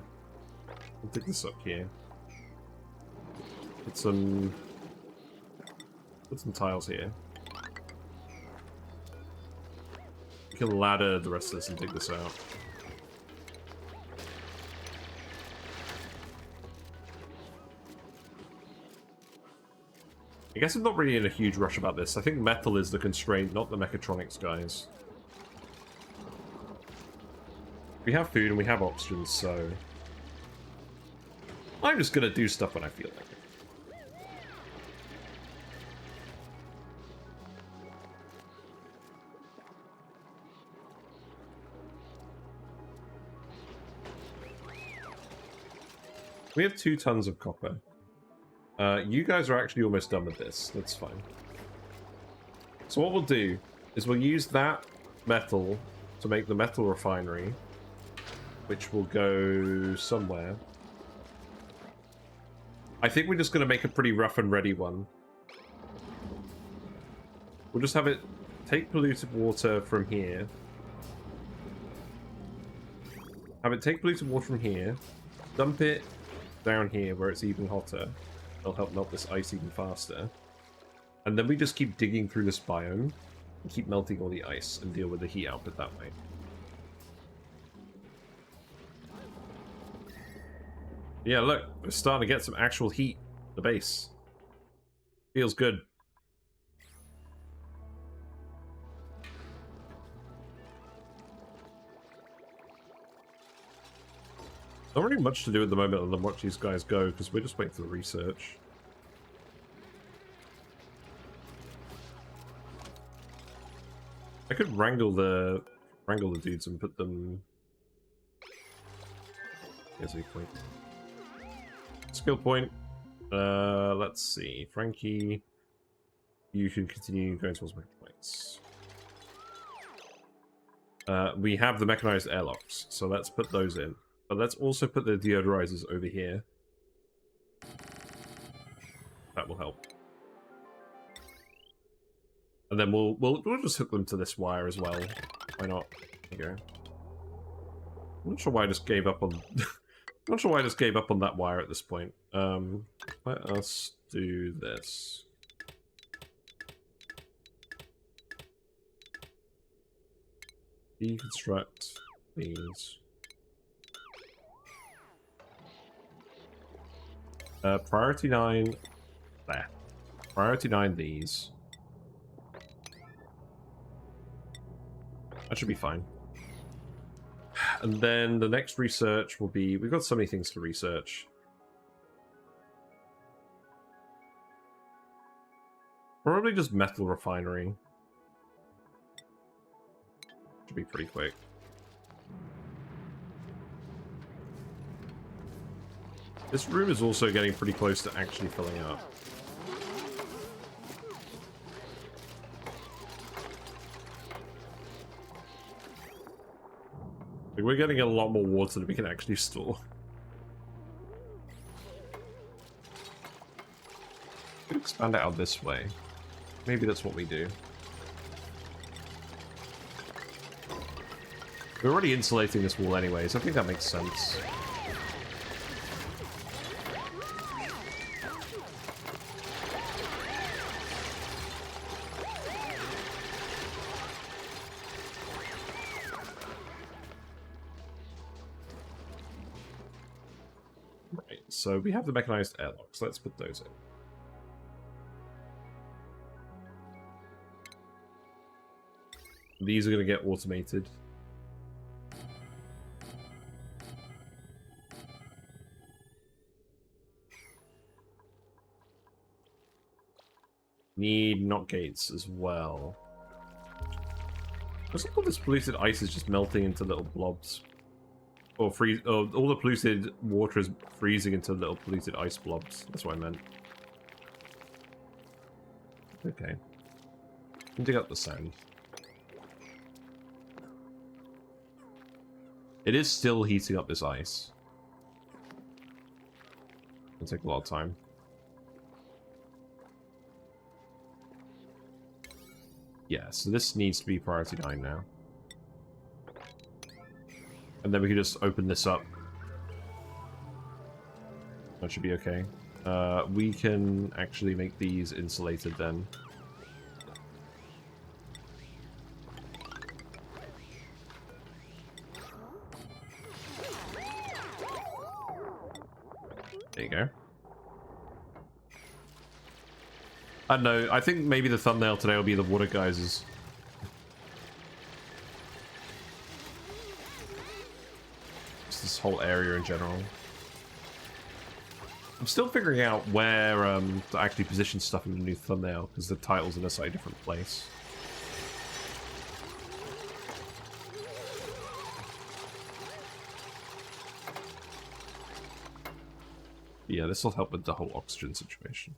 dig this up here. Put some tiles here. We can ladder the rest of this and dig this out. I guess I'm not really in a huge rush about this. I think metal is the constraint, not the mechatronics guys. We have food and we have oxygen, so... I'm just gonna do stuff when I feel like it. We have 2 tons of copper. You guys are actually almost done with this. That's fine. So what we'll do is we'll use that metal to make the metal refinery, which will go somewhere. I think we're just going to make a pretty rough and ready one. We'll just have it take polluted water from here. Have it take polluted water from here, dump it down here where it's even hotter. It'll help melt this ice even faster. And then we just keep digging through this biome and keep melting all the ice and deal with the heat output that way. Yeah, look, we're starting to get some actual heat. The base. Feels good. Not really much to do at the moment other than watch these guys go, because we're just waiting for the research. I could wrangle the dudes and put them. Here's a point. Skill point. Let's see. Frankie, you can continue going towards my points. We have the mechanized airlocks, so let's put those in. But let's also put the deodorizers over here. That will help. And then we'll just hook them to this wire as well. Why not? There you go. I'm not sure why I just gave up on. I'm not sure why I just gave up on that wire at this point. Let us do this. Deconstruct these. Priority 9 there. Priority 9 these. That should be fine. And then the next research will be... We've got so many things to research. Probably just Metal Refinery. Should be pretty quick. This room is also getting pretty close to actually filling up. Like, we're getting a lot more water than we can actually store. We could expand it out this way. Maybe that's what we do. We're already insulating this wall anyway, so I think that makes sense. Right, so we have the mechanized airlocks. Let's put those in. These are going to get automated. Need knot gates as well. Looks like all this polluted ice is just melting into little blobs. Or freeze. Oh, all the polluted water is freezing into little polluted ice blobs. That's what I meant. Okay. Dig up the sand. It is still heating up this ice. It'll take a lot of time. Yeah, so this needs to be priority 9 now. And then we can just open this up. That should be okay. We can actually make these insulated then. There you go. I don't know. I think maybe the thumbnail today will be the water geysers. Just this whole area in general. I'm still figuring out where to actually position stuff in the new thumbnail, because the title's in a slightly different place. Yeah, this will help with the whole oxygen situation.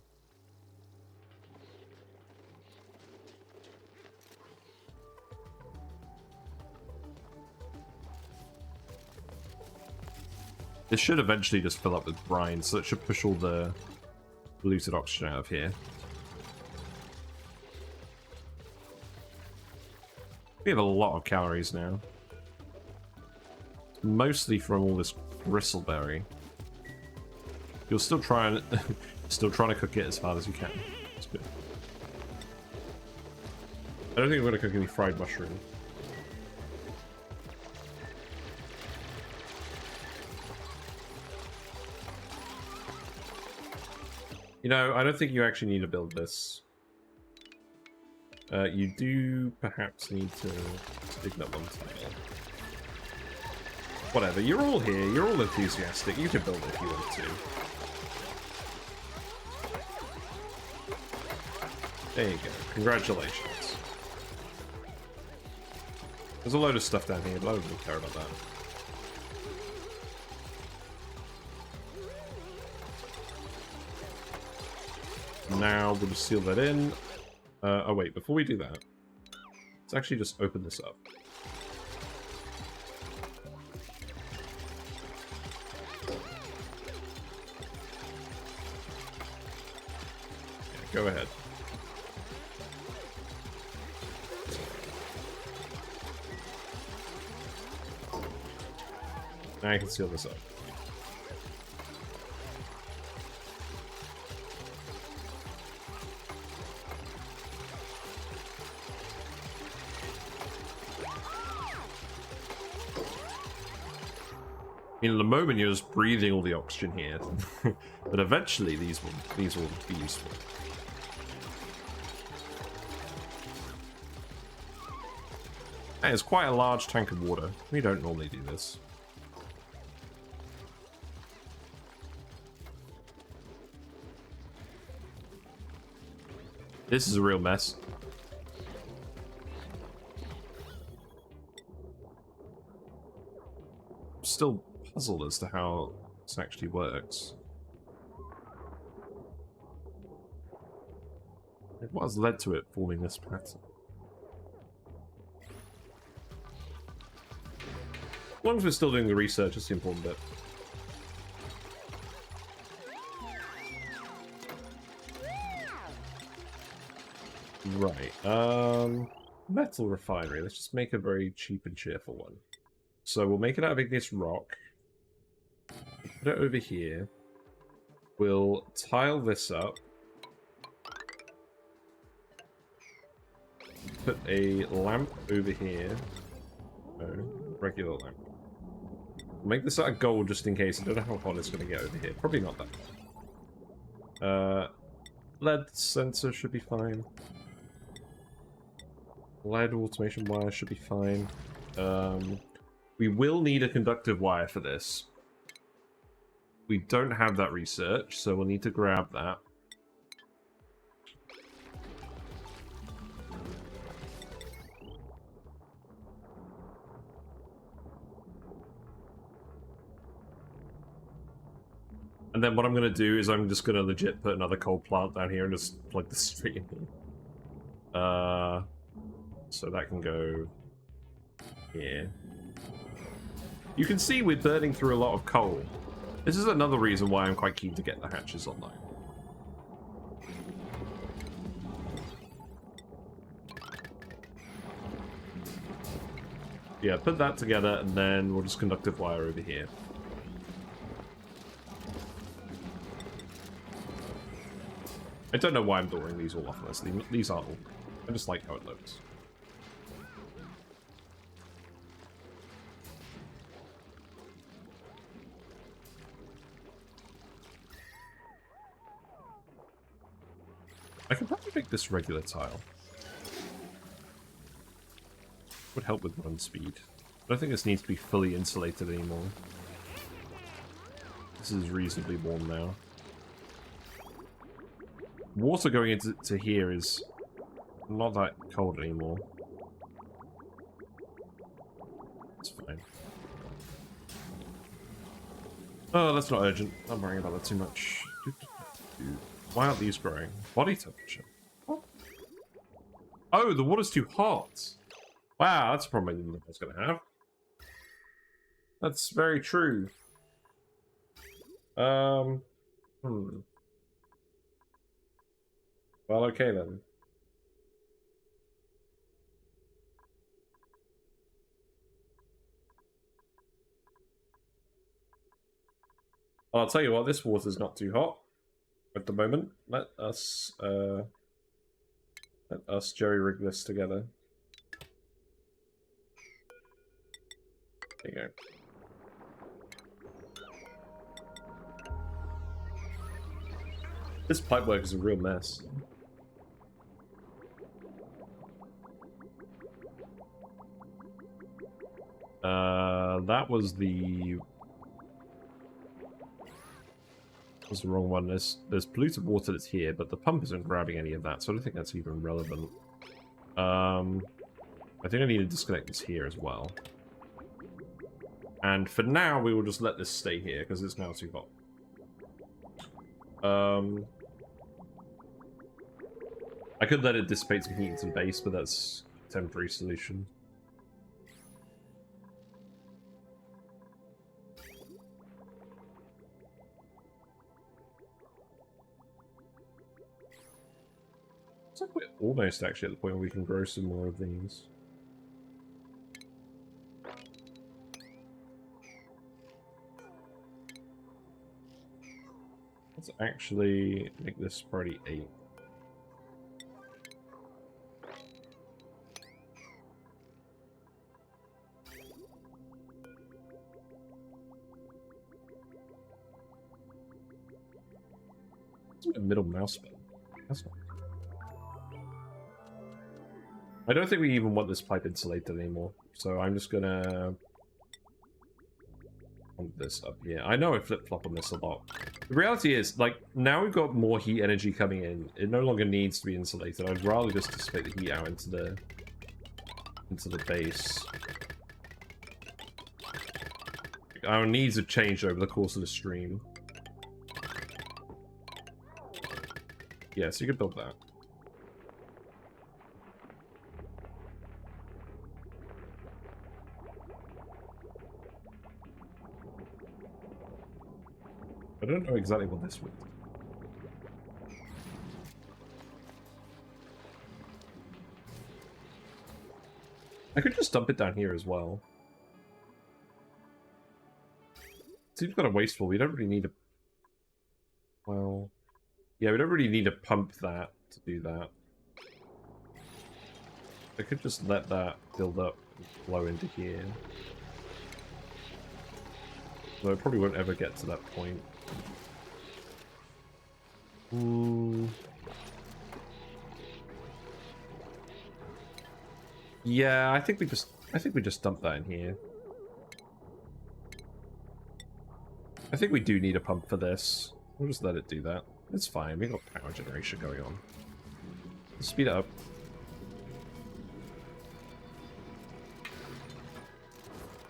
This should eventually just fill up with brine, so it should push all the polluted oxygen out of here. We have a lot of calories now. Mostly from all this bristleberry. You're still trying to cook it as hard as you can. It's good. I don't think I'm going to cook any fried mushroom. You know, I don't think you actually need to build this. You do perhaps need to dig that one tile. Whatever, you're all here, you're all enthusiastic, you can build it if you want to. There you go, congratulations. There's a load of stuff down here, but I don't really care about that. Now we'll just seal that in. Oh wait, before we do that, let's actually just open this up. Yeah, go ahead. Now I can seal this up. In the moment, you're just breathing all the oxygen here, but eventually these will be useful. That is quite a large tank of water. We don't normally do this. This is a real mess. I'm still puzzled as to how this actually works. What has led to it forming this pattern? As long as we're still doing the research, it's the important bit. Right, Metal Refinery. Let's just make a very cheap and cheerful one. So we'll make it out of igneous rock. Put it over here. We'll tile this up. Put a lamp over here. No, regular lamp. We'll make this out of gold just in case. I don't know how hot it's going to get over here. Probably not that. LED sensor should be fine. LED automation wire should be fine. We will need a conductive wire for this. We don't have that research, so we'll need to grab that. And then what I'm going to do is I'm just going to legit put another coal plant down here and just plug this straight in here. So that can go here. You can see we're burning through a lot of coal. This is another reason why I'm quite keen to get the hatches online. Yeah, put that together and then we'll just conductive wire over here. I don't know why I'm drawing these all off, honestly. These aren't all. I just like how it looks. I could probably make this regular tile. Would help with run speed. I don't think this needs to be fully insulated anymore. This is reasonably warm now. Water going into here is not that cold anymore. It's fine. Oh, that's not urgent. I'm worrying about that too much. Why aren't these growing? Body temperature. What? Oh, the water's too hot. Wow, that's a problem I didn't think I was going to have. That's very true. Well, okay then. I'll tell you what, this water's not too hot at the moment. Let us jerry-rig this together. There you go. This pipework is a real mess. That was the wrong one. There's polluted water that's here, but the pump isn't grabbing any of that, so I don't think that's even relevant. I think I need to disconnect this here as well. And for now, we will just let this stay here, because it's now too hot. I could let it dissipate some heat into the base, but that's a temporary solution. Looks like we're almost actually at the point where we can grow some more of these. Let's actually make this priority 8. A middle mouse button. That's not. I don't think we even want this pipe insulated anymore, so I'm just gonna pump this up here. I know I flip-flop on this a lot. The reality is, like, now we've got more heat energy coming in, it no longer needs to be insulated. I'd rather just dissipate the heat out into the base. Our needs have changed over the course of the stream. Yeah, so you could build that. I don't know exactly what this would do. I could just dump it down here as well. Seems kind of wasteful. We don't really need a... Well... Yeah, we don't really need to pump that to do that. I could just let that build up and flow into here. Though it probably won't ever get to that point. Ooh. Yeah, I think we just dump that in here. I think we do need a pump for this. We'll just let it do that. It's fine, we've got power generation going on. Let's speed it up.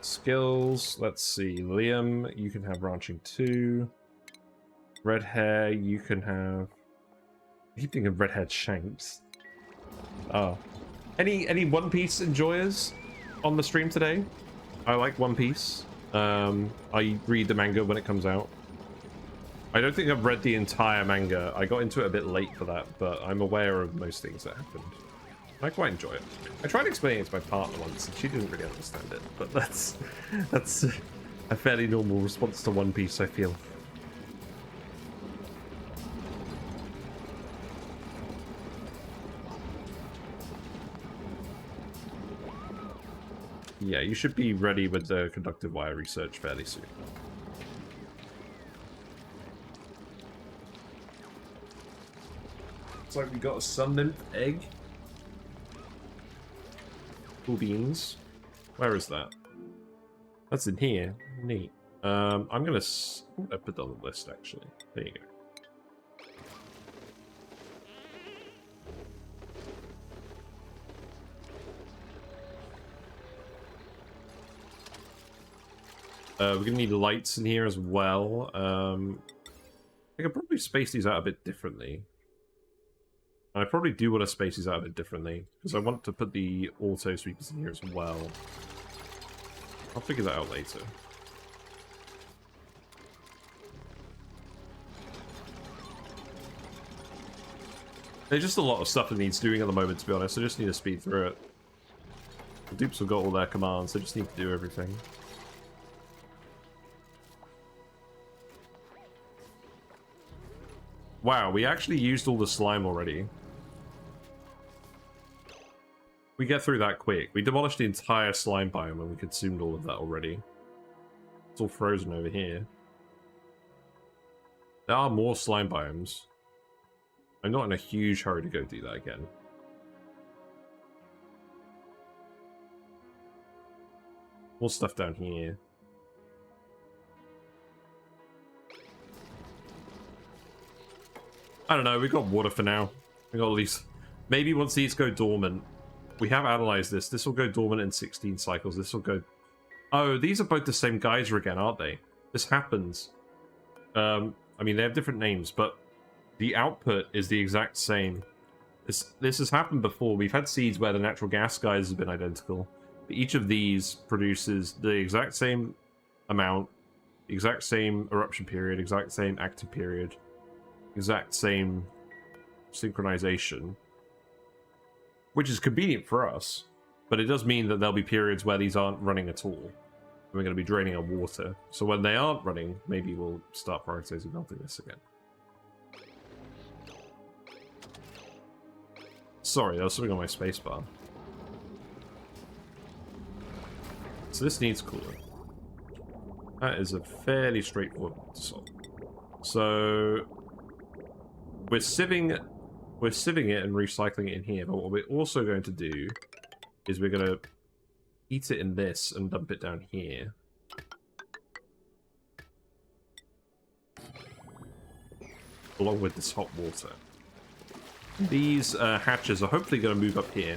Skills, let's see. Liam, you can have ranching 2. Red hair, you can have... I keep thinking of red-haired shanks. Oh. Any One Piece enjoyers on the stream today? I like One Piece. I read the manga when it comes out. I don't think I've read the entire manga. I got into it a bit late for that, but I'm aware of most things that happened. I quite enjoy it. I tried explaining it to my partner once, and she didn't really understand it, but that's a fairly normal response to One Piece, I feel. Yeah, you should be ready with the conductive wire research fairly soon. Looks like we got a sun nymph egg. Cool beans. Where is that? That's in here. Neat. I'm gonna put that on the list actually. There you go. We're gonna need lights in here as well. I could probably space these out a bit differently. I probably do want to space these out a bit differently, because I want to put the auto sweepers in here as well. I'll figure that out later. There's just a lot of stuff that needs doing at the moment, to be honest. I just need to speed through it. The dupes have got all their commands, they just need to do everything. Wow, we actually used all the slime already. We get through that quick. We demolished the entire slime biome and we consumed all of that already. It's all frozen over here. There are more slime biomes. I'm not in a huge hurry to go do that again. More stuff down here. I don't know, we got water for now. We got at least... Maybe once these go dormant, We have analyzed this. This will go dormant in 16 cycles. This will go... Oh, these are both the same geyser again, aren't they? This happens. I mean, they have different names, but the output is the exact same. This has happened before. We've had seeds where the natural gas geyser has been identical. But each of these produces the exact same amount, exact same eruption period, exact same active period, exact same synchronization. Which is convenient for us, but it does mean that there'll be periods where these aren't running at all. We're going to be draining our water. So when they aren't running, maybe we'll start prioritizing melting this again. Sorry, there was something on my spacebar. So this needs cooling. That is a fairly straightforward to solve. So we're sieving it and recycling it in here, but what we're also going to do is we're going to heat it in this and dump it down here. Along with this hot water. These hatches are hopefully going to move up here.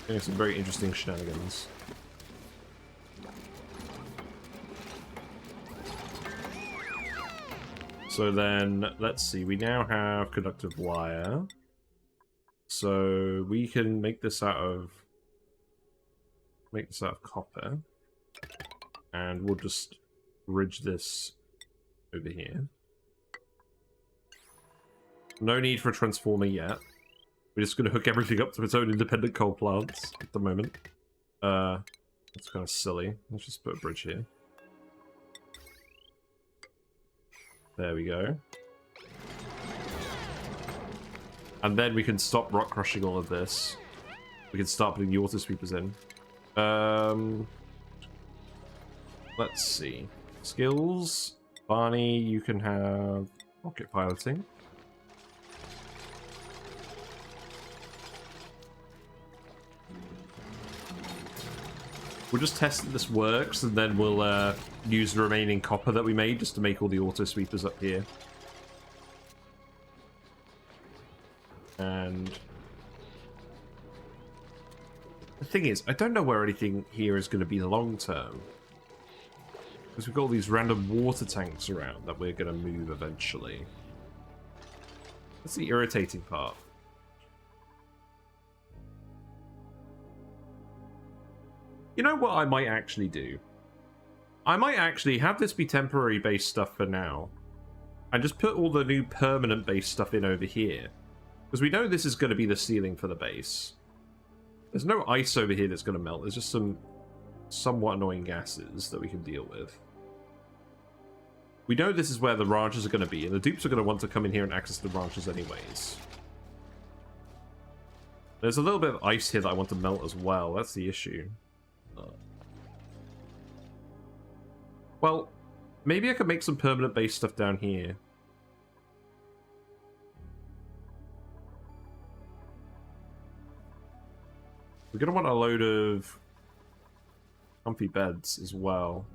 Getting some very interesting shenanigans. So then, let's see, we now have conductive wire. So we can make this out of copper. And we'll just ridge this over here. No need for a transformer yet. We're just going to hook everything up to its own independent coal plants at the moment. That's kind of silly. Let's just put a bridge here. There we go. And then we can stop rock crushing all of this. We can start putting the water sweepers in. Let's see. Skills. Barney, you can have rocket piloting. We'll just test that this works, and then we'll use the remaining copper that we made just to make all the auto sweepers up here. And the thing is, I don't know where anything here is going to be long term. Because we've got all these random water tanks around that we're going to move eventually. That's the irritating part. You know what I might actually do? I might actually have this be temporary base stuff for now. And just put all the new permanent base stuff in over here. Because we know this is going to be the ceiling for the base. There's no ice over here that's going to melt. There's just some somewhat annoying gases that we can deal with. We know this is where the ranches are going to be. And the dupes are going to want to come in here and access the ranches anyways. There's a little bit of ice here that I want to melt as well. That's the issue. Well, maybe I could make some permanent base stuff down here. We're going to want a load of comfy beds as well.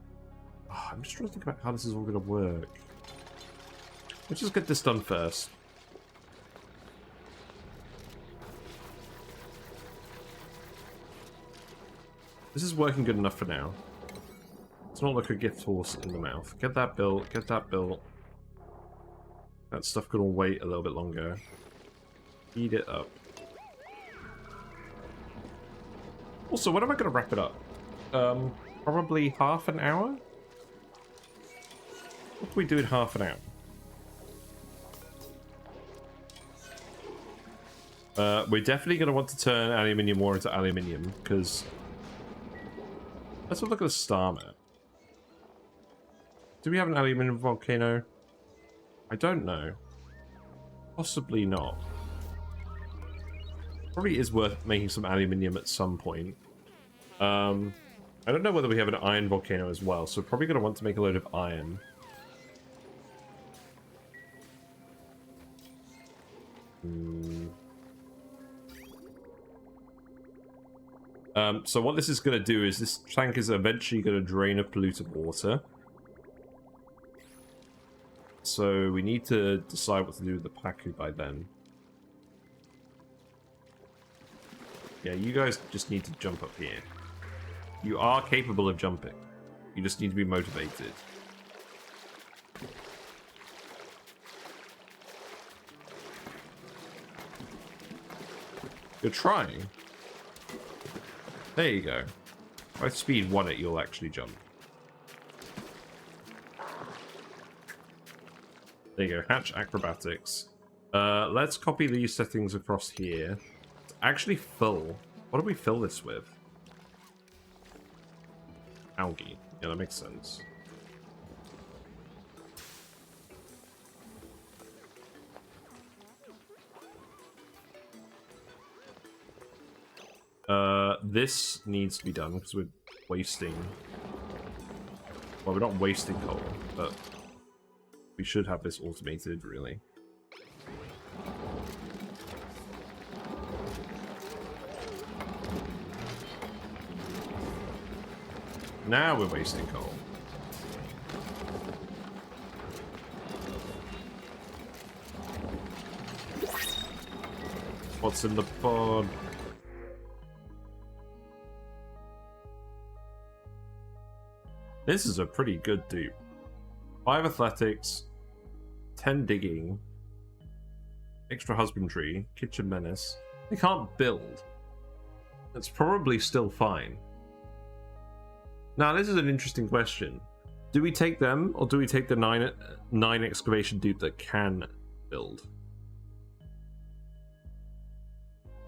Oh, I'm just trying to think about how this is all going to work. Let's just get this done first. This is working good enough for now. It's not like a gift horse in the mouth. Get that built, get that built. That stuff could all wait a little bit longer. Speed it up. Also, when am I going to wrap it up? Probably half an hour? What can we do in half an hour? We're definitely going to want to turn aluminium ore into aluminium, because... Let's have a look at the star map. Do we have an aluminium volcano? I don't know. Possibly not. Probably is worth making some aluminium at some point. I don't know whether we have an iron volcano as well, so we're probably going to want to make a load of iron. So what this is going to do is this tank is eventually going to drain of polluted water. So we need to decide what to do with the Paku by then. Yeah, you guys just need to jump up here. You are capable of jumping. You just need to be motivated. You're trying. There you go. By speed 1 it, you'll actually jump. There you go. Hatch acrobatics. Let's copy these settings across here. It's actually full. What do we fill this with? Algae. Yeah, that makes sense. This needs to be done because we're wasting... Well, we're not wasting coal, but we should have this automated, really. Now we're wasting coal. What's in the pod? This is a pretty good dupe. 5 athletics, 10 digging, extra husbandry, kitchen menace. They can't build. It's probably still fine. Now, this is an interesting question. Do we take them, or do we take the 9 excavation dupe that can build?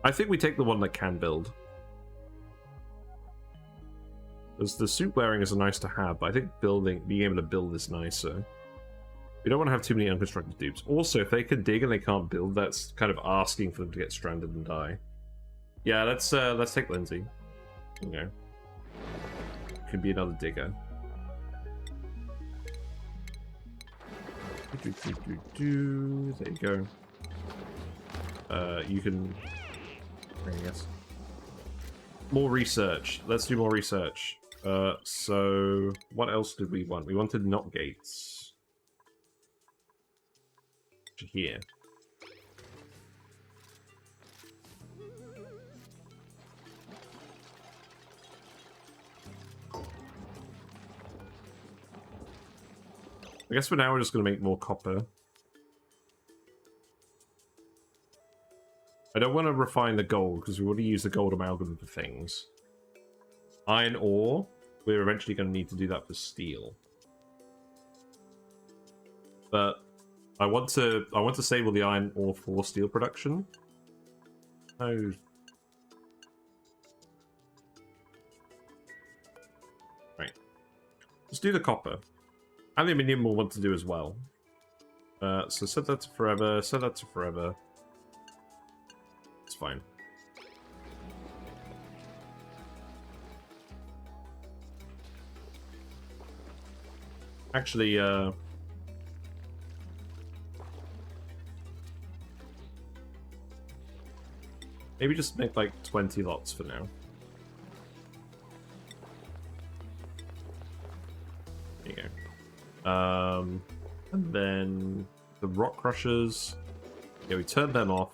I think we take the one that can build. Because the suit wearing is a nice to have, but I think being able to build is nicer. We don't want to have too many unconstructed dupes. Also, if they can dig and they can't build, that's kind of asking for them to get stranded and die. Yeah, let's take Lindsay. Okay. Could be another digger. There you go. You can... I guess. More research. Let's do more research. So what else did we want? We wanted knot gates. Here. I guess for now we're just going to make more copper. I don't want to refine the gold because we want to use the gold amalgam for things. Iron ore, we're eventually going to need to do that for steel. But I want to save all the iron ore for steel production. Oh. Right. Let's do the copper. Aluminium we'll want to do as well. So set that to forever, set that to forever. It's fine. Actually, maybe just make like 20 lots for now. There you go. And then the rock crushers. Yeah, we turned them off.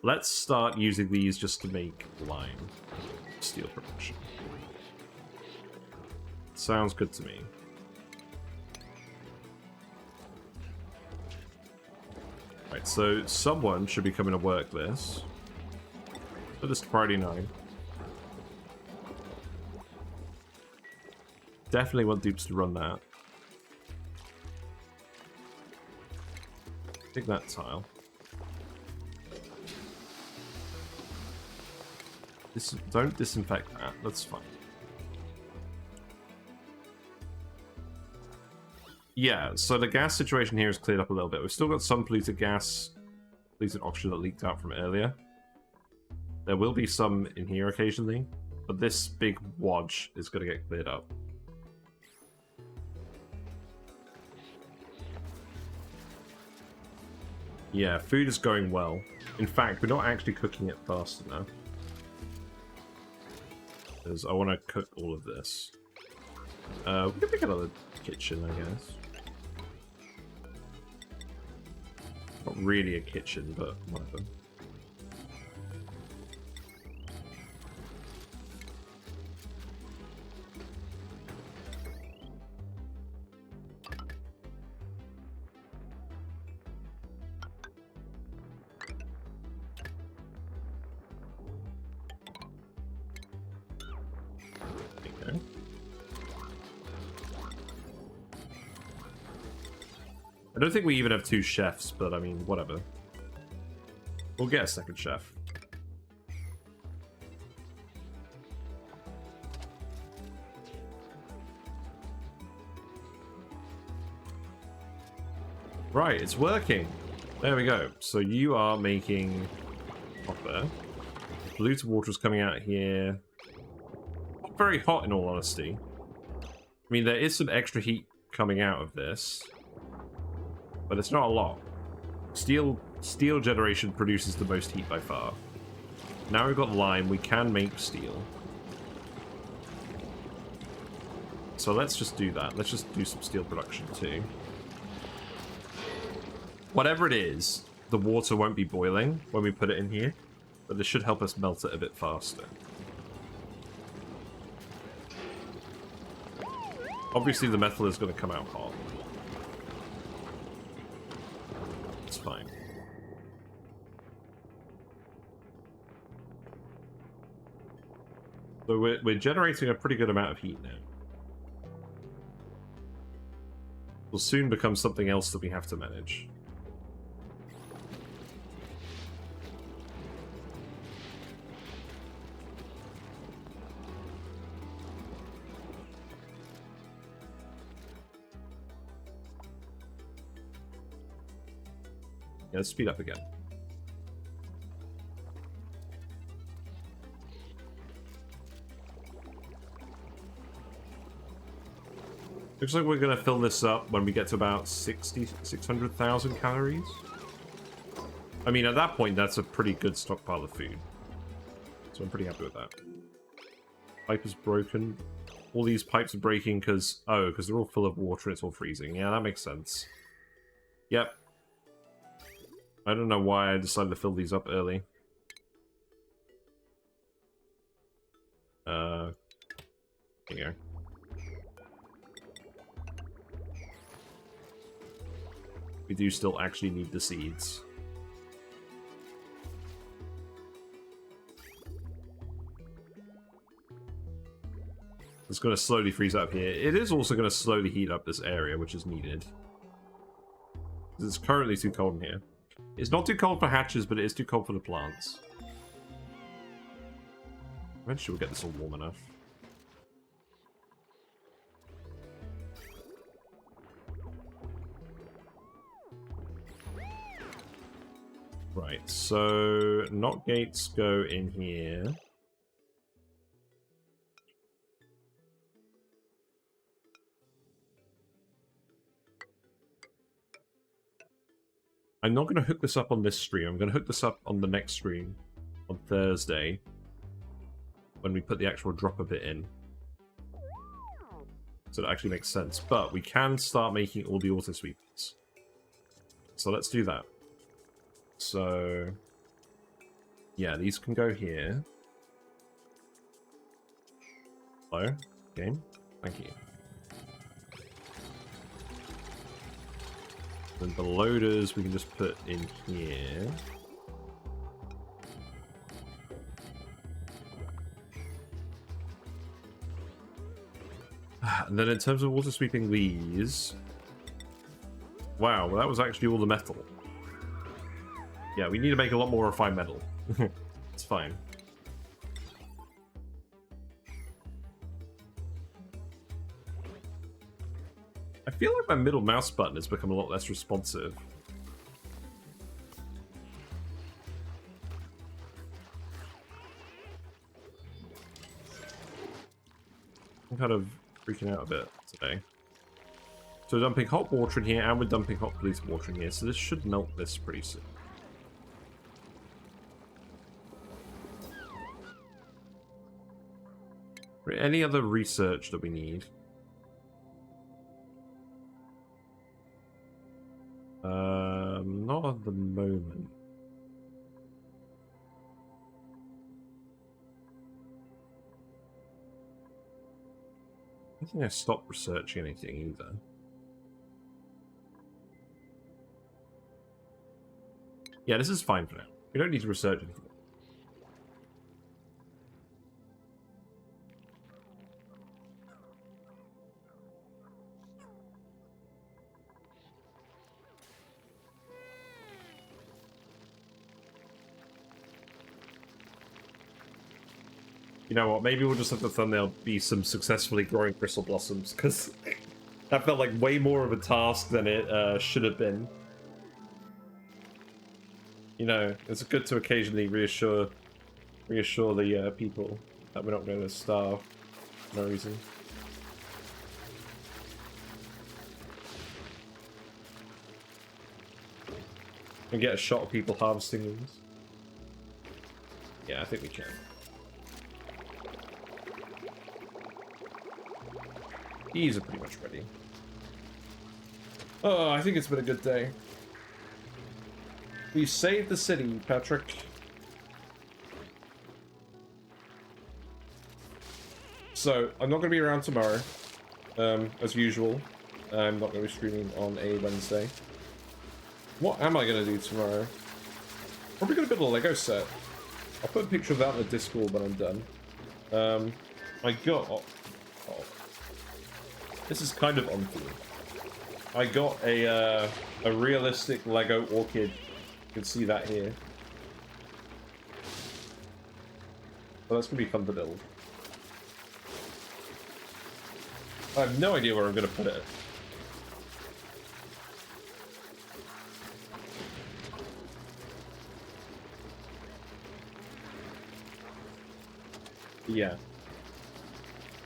Let's start using these just to make lime steel production. Sounds good to me. Right, so someone should be coming to work this. So this Friday night. Definitely want dupes to run that. Take that tile. Don't disinfect that, that's fine. Yeah, so the gas situation here is cleared up a little bit. We've still got some polluted gas, polluted oxygen that leaked out from earlier. There will be some in here occasionally, but this big wodge is going to get cleared up. Yeah, food is going well. In fact, we're not actually cooking it fast enough. Because I want to cook all of this. We can make another kitchen, I guess. not really a kitchen, but whatever. Okay. I don't think we even have 2 chefs, but I mean, whatever. We'll get a second chef. Right, it's working. There we go. So you are making hot there. Polluted water is coming out here. Not very hot, in all honesty. I mean, there is some extra heat coming out of this, but it's not a lot. Steel generation produces the most heat by far. Now we've got lime, we can make steel. So let's just do that. Let's just do some steel production too. Whatever it is, the water won't be boiling when we put it in here, but this should help us melt it a bit faster. Obviously the metal is going to come out hot. It's fine. So we're generating a pretty good amount of heat now. Will soon become something else that we have to manage. Yeah, let's speed up again. Looks like we're going to fill this up when we get to about 600,000 calories. I mean, at that point, that's a pretty good stockpile of food. So I'm pretty happy with that. Pipe is broken. All these pipes are breaking because... Oh, because they're all full of water and it's all freezing. Yeah, that makes sense. Yep. I don't know why I decided to fill these up early. Here you go. We do still actually need the seeds. It's going to slowly freeze up here. It is also going to slowly heat up this area, which is needed. It's currently too cold in here. It's not too cold for hatches, but it is too cold for the plants. Eventually we'll get this all warm enough. Right, so knot gates go in here. I'm not going to hook this up on this stream. I'm going to hook this up on the next stream on Thursday when we put the actual dropper bit in. So it actually makes sense. But we can start making all the auto sweepers. So let's do that. So yeah, these can go here. Hello, game. Thank you. Then the loaders we can just put in here. And then in terms of water sweeping these... Wow, well that was actually all the metal. Yeah, we need to make a lot more refined metal. It's fine. I feel like my middle mouse button has become a lot less responsive. I'm kind of freaking out a bit today. So we're dumping hot water in here, and we're dumping hot polluted water in here, so this should melt this pretty soon. Any other research that we need? Not at the moment. I don't think I stopped researching anything either. Yeah, this is fine for now. We don't need to research anything. You know what? Maybe we'll just have the thumbnail be some successfully growing Bristle Blossoms, because that felt like way more of a task than it should have been. You know, it's good to occasionally reassure the people that we're not going to starve for no reason. And get a shot of people harvesting these. Yeah, I think we can. These are pretty much ready. Oh, I think it's been a good day. We saved the city, Patrick. So, I'm not going to be around tomorrow, as usual. I'm not going to be streaming on a Wednesday. What am I going to do tomorrow? Probably going to build a Lego set. I'll put a picture of that in the Discord when I'm done. I got... Oh, this is kind of on theme. I got a realistic Lego Orchid. You can see that here. So that's going to be fun to build. I have no idea where I'm going to put it. Yeah.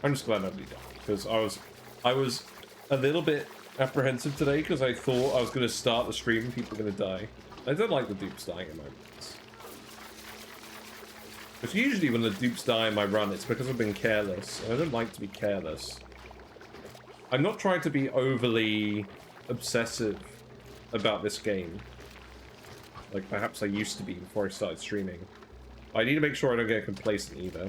I'm just glad nobody died, because I was a little bit apprehensive today, because I thought I was going to start the stream and people were going to die. I don't like the dupes dying in my runs. Because usually when the dupes die in my run, it's because I've been careless, and I don't like to be careless. I'm not trying to be overly obsessive about this game, like perhaps I used to be before I started streaming. I need to make sure I don't get complacent either.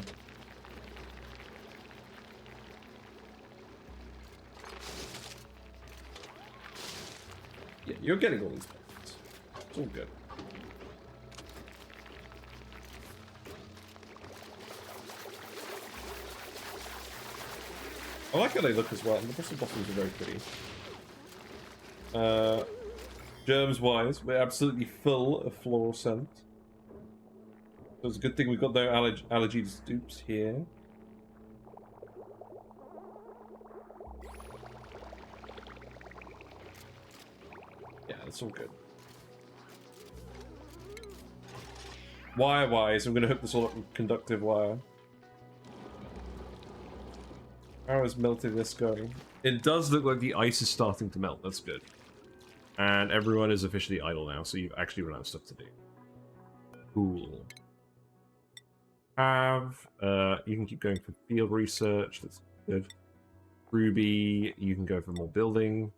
Yeah, you're getting all these points. It's all good. I like how they look as well, and the Bristle Blossoms are very pretty. Germs-wise, we're absolutely full of floral scent. So it's a good thing we've got no allergy dupes here. Yeah, that's all good. Wire-wise, I'm going to hook this all up with conductive wire. How is melting this going? It does look like the ice is starting to melt. That's good. And everyone is officially idle now, so you've actually run out of stuff to do. Cool. You can keep going for field research. That's good. Ruby, you can go for more building.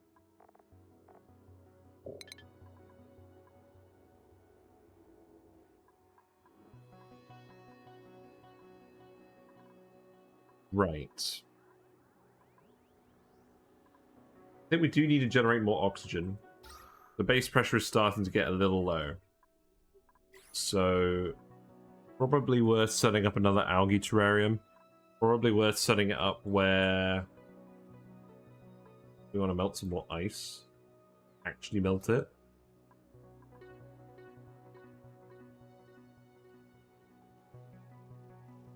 Right. I think we do need to generate more oxygen. The base pressure is starting to get a little low. So, probably worth setting up another algae terrarium. Probably worth setting it up where we want to melt some more ice. Actually melt it.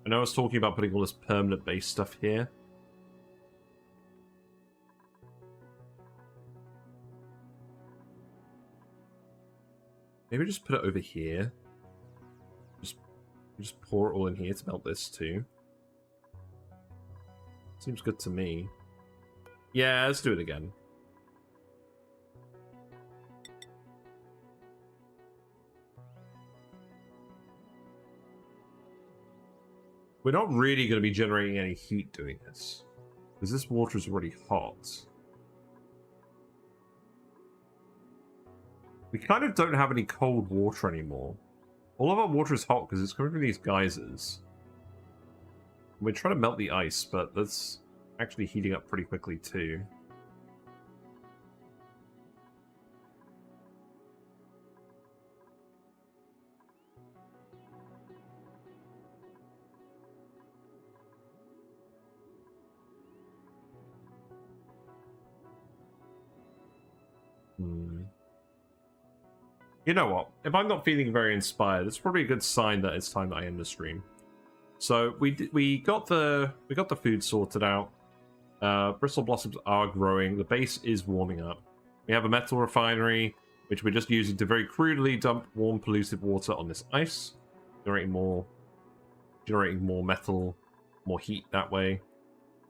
I know I was talking about putting all this permanent base stuff here. Maybe just put it over here. Just pour it all in here to melt this too. Seems good to me. Yeah, let's do it again. We're not really going to be generating any heat doing this, because this water is already hot. We kind of don't have any cold water anymore. All of our water is hot because it's coming from these geysers. We're trying to melt the ice, but that's actually heating up pretty quickly too. You know what? If I'm not feeling very inspired, it's probably a good sign that it's time that I end the stream. So we got the food sorted out. Bristle Blossoms are growing. The base is warming up. We have a Metal Refinery, which we're just using to very crudely dump warm polluted water on this ice, generating more metal, more heat that way.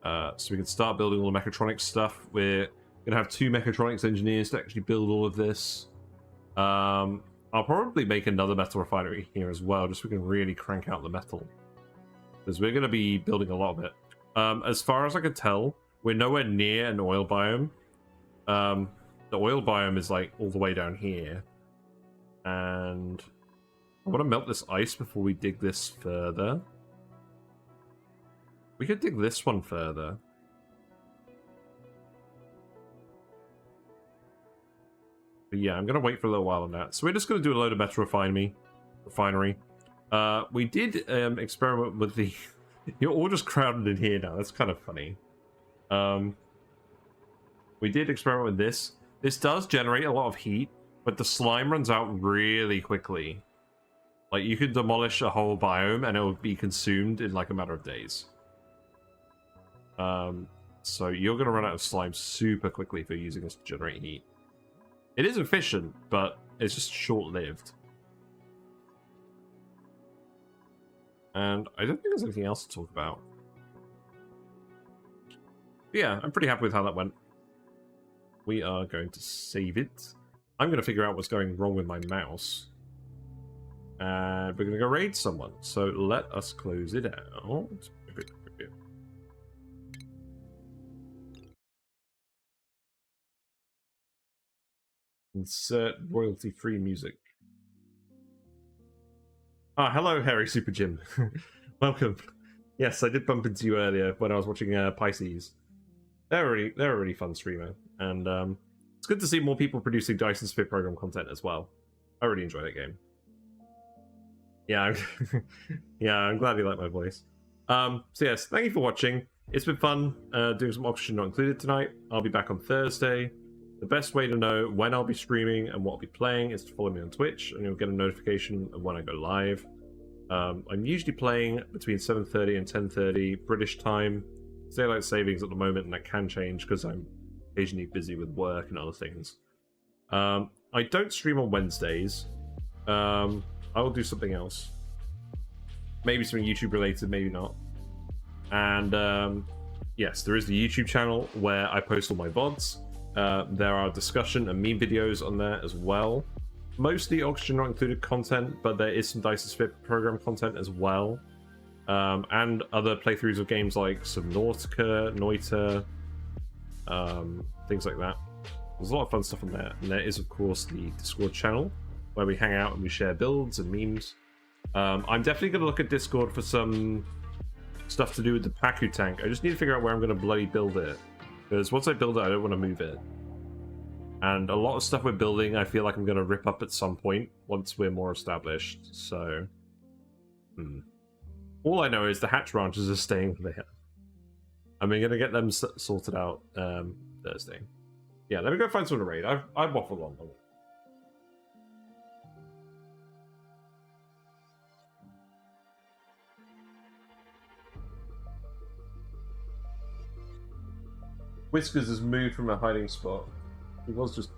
So we can start building all the mechatronics stuff. We're gonna have 2 mechatronics engineers to actually build all of this. I'll probably make another Metal Refinery here as well, just so we can really crank out the metal, because we're going to be building a lot of it. As far as I can tell, we're nowhere near an oil biome. The oil biome is like all the way down here, and I want to melt this ice before we dig this further. We could dig this one further. But yeah, I'm going to wait for a little while on that. So we're just going to do a load of Metal Refinery. We did experiment with the... You're all just crowded in here now. That's kind of funny. We did experiment with this. This does generate a lot of heat, but the slime runs out really quickly. Like, you could demolish a whole biome and it will be consumed in like a matter of days. So you're going to run out of slime super quickly if you're using this to generate heat. It is efficient, but it's just short-lived. And I don't think there's anything else to talk about. But yeah, I'm pretty happy with how that went. We are going to save it. I'm going to figure out what's going wrong with my mouse. And we're going to go raid someone. So let us close it out. Insert royalty-free music. Ah, hello, Harry Super Jim. Welcome. Yes, I did bump into you earlier when I was watching Pisces. They're a really fun streamer, and it's good to see more people producing Dyson Sphere program content as well. I really enjoy that game. Yeah, I'm glad you like my voice. So yes, thank you for watching. It's been fun doing some Oxygen Not Included tonight. I'll be back on Thursday. The best way to know when I'll be streaming and what I'll be playing is to follow me on Twitch, and you'll get a notification of when I go live. I'm usually playing between 7:30 and 10:30 British time. It's daylight savings at the moment, and that can change because I'm occasionally busy with work and other things. I don't stream on Wednesdays. I will do something else. Maybe something YouTube related, maybe not. And yes, there is the YouTube channel where I post all my VODs. There are discussion and meme videos on there as well. Mostly Oxygen Not Included content, but there is some Dyson Sphere program content as well. And other playthroughs of games like Subnautica, Noita, things like that. There's a lot of fun stuff on there. And there is, of course, the Discord channel, where we hang out and we share builds and memes. I'm definitely going to look at Discord for some stuff to do with the Paku tank. I just need to figure out where I'm going to bloody build it. Because once I build it, I don't want to move it. And a lot of stuff we're building, I feel like I'm going to rip up at some point once we're more established. So, all I know is the hatch ranches are staying there. And we're going to get them sorted out Thursday. Yeah, let me go find someone to raid. I've waffled on them. Whiskers has moved from a hiding spot. He was just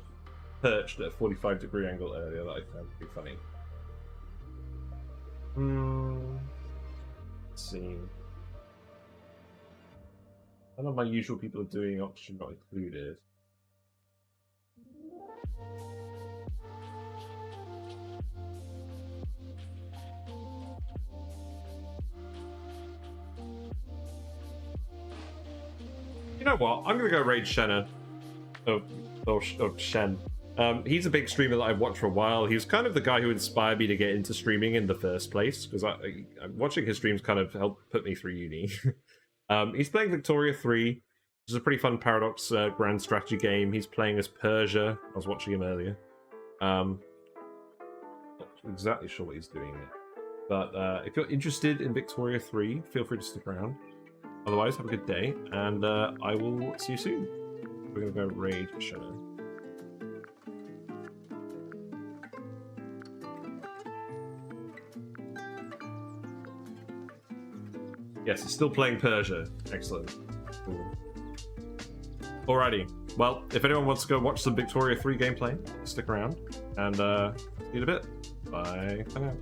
perched at a 45-degree angle earlier that I found pretty funny. Let's see. None of my usual people are doing Oxygen Not Included. You know what? I'm gonna go raid Shenna. Of Shen. He's a big streamer that I've watched for a while. He was kind of the guy who inspired me to get into streaming in the first place, because watching his streams kind of helped put me through uni. He's playing Victoria 3, which is a pretty fun Paradox grand strategy game. He's playing as Persia. I was watching him earlier. Not exactly sure what he's doing yet. But if you're interested in Victoria 3, feel free to stick around. Otherwise, have a good day, and I will see you soon. We're going to go raid Shadow. Yes, he's still playing Persia. Excellent. Cool. Alrighty. Well, if anyone wants to go watch some Victoria 3 gameplay, stick around, and see you in a bit. Bye for now.